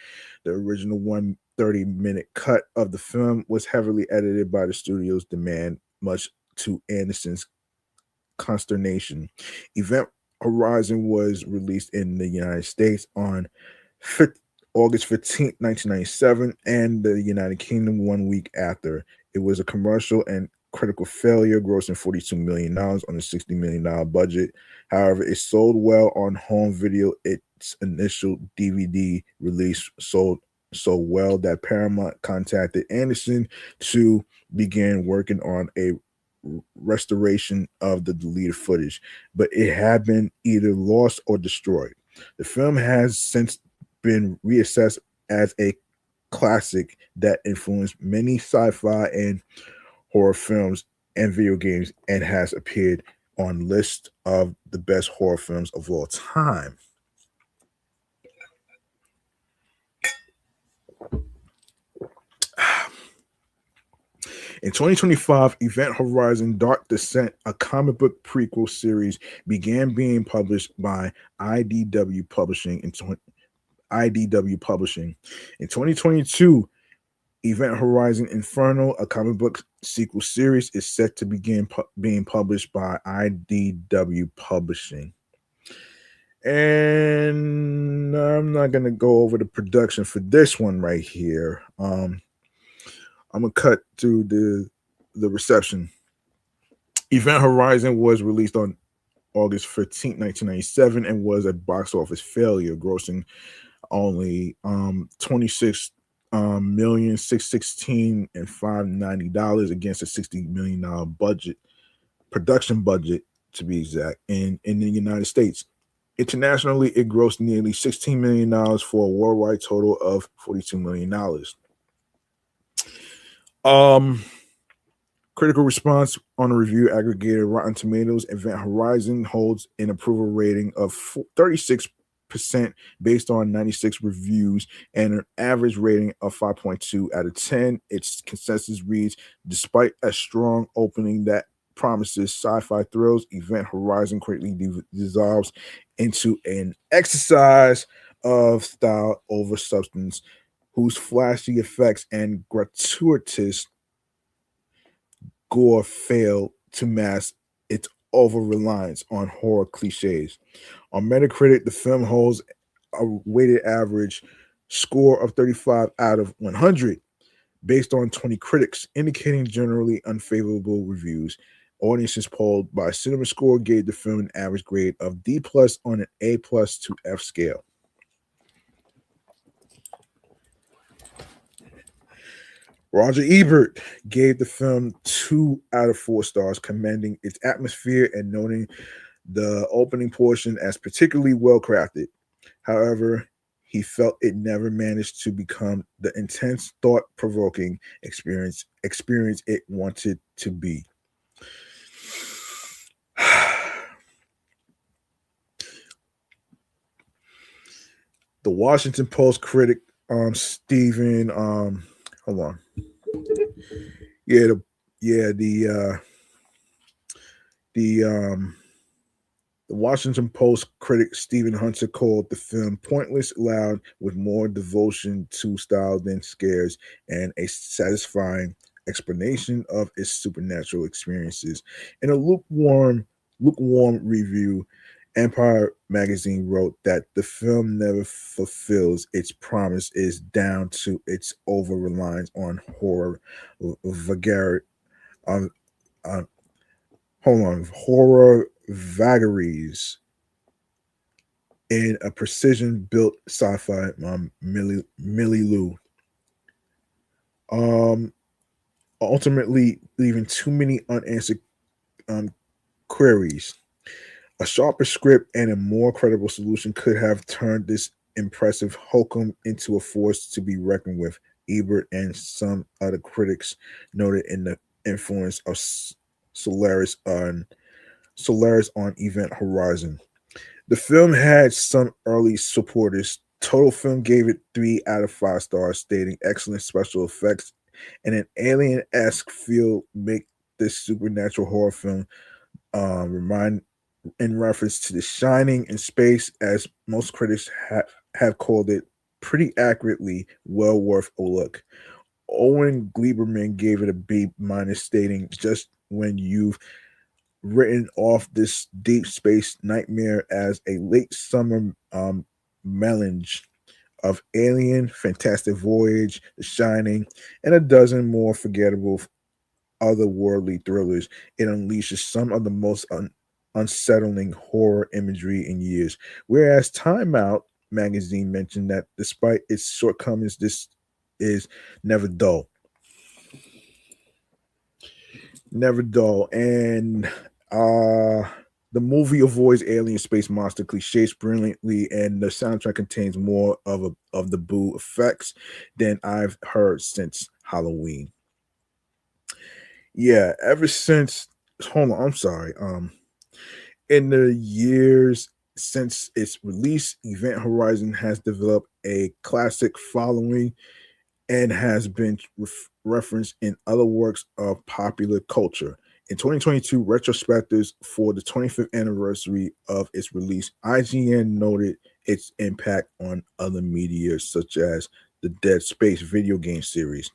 The original 130-minute cut of the film was heavily edited by the studio's demand, much to Anderson's consternation. Event Horizon was released in the United States on August 15th, 1997, and the United Kingdom 1 week after. It was a commercial and critical failure, grossing $42 million on a $60 million budget. However, it sold well on home video. Its initial DVD release sold so well that Paramount contacted Anderson to begin working on a restoration of the deleted footage, but it had been either lost or destroyed. The film has since been reassessed as a classic that influenced many sci-fi and horror films and video games and has appeared on lists of the best horror films of all time. In 2025, Event Horizon Dark Descent, a comic book prequel series, began being published by IDW Publishing in 2022. Event Horizon Inferno, a comic book sequel series, is set to begin being published by IDW Publishing. And I'm not going to go over the production for this one right here. I'm gonna cut to the reception. Event Horizon was released on August 15th, 1997, and was a box office failure, grossing only 26,616 and $590 against a $60 million production budget, to be exact, in the United States. Internationally, it grossed nearly $16 million for a worldwide total of $42 million. Critical response on a review aggregator Rotten Tomatoes. Event Horizon holds an approval rating of 36% based on 96 reviews and an average rating of 5.2 out of 10. Its consensus reads, despite a strong opening that promises sci-fi thrills, Event Horizon quickly dissolves into an exercise of style over substance, whose flashy effects and gratuitous gore fail to mask its over-reliance on horror cliches. On Metacritic, the film holds a weighted average score of 35 out of 100 based on 20 critics, indicating generally unfavorable reviews. Audiences polled by CinemaScore gave the film an average grade of D+ on an A+ to F scale. Roger Ebert gave the film 2 out of 4 stars, commending its atmosphere and noting the opening portion as particularly well crafted. However, he felt it never managed to become the intense, thought-provoking experience it wanted to be. The Washington Post critic Stephen hold on. The Washington Post critic Stephen Hunter called the film pointless, loud, with more devotion to style than scares, and a satisfying explanation of its supernatural experiences. In a lukewarm review, Empire magazine wrote that the film never fulfills its promise, is down to its over-reliance on horror horror vagaries in a precision-built sci-fi milieu. Ultimately leaving too many unanswered queries. A sharper script and a more credible solution could have turned this impressive hokum into a force to be reckoned with. Ebert and some other critics noted in the influence of Solaris on Event Horizon. The film had some early supporters. Total Film gave it 3 out of 5 stars, stating excellent special effects and an alien-esque feel make this supernatural horror film remind in reference to The Shining in space, as most critics have called it pretty accurately, well worth a look. Owen Gleiberman gave it a B minus, stating just when you've written off this deep space nightmare as a late summer melange of Alien, Fantastic Voyage, The Shining, and a dozen more forgettable otherworldly thrillers, it unleashes some of the most unsettling horror imagery in years. Whereas Time Out magazine mentioned that despite its shortcomings, this is never dull. Never dull. And the movie avoids alien space monster cliches brilliantly, and the soundtrack contains more of the boo effects than I've heard since Halloween. Yeah, ever since hold on, I'm sorry. In the years since its release, Event Horizon has developed a classic following and has been referenced in other works of popular culture. In 2022, retrospectives for the 25th anniversary of its release, IGN noted its impact on other media such as the Dead Space video game series.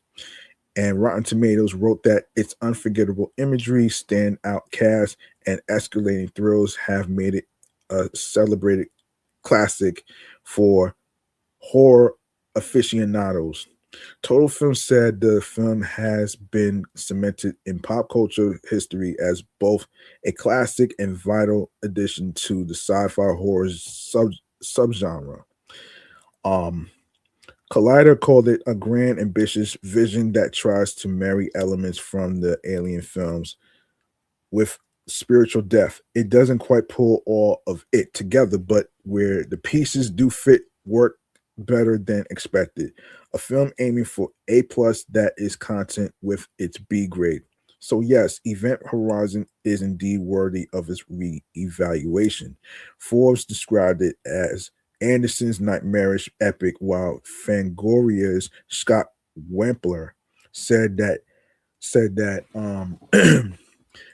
And Rotten Tomatoes wrote that its unforgettable imagery, standout cast, and escalating thrills have made it a celebrated classic for horror aficionados. Total Film said the film has been cemented in pop culture history as both a classic and vital addition to the sci-fi horror subgenre. Um, Collider called it a grand, ambitious vision that tries to marry elements from the Alien films with spiritual depth. It doesn't quite pull all of it together, but where the pieces do fit, work better than expected. A film aiming for A plus that is content with its B grade. So yes, Event Horizon is indeed worthy of its re-evaluation. Forbes described it as Anderson's nightmarish epic, while Fangoria's Scott Wampler said that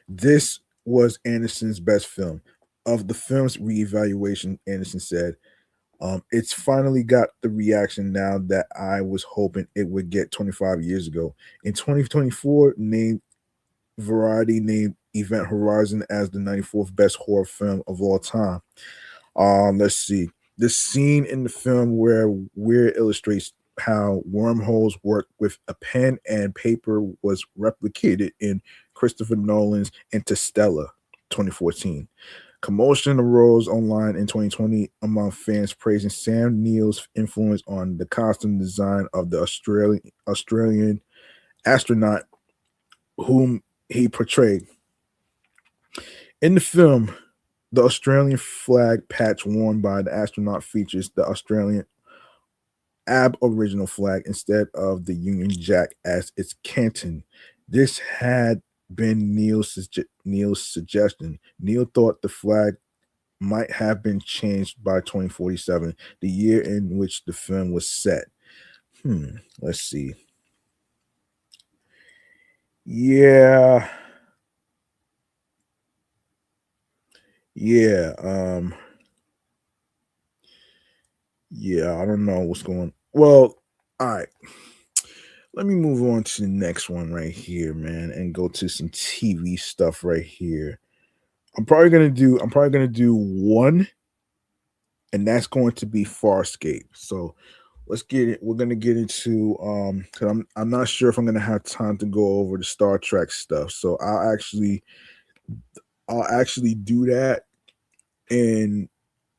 this was Anderson's best film. Of the film's reevaluation, Anderson said, it's finally got the reaction now that I was hoping it would get 25 years ago. In 2024, Variety named Event Horizon as the 94th best horror film of all time. Let's see. The scene in the film where Weir illustrates how wormholes work with a pen and paper was replicated in Christopher Nolan's Interstellar 2014. Commotion arose online in 2020 among fans praising Sam Neill's influence on the costume design of the Australian astronaut whom he portrayed. In the film, the Australian flag patch worn by the astronaut features the Australian Aboriginal flag instead of the Union Jack as its canton. This had been Neill's suggestion. Neil thought the flag might have been changed by 2047, the year in which the film was set. Let's see. Yeah. Yeah. Yeah, I don't know what's going. Well, all right. Let me move on to the next one right here, man, and go to some TV stuff right here. I'm probably gonna do one, and that's going to be Farscape. So let's get it. We're gonna get into because I'm not sure if I'm gonna have time to go over the Star Trek stuff. So I'll actually do that, and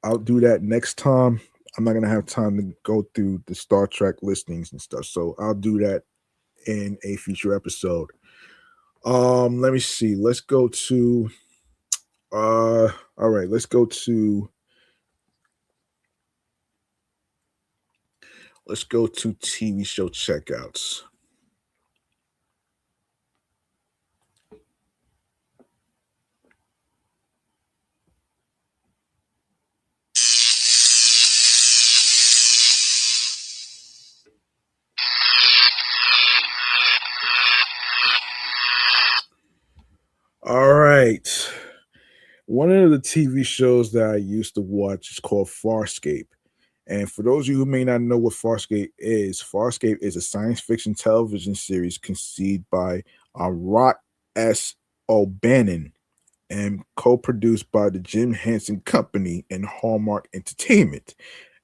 I'll do that next time. I'm not gonna have time to go through the Star Trek listings and stuff. So I'll do that in a future episode. Let me see. Let's go to All right, let's go to TV show checkouts. All right. One of the TV shows that I used to watch is called Farscape. And for those of you who may not know what Farscape is a science fiction television series conceived by Rock S. O'Bannon and co-produced by the Jim Henson Company and Hallmark Entertainment,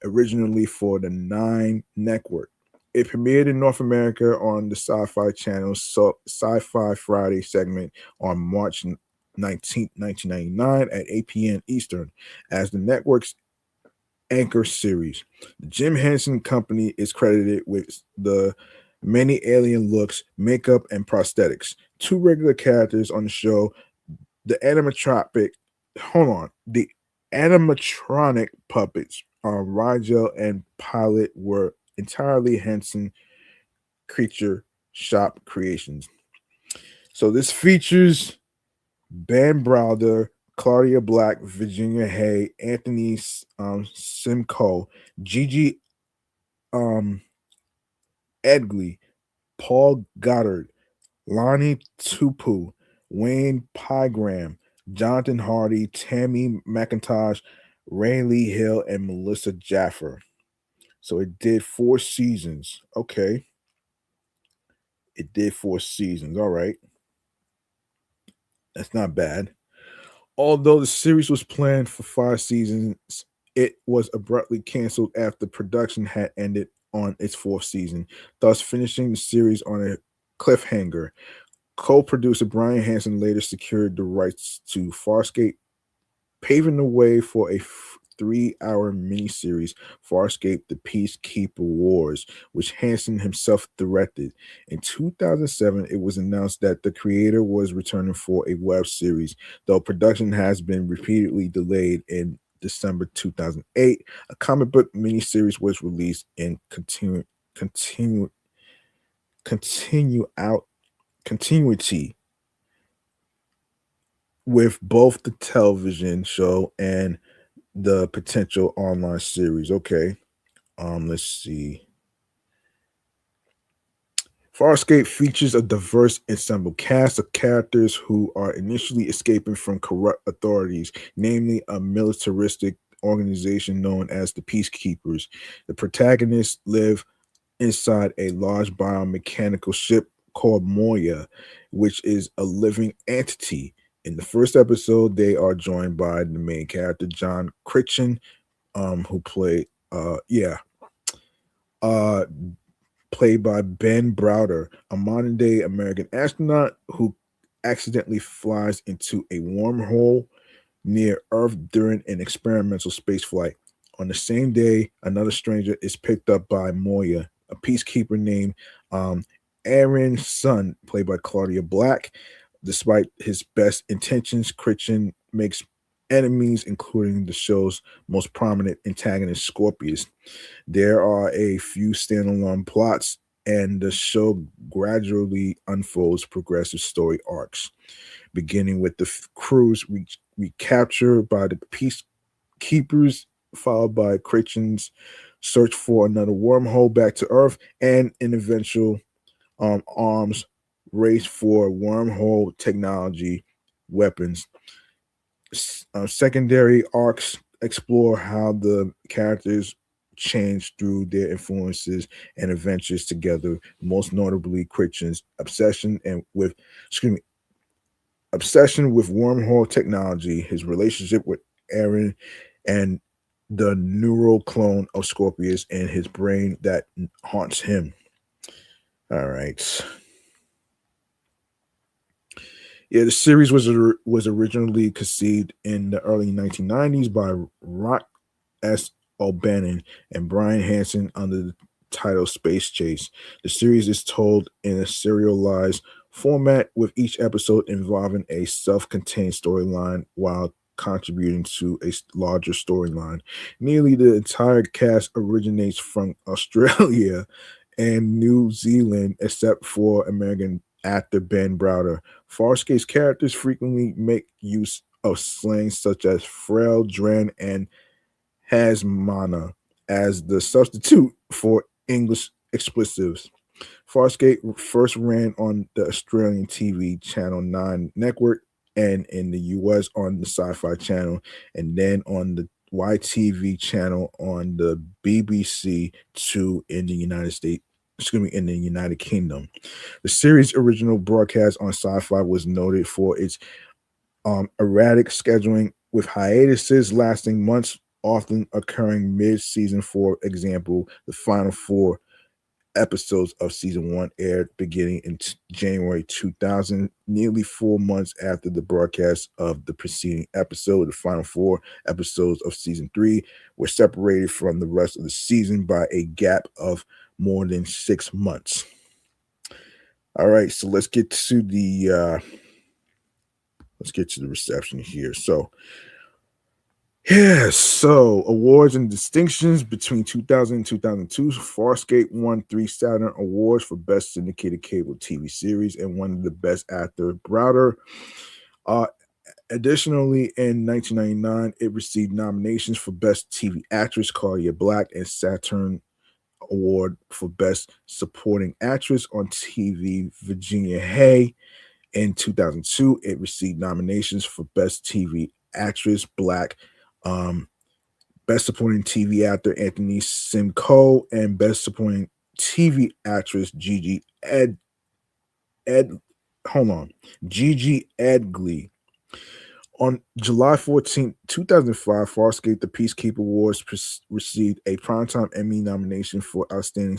originally for the Nine Network. It premiered in North America on the Sci-Fi Channel's Sci-Fi Friday segment on March 19th, 1999 at 8 p.m. Eastern as the network's anchor series. The Jim Henson Company is credited with the many alien looks, makeup, and prosthetics. Two regular characters on the show, the animatronic, the animatronic puppets, Rigel and Pilot, were entirely Henson creature shop creations. So this features Ben Browder, Claudia Black, Virginia Hay, Anthony Simcoe, Gigi um, Edgley, Paul Goddard, Lonnie Tupu, Wayne Pygram, Jonathan Hardy, Tammy McIntosh, Ray Lee Hill, and Melissa Jaffer. So it did 4 seasons. Okay. It did 4 seasons. All right. That's not bad. Although the series was planned for 5 seasons, it was abruptly canceled after production had ended on its fourth season, thus finishing the series on a cliffhanger. Co-producer Brian Hansen later secured the rights to Farscape, paving the way for a 3-hour miniseries, Farscape: The Peacekeeper Wars, which Hansen himself directed. In 2007, it was announced that the creator was returning for a web series, though production has been repeatedly delayed. In December 2008, a comic book miniseries was released in continuity with both the television show and the potential online series. Okay. Let's see. Farscape features a diverse ensemble cast of characters who are initially escaping from corrupt authorities, namely a militaristic organization known as the Peacekeepers. The protagonists live inside a large biomechanical ship called Moya, which is a living entity. In the first episode, they are joined by the main character, John Critchin, who uh, played by Ben Browder, a modern day American astronaut who accidentally flies into a wormhole near Earth during an experimental space flight. On the same day, another stranger is picked up by Moya, a peacekeeper named um, Aaron Sun, played by Claudia Black. Despite his best intentions, Christian makes enemies, including the show's most prominent antagonist, Scorpius. There are a few standalone plots, and the show gradually unfolds progressive story arcs, beginning with the crew's recapture by the peacekeepers, followed by Christian's search for another wormhole back to Earth, and an eventual arms race for wormhole technology weapons. Secondary arcs explore how the characters change through their influences and adventures together. Most notably, Christian's obsession with wormhole technology, his relationship with Aaron, and the neural clone of Scorpius and his brain that haunts him. All right. Yeah, the series was originally conceived in the early 1990s by Rock S. O'Bannon and Brian Hansen under the title Space Chase. The series is told in a serialized format, with each episode involving a self-contained storyline while contributing to a larger storyline. Nearly the entire cast originates from Australia and New Zealand, except for American actor Ben Browder. Farscape's characters frequently make use of slang such as frail, dren, and hasmana as the substitute for English explicitives. Farscape first ran on the Australian TV Channel 9 network and in the US on the Sci Fi Channel, and then on the YTV channel on the BBC Two in the United States. Excuse me, in the United Kingdom. The series' original broadcast on Sci Fi was noted for its erratic scheduling, with hiatuses lasting months, often occurring mid season. For example, the final four episodes of season one aired beginning in January 2000, nearly 4 months after the broadcast of the preceding episode. The final four episodes of season three were separated from the rest of the season by a gap of more than 6 months. All right, so let's get to the reception here. So awards and distinctions between 2000 and 2002. Farscape won 3 Saturn Awards for Best Syndicated Cable TV Series and one of the Best Actor. Browder. Uh, Additionally, in 1999, it received nominations for Best TV Actress, Claudia Black, and Saturn Award for Best Supporting Actress on TV, Virginia Hay. In 2002, it received nominations for Best TV Actress, Black, um, Best Supporting TV Actor, Anthony Simcoe, and Best Supporting TV Actress, Ed, hold on, Gigi Edgley. On July 14th, 2005, Farscape The Peacekeeper Awards received a Primetime Emmy nomination for Outstanding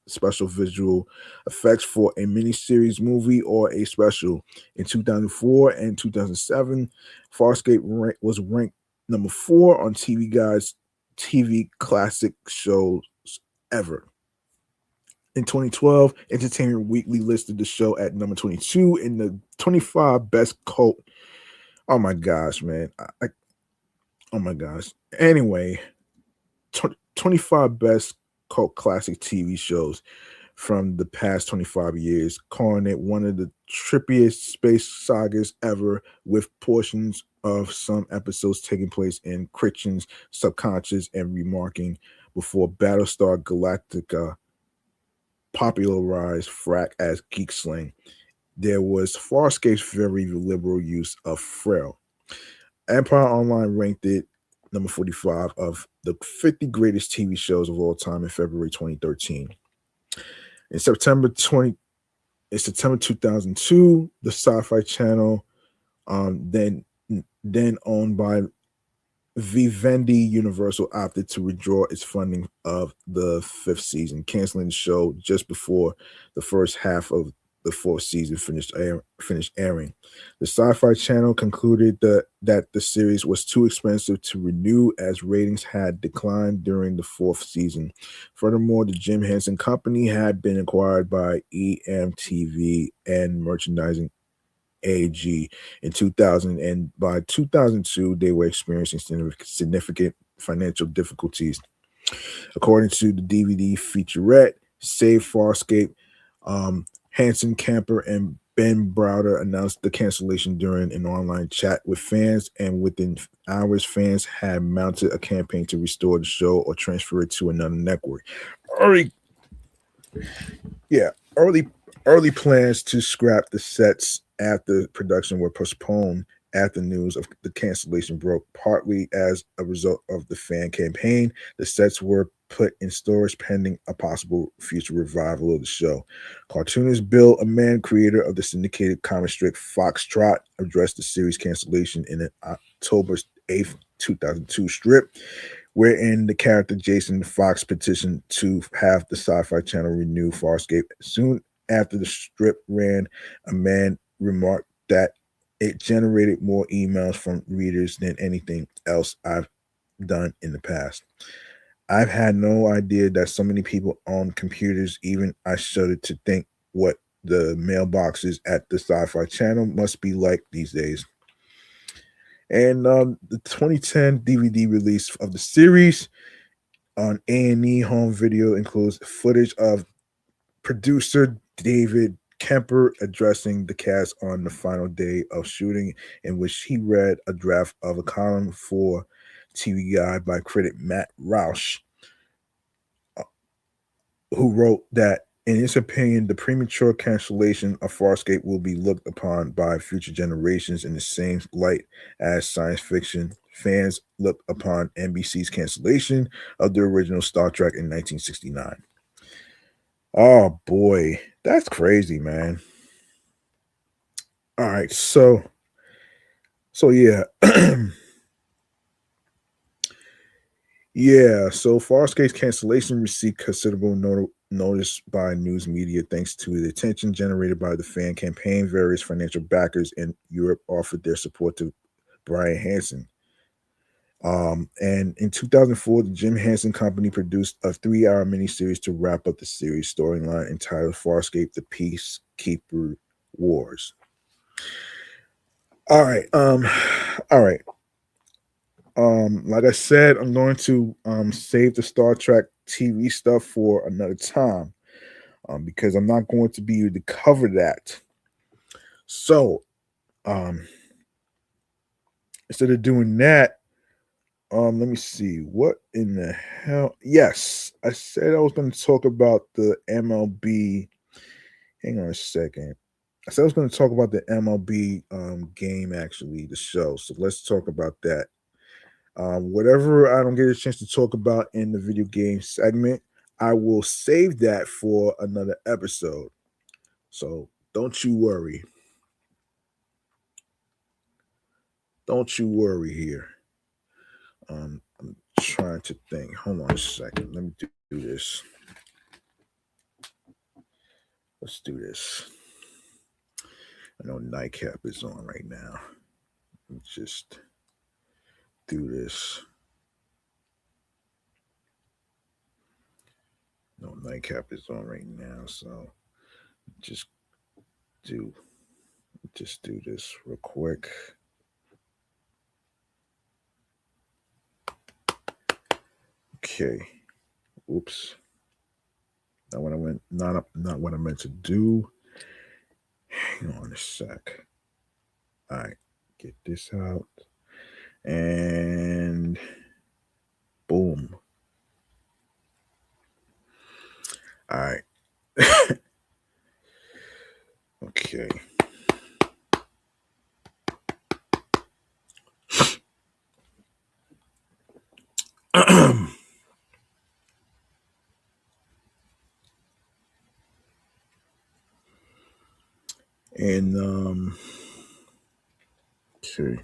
Special Visual Effects for a miniseries, movie, or a special. In 2004 and 2007, Farscape was ranked number 4 on TV Guide's TV Classic Shows Ever. In 2012, Entertainment Weekly listed the show at number 22 in the 25 best cult. Oh my gosh, man. Oh my gosh. Anyway, 25 best cult classic TV shows from the past 25 years, calling it one of the trippiest space sagas ever, with portions of some episodes taking place in Christian's subconscious and remarking before Battlestar Galactica popularized frack as geek slang. There was Farscape's very liberal use of frail. Empire Online ranked it number 45 of the 50 greatest TV shows of all time in February 2013. In September 2002, the Sci-Fi Channel, then owned by Vivendi Universal, opted to withdraw its funding of the fifth season, canceling the show just before the first half of the fourth season finished airing. The Sci-Fi Channel concluded that the series was too expensive to renew, as ratings had declined during the fourth season. Furthermore, the Jim Henson Company had been acquired by EMTV and Merchandising AG in 2000, and by 2002, they were experiencing significant financial difficulties. According to the DVD featurette, Save Farscape, Hanson Camper and Ben Browder announced the cancellation during an online chat with fans, and within hours, fans had mounted a campaign to restore the show or transfer it to another network. Early, yeah, early plans to scrap the sets after production were postponed after news of the cancellation broke, partly as a result of the fan campaign. The sets were put in storage pending a possible future revival of the show. Cartoonist Bill Amann, creator of the syndicated comic strip Foxtrot, addressed the series cancellation in an October 8th, 2002 strip, wherein the character Jason Fox petitioned to have the Sci-Fi Channel renew Farscape. Soon after the strip ran, Amann remarked that it generated more emails from readers than anything else I've done in the past. I've had no idea that so many people own computers. Even I shudder to think what the mailboxes at the Sci-Fi Channel must be like these days. And the 2010 DVD release of the series on A&E Home Video includes footage of producer David Kemper addressing the cast on the final day of shooting, in which he read a draft of a column for TV Guide by critic Matt Roush, who wrote that, in his opinion, the premature cancellation of Farscape will be looked upon by future generations in the same light as science fiction fans looked upon NBC's cancellation of the original Star Trek in 1969. Oh boy, that's crazy, man. All right, so yeah. Yeah, so Farscape's cancellation received considerable notice by news media thanks to the attention generated by the fan campaign. Various financial backers in Europe offered their support to Brian Hansen. And in 2004, the Jim Henson Company produced a 3-hour miniseries to wrap up the series storyline entitled Farscape: The Peacekeeper Wars. All right. All right. Like I said, I'm going to save the Star Trek TV stuff for another time. Because I'm not going to be able to cover that. So, instead of doing that, let me see. What in the hell? Yes, I said I was going to talk about the MLB. Hang on a second. I said I was going to talk about the MLB game, actually, the show. So let's talk about that. Whatever I don't get a chance to talk about in the video game segment, I will save that for another episode. So don't you worry. Don't you worry here. I'm trying to think. Hold on a second. Let me do this. Let's do this. I know Nightcap is on right now. Let's just do this. No, Nightcap is on right now, so just do this real quick. Okay. Oops. Not what I went. Not what I meant to do. Hang on a sec. All right. Get this out. And boom. All right. Okay. And okay.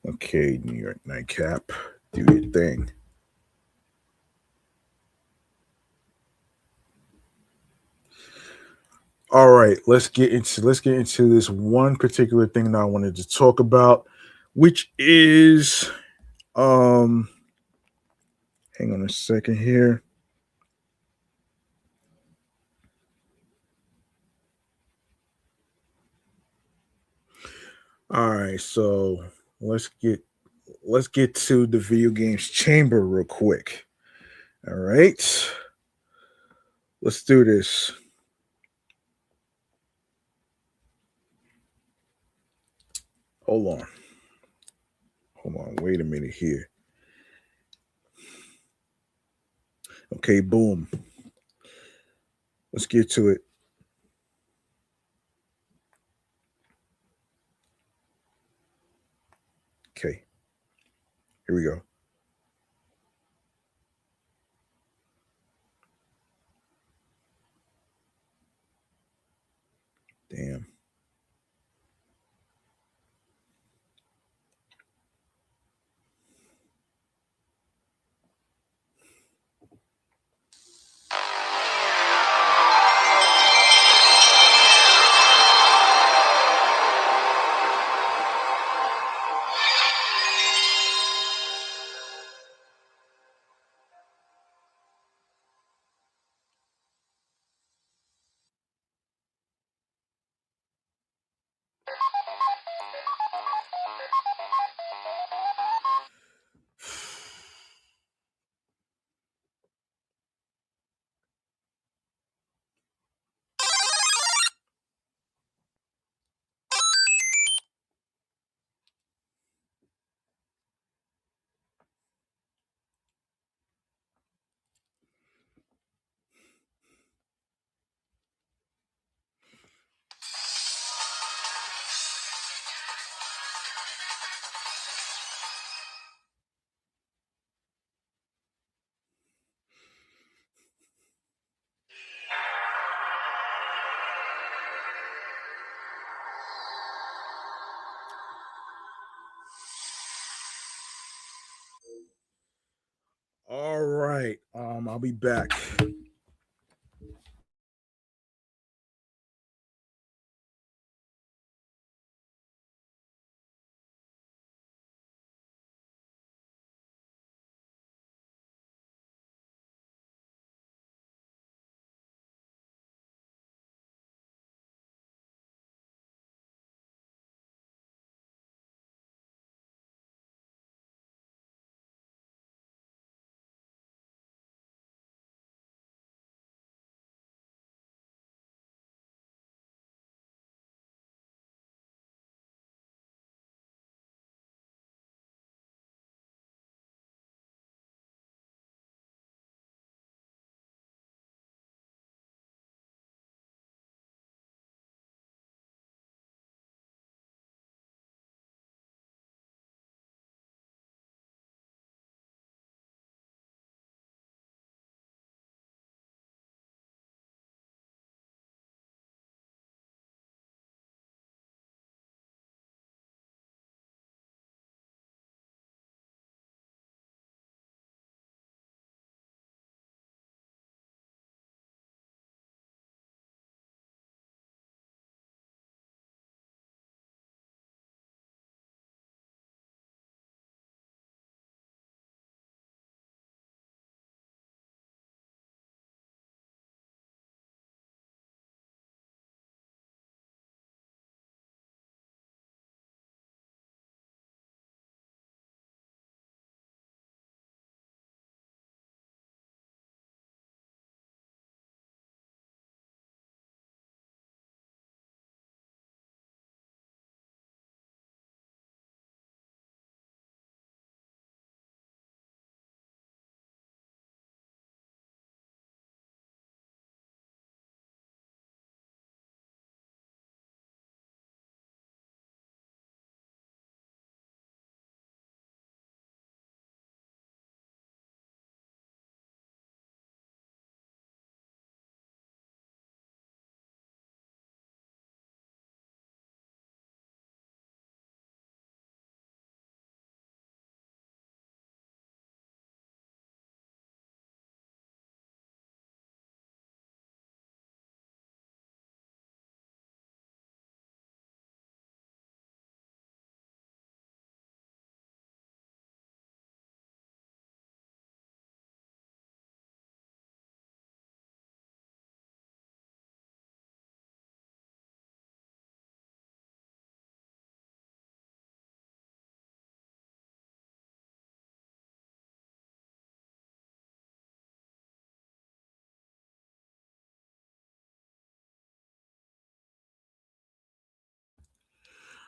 Okay, New York Nightcap, do your thing. All right, let's get into this one particular thing that I wanted to talk about, which is hang on a second here. All right, so let's get to the video games chamber real quick. All right. Let's do this. Hold on, wait a minute here. Okay, boom. Let's get to it. Okay. Here we go. Damn. I'll be back.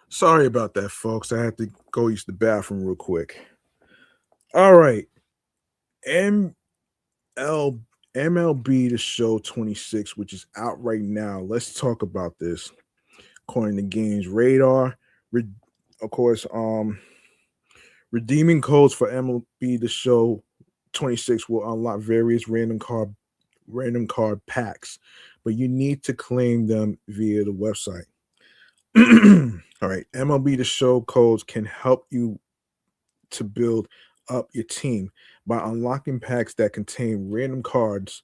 Sorry about that, folks. I had to go use the bathroom real quick. All right. ML MLB The Show 26, which is out right now. Let's talk about this. According to Games Radar, re- of course, redeeming codes for MLB The Show 26 will unlock various random card packs, but you need to claim them via the website. All right, MLB The Show codes can help you to build up your team by unlocking packs that contain random cards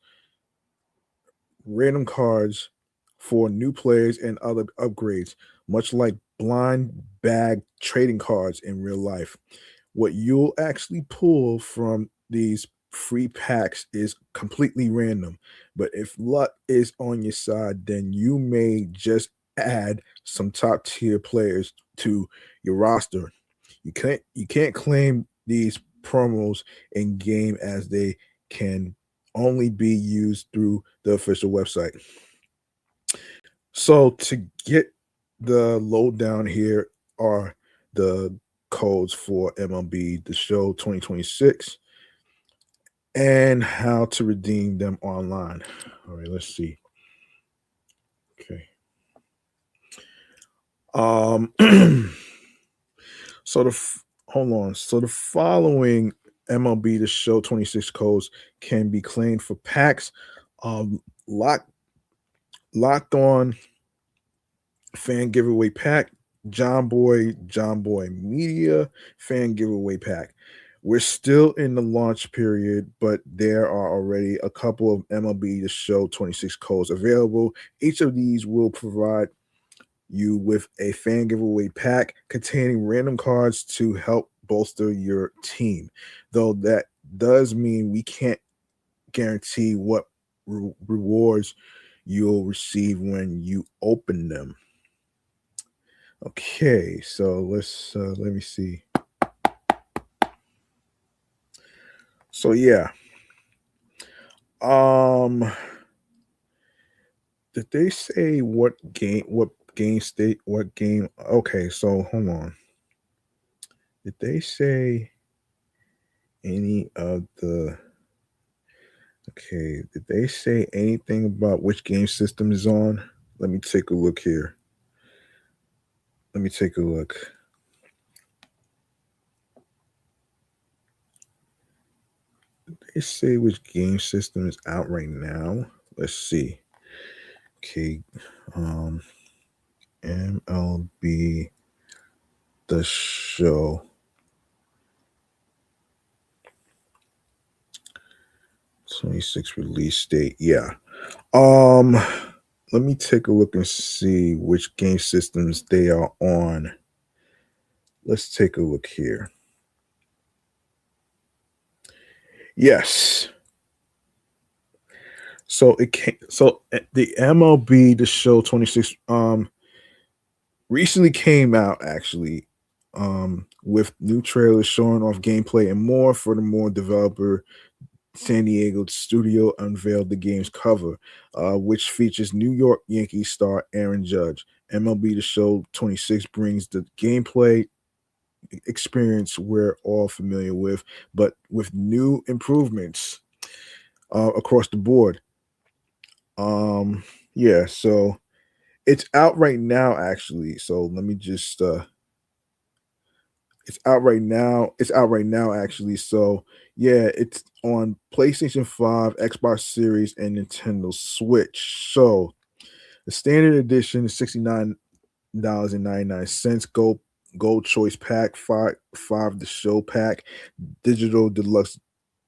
for new players and other upgrades, much like blind bag trading cards in real life. What you'll actually pull from these free packs is completely random, but if luck is on your side, then you may just add some top tier players to your roster. You can't claim these promos in game as they can only be used through the official website. So to get the lowdown here are the codes for MLB The Show 2026 and how to redeem them online. All right, let's see. Okay. Um so hold on. So the following MLB The Show 26 codes can be claimed for packs. Lock Locked On fan giveaway pack, John Boy Media fan giveaway pack. We're still in the launch period, but there are already a couple of MLB The Show 26 codes available. Each of these will provide you with a fan giveaway pack containing random cards to help bolster your team. Though that does mean we can't guarantee what rewards you'll receive when you open them. Okay, so let me see. So yeah. Um did they say what game? Okay, so hold on. Did they say any of the Okay, did they say anything about which game system is on? Let me take a look here. Let me take a look. Did they say which game system is out right now? Let's see. Okay, um, MLB The Show. 26 release date. Yeah. Um, let me take a look and see which game systems they are on. Let's take a look here. Yes. So it came. So the MLB The Show 26 recently came out actually with new trailers showing off gameplay and more. Furthermore, developer San Diego studio unveiled the game's cover, which features New York Yankees star Aaron Judge. MLB The Show 26 brings the gameplay experience we're all familiar with, but with new improvements across the board. Yeah, so it's out right now actually. So let me just it's out right now. It's out right now actually. So yeah, it's on PlayStation 5, Xbox Series, and Nintendo Switch. So the standard edition is $69.99. Gold Choice Pack, five the show pack, digital deluxe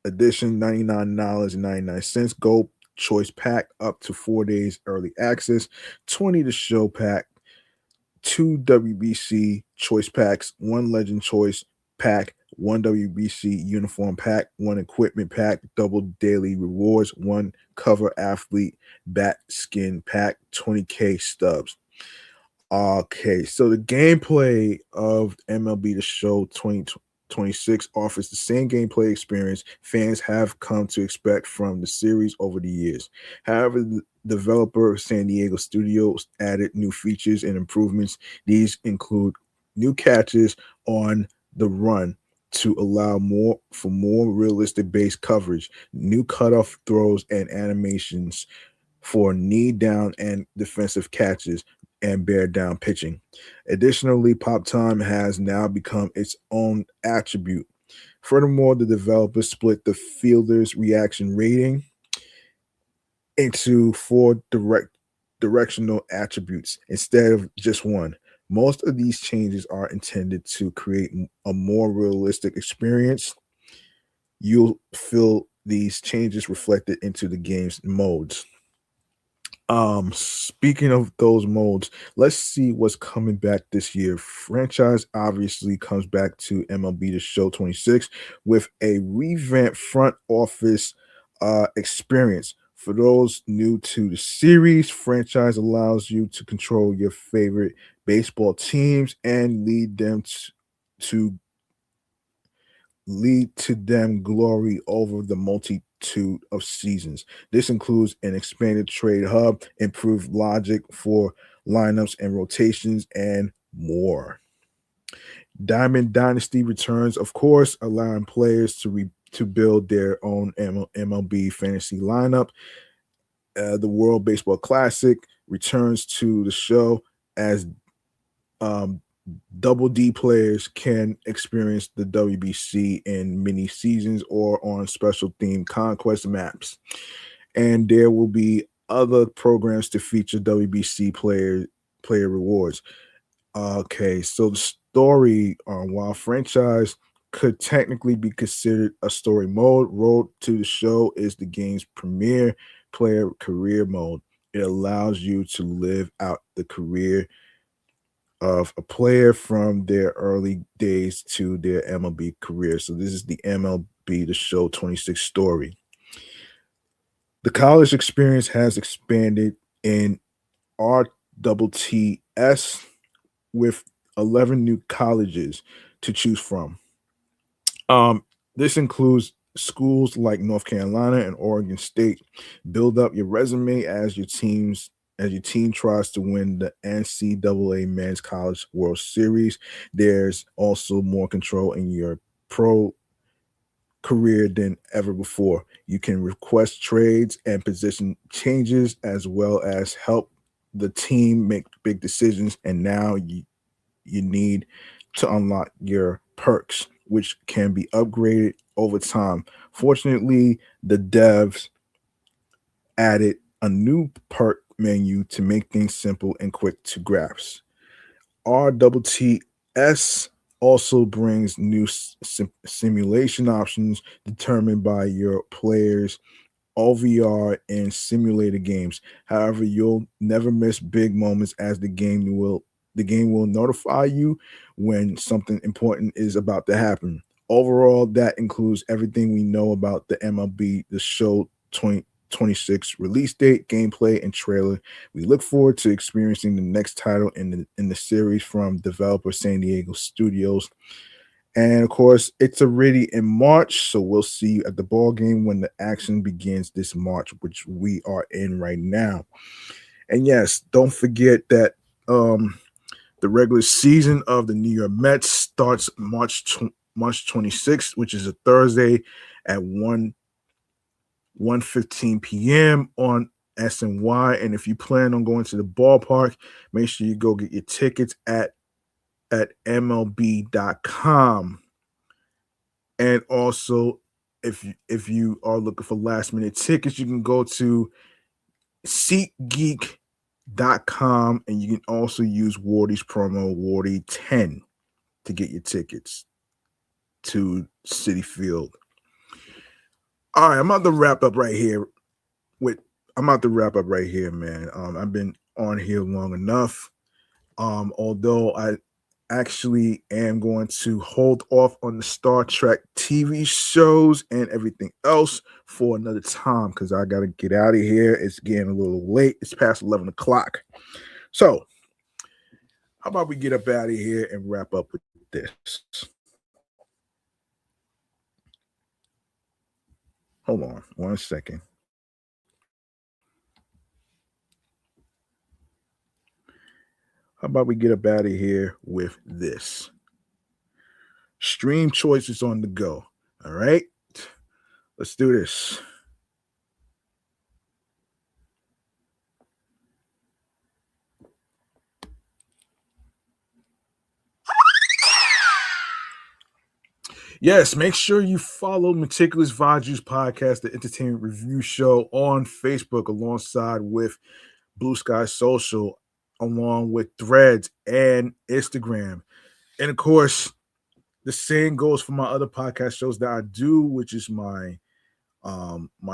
edition, $99.99. Gold Choice Pack up to 4 days early access, 20 the show pack, two WBC choice packs, one legend choice pack, one WBC uniform pack, one equipment pack, double daily rewards, one cover athlete bat skin pack, 20K stubs. Okay, so the gameplay of MLB The Show 2026 offers the same gameplay experience fans have come to expect from the series over the years. However, the developer San Diego Studios added new features and improvements. These include new catches on the run to allow more realistic base coverage, new cutoff throws and animations for knee down and defensive catches and bear down pitching. Additionally, pop time has now become its own attribute. Furthermore, the developer split the fielder's reaction rating into four directional attributes instead of just one. Most of these changes are intended to create a more realistic experience. You'll feel these changes reflected into the game's modes. Speaking of those modes, let's see what's coming back this year. Franchise obviously comes back to MLB The Show 26 with a revamped front office experience. For those new to the series, franchise allows you to control your favorite baseball teams and to lead to them glory over the multitude of seasons. This includes an expanded trade hub, improved logic for lineups and rotations, and more. Diamond Dynasty returns, of course, allowing players to build their own MLB fantasy lineup. The World Baseball Classic returns to the show as um, Double D players can experience the WBC in mini seasons or on special themed conquest maps. And there will be other programs to feature WBC player rewards. Okay, so the story while franchise could technically be considered a story mode. Road to the Show is the game's premier player career mode. It allows you to live out the career of a player from their early days to their MLB career. So this is the MLB The Show 26 story. The college experience has expanded in RTTS with 11 new colleges to choose from. This includes schools like North Carolina and Oregon State. Build up your resume as your team tries to win the NCAA Men's College World Series. There's also more control in your pro career than ever before. You can request trades and position changes as well as help the team make big decisions. And now you need to unlock your perks, which can be upgraded over time. Fortunately, the devs added a new perk menu to make things simple and quick to grasp. RTTS also brings new simulation options determined by your players' OVR and simulated games. However, you'll never miss big moments as the game will notify you when something important is about to happen. Overall, that includes everything we know about the MLB The Show 2026 release date, gameplay, and trailer. We look forward to experiencing the next title in the series from developer San Diego Studios. And of course, it's already in March, so we'll see you at the ball game when the action begins this March, which we are in right now. And yes, don't forget that the regular season of the New York Mets starts March 26th, which is a Thursday at 1:15 p.m. on SNY. And if you plan on going to the ballpark, make sure you go get your tickets at MLB.com. And also, if you are looking for last minute tickets, you can go to SeatGeek.com, and you can also use Wardy's promo Wardy10 to get your tickets to Citi Field. All right, I'm about to wrap up right here, man. I've been on here long enough. Although I actually am going to hold off on the Star Trek TV shows and everything else for another time because I got to get out of here. It's getting a little late. It's past 11 o'clock. So how about we get up out of here and wrap up with this? Hold on 1 second. How about we get up out of here with this? Stream choices on the go. All right. Let's do this. Yes, make sure you follow Meticulous Vaju's podcast, the entertainment review show on Facebook, alongside with Bluesky Social, along with Threads and Instagram. And of course, the same goes for my other podcast shows that I do, which is my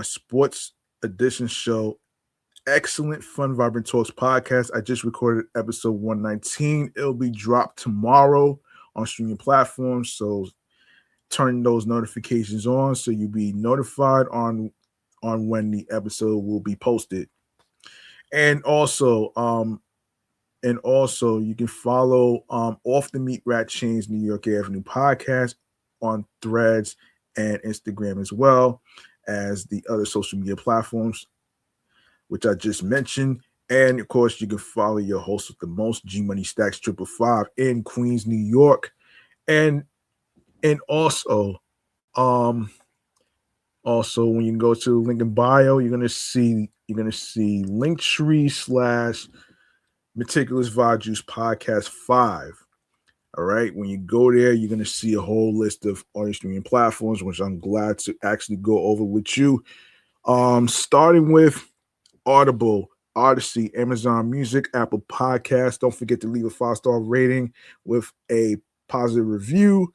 sports edition show, Excellent Fun Vibrant Talks podcast. I just recorded episode 119. It'll be dropped tomorrow on streaming platforms, so turn those notifications on so you'll be notified on when the episode will be posted. And also you can follow Off the Meat Rat Chainz New York Avenue podcast on Threads and Instagram, as well as the other social media platforms which I just mentioned. And of course, you can follow your host with the most, G Money Stacks 555 in Queens, New York. And also when you go to the link in bio, you're gonna see Linktree / Meticulous Vaju's podcast 5. All right. When you go there, you're gonna see a whole list of audio streaming platforms, which I'm glad to actually go over with you. Starting with Audible, Odyssey, Amazon Music, Apple Podcasts. Don't forget to leave a 5-star rating with a positive review.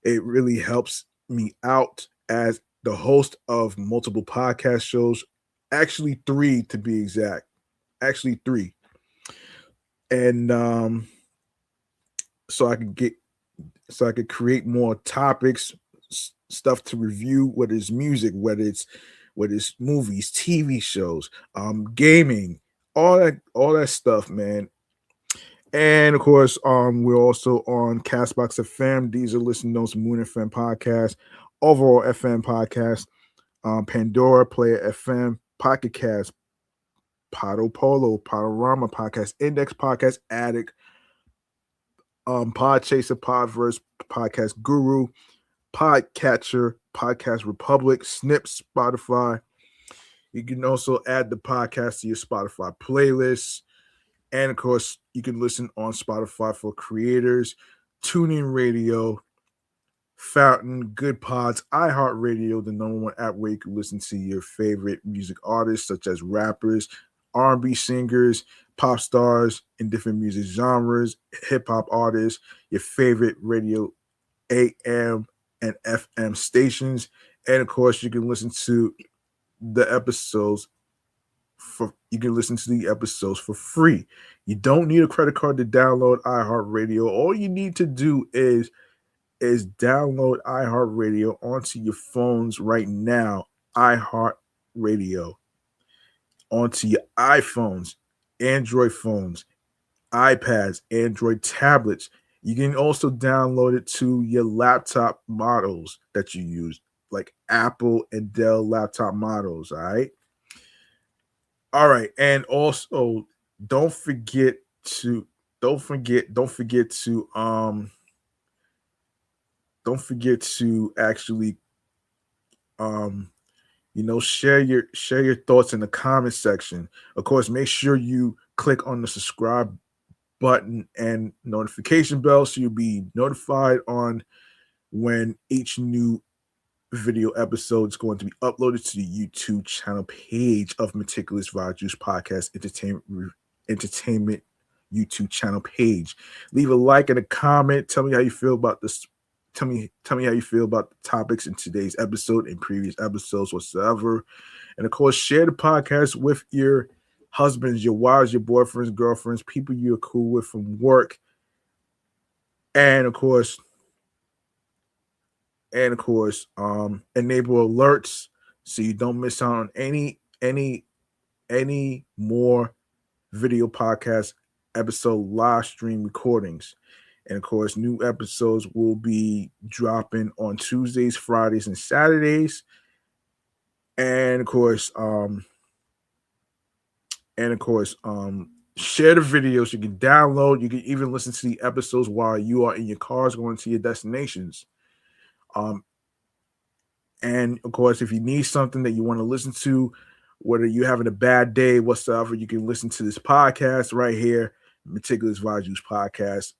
It really helps me out as the host of multiple podcast shows, actually three to be exact, actually three, and so I could get so I could create more topics, stuff to review, whether it's music, whether it's movies, TV shows, gaming, all that stuff, man. And of course, we're also on Castbox FM, These are Listen Notes, Moon FM podcast, Overall FM podcast, Pandora, Player FM, Pocket Cast, Podo Polo, Podorama podcast, Index podcast, Addict, Podchaser, Podverse, Podcast Guru, Podcatcher, Podcast Republic, Snip, Spotify. You can also add the podcast to your Spotify playlist. And of course, you can listen on Spotify for creators, TuneIn Radio, Fountain, Good Pods, iHeartRadio, the number one app where you can listen to your favorite music artists, such as rappers, R&B singers, pop stars in different music genres, hip hop artists, your favorite radio AM and FM stations. And of course, you can listen to the episodes for free. You don't need a credit card to download iHeartRadio. All you need to do is download iHeartRadio onto your phones right now. iHeartRadio onto your iPhones, Android phones, iPads, Android tablets. You can also download it to your laptop models that you use, like Apple and Dell laptop models. All right. And also don't forget to don't forget to actually share your thoughts in the comment section. Of course, make sure you click on the subscribe button and notification bell so you'll be notified on when each new video episode is going to be uploaded to the YouTube channel page of Meticulous Vibe Juice Podcast Entertainment YouTube channel page. Leave a like and a comment. Tell me how you feel about this. Tell me how you feel about the topics in today's episode and previous episodes whatsoever. And of course, share the podcast with your husbands, your wives, your boyfriends, girlfriends, people you're cool with from work. And of course, enable alerts so you don't miss out on any more video podcast episode live stream recordings. And of course, new episodes will be dropping on Tuesdays, Fridays, and Saturdays. And of course, share the videos. You can download. You can even listen to the episodes while you are in your cars going to your destinations. And of course, if you need something that you want to listen to, whether you're having a bad day whatsoever, you can listen to this podcast right here, Meticulous Vibe Juice Podcast,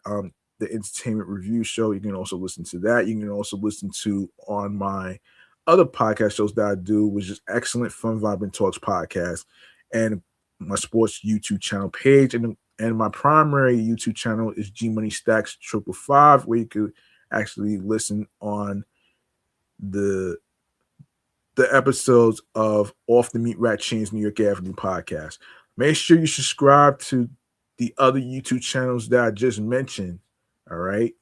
the entertainment review show. You can also listen to that. You can also listen to on my other podcast shows that I do, which is Excellent Fun Vibrant Talks Podcast, and my sports YouTube channel page. And my primary YouTube channel is G Money Stacks 555, where you could actually listen on the episodes of Off the Meat Rat Chainz New York Avenue podcast. Make sure you subscribe to the other YouTube channels that I just mentioned. All right.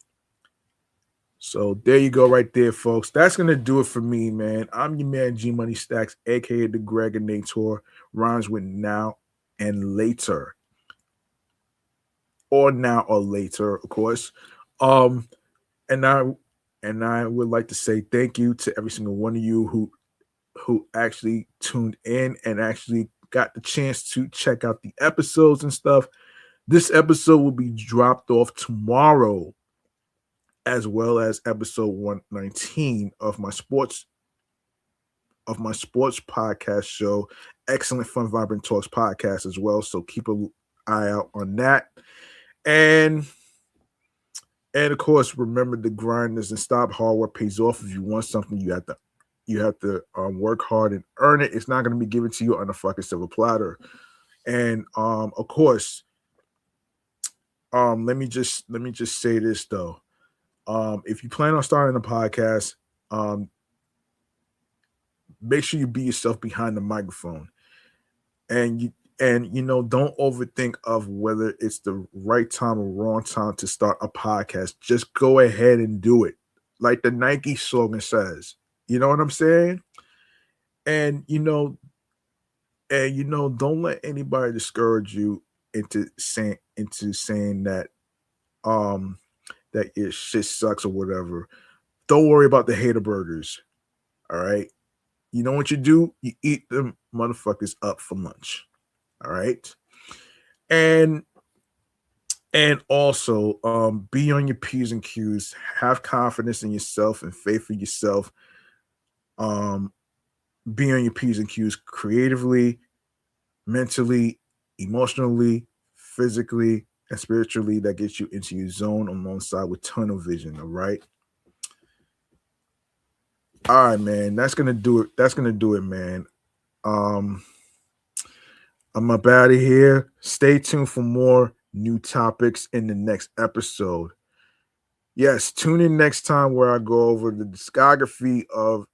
So there you go, right there, folks. That's gonna do it for me, man. I'm your man G Money Stacks, aka the Gregonator. Rhymes with now and later, or now or later, of course. And I would like to say thank you to every single one of you who actually tuned in and actually got the chance to check out the episodes and stuff. This episode will be dropped off tomorrow, as well as episode 119 of my sports podcast show, Excellent Fun Vibrant Talks Podcast as well. So keep an eye out on that. And of course, remember the grinders and stop. Hard work pays off. If you want something, you have to work hard and earn it. It's not going to be given to you on a fucking silver platter. And of course, let me just say this though. If you plan on starting a podcast, um, make sure you be yourself behind the microphone, and don't overthink of whether it's the right time or wrong time to start a podcast. Just go ahead and do it, like the Nike slogan says. You know what I'm saying? And don't let anybody discourage you into saying um that your shit sucks or whatever. Don't worry about the hater burgers. All right. You know what you do? You eat them motherfuckers up for lunch. All right. And also be on your P's and Q's. Have confidence in yourself and faith in yourself. Um, be on your P's and Q's creatively, mentally, emotionally, physically, and spiritually. That gets you into your zone alongside with tunnel vision. All right. All right, man. That's gonna do it. That's gonna do it, man. Um, I'm up out of here. Stay tuned for more new topics in the next episode. Yes, tune in next time where I go over the discography of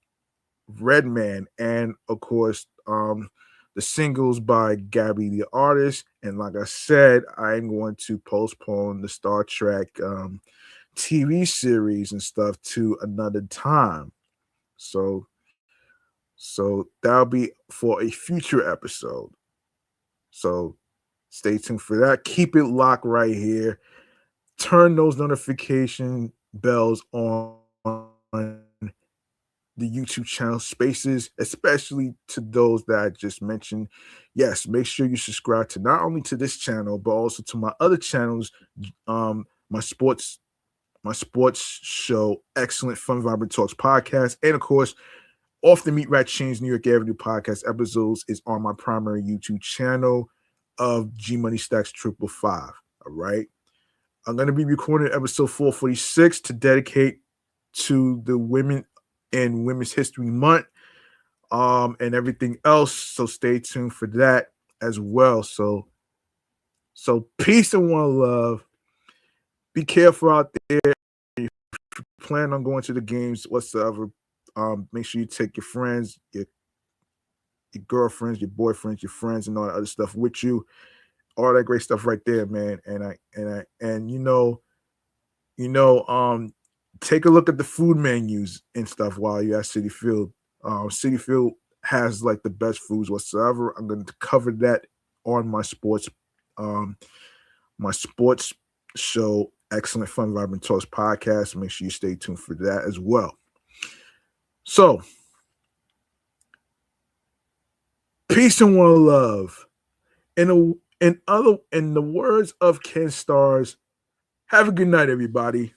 Redman and, of course, the singles by Gabby the artist. And like I said, I'm going to postpone the Star Trek TV series and stuff to another time. So that'll be for a future episode. So stay tuned for that. Keep it locked right here. Turn those notification bells on the YouTube channel spaces, especially to those that I just mentioned. Yes, make sure you subscribe to not only to this channel, but also to my other channels, my sports show, Excellent Fun Vibrant Talks podcast, and of course, Off the Meat Rat Chainz New York Avenue podcast episodes is on my primary YouTube channel of G Money Stacks 555. All right. I'm going to be recording episode 446 to dedicate to the women in Women's History Month and everything else. So stay tuned for that as well. So peace and one love. Be careful out there. If you plan on going to the games whatsoever, make sure you take your friends, your girlfriends, your boyfriends, your friends, and all that other stuff with you. All that great stuff right there, man. And take a look at the food menus and stuff while you're at City Field. City Field has like the best foods whatsoever. I'm going to cover that on my sports show, Excellent Fun Vibrant Talks podcast. Make sure you stay tuned for that as well. So, peace and one love. In the words of Ken Stars, have a good night, everybody.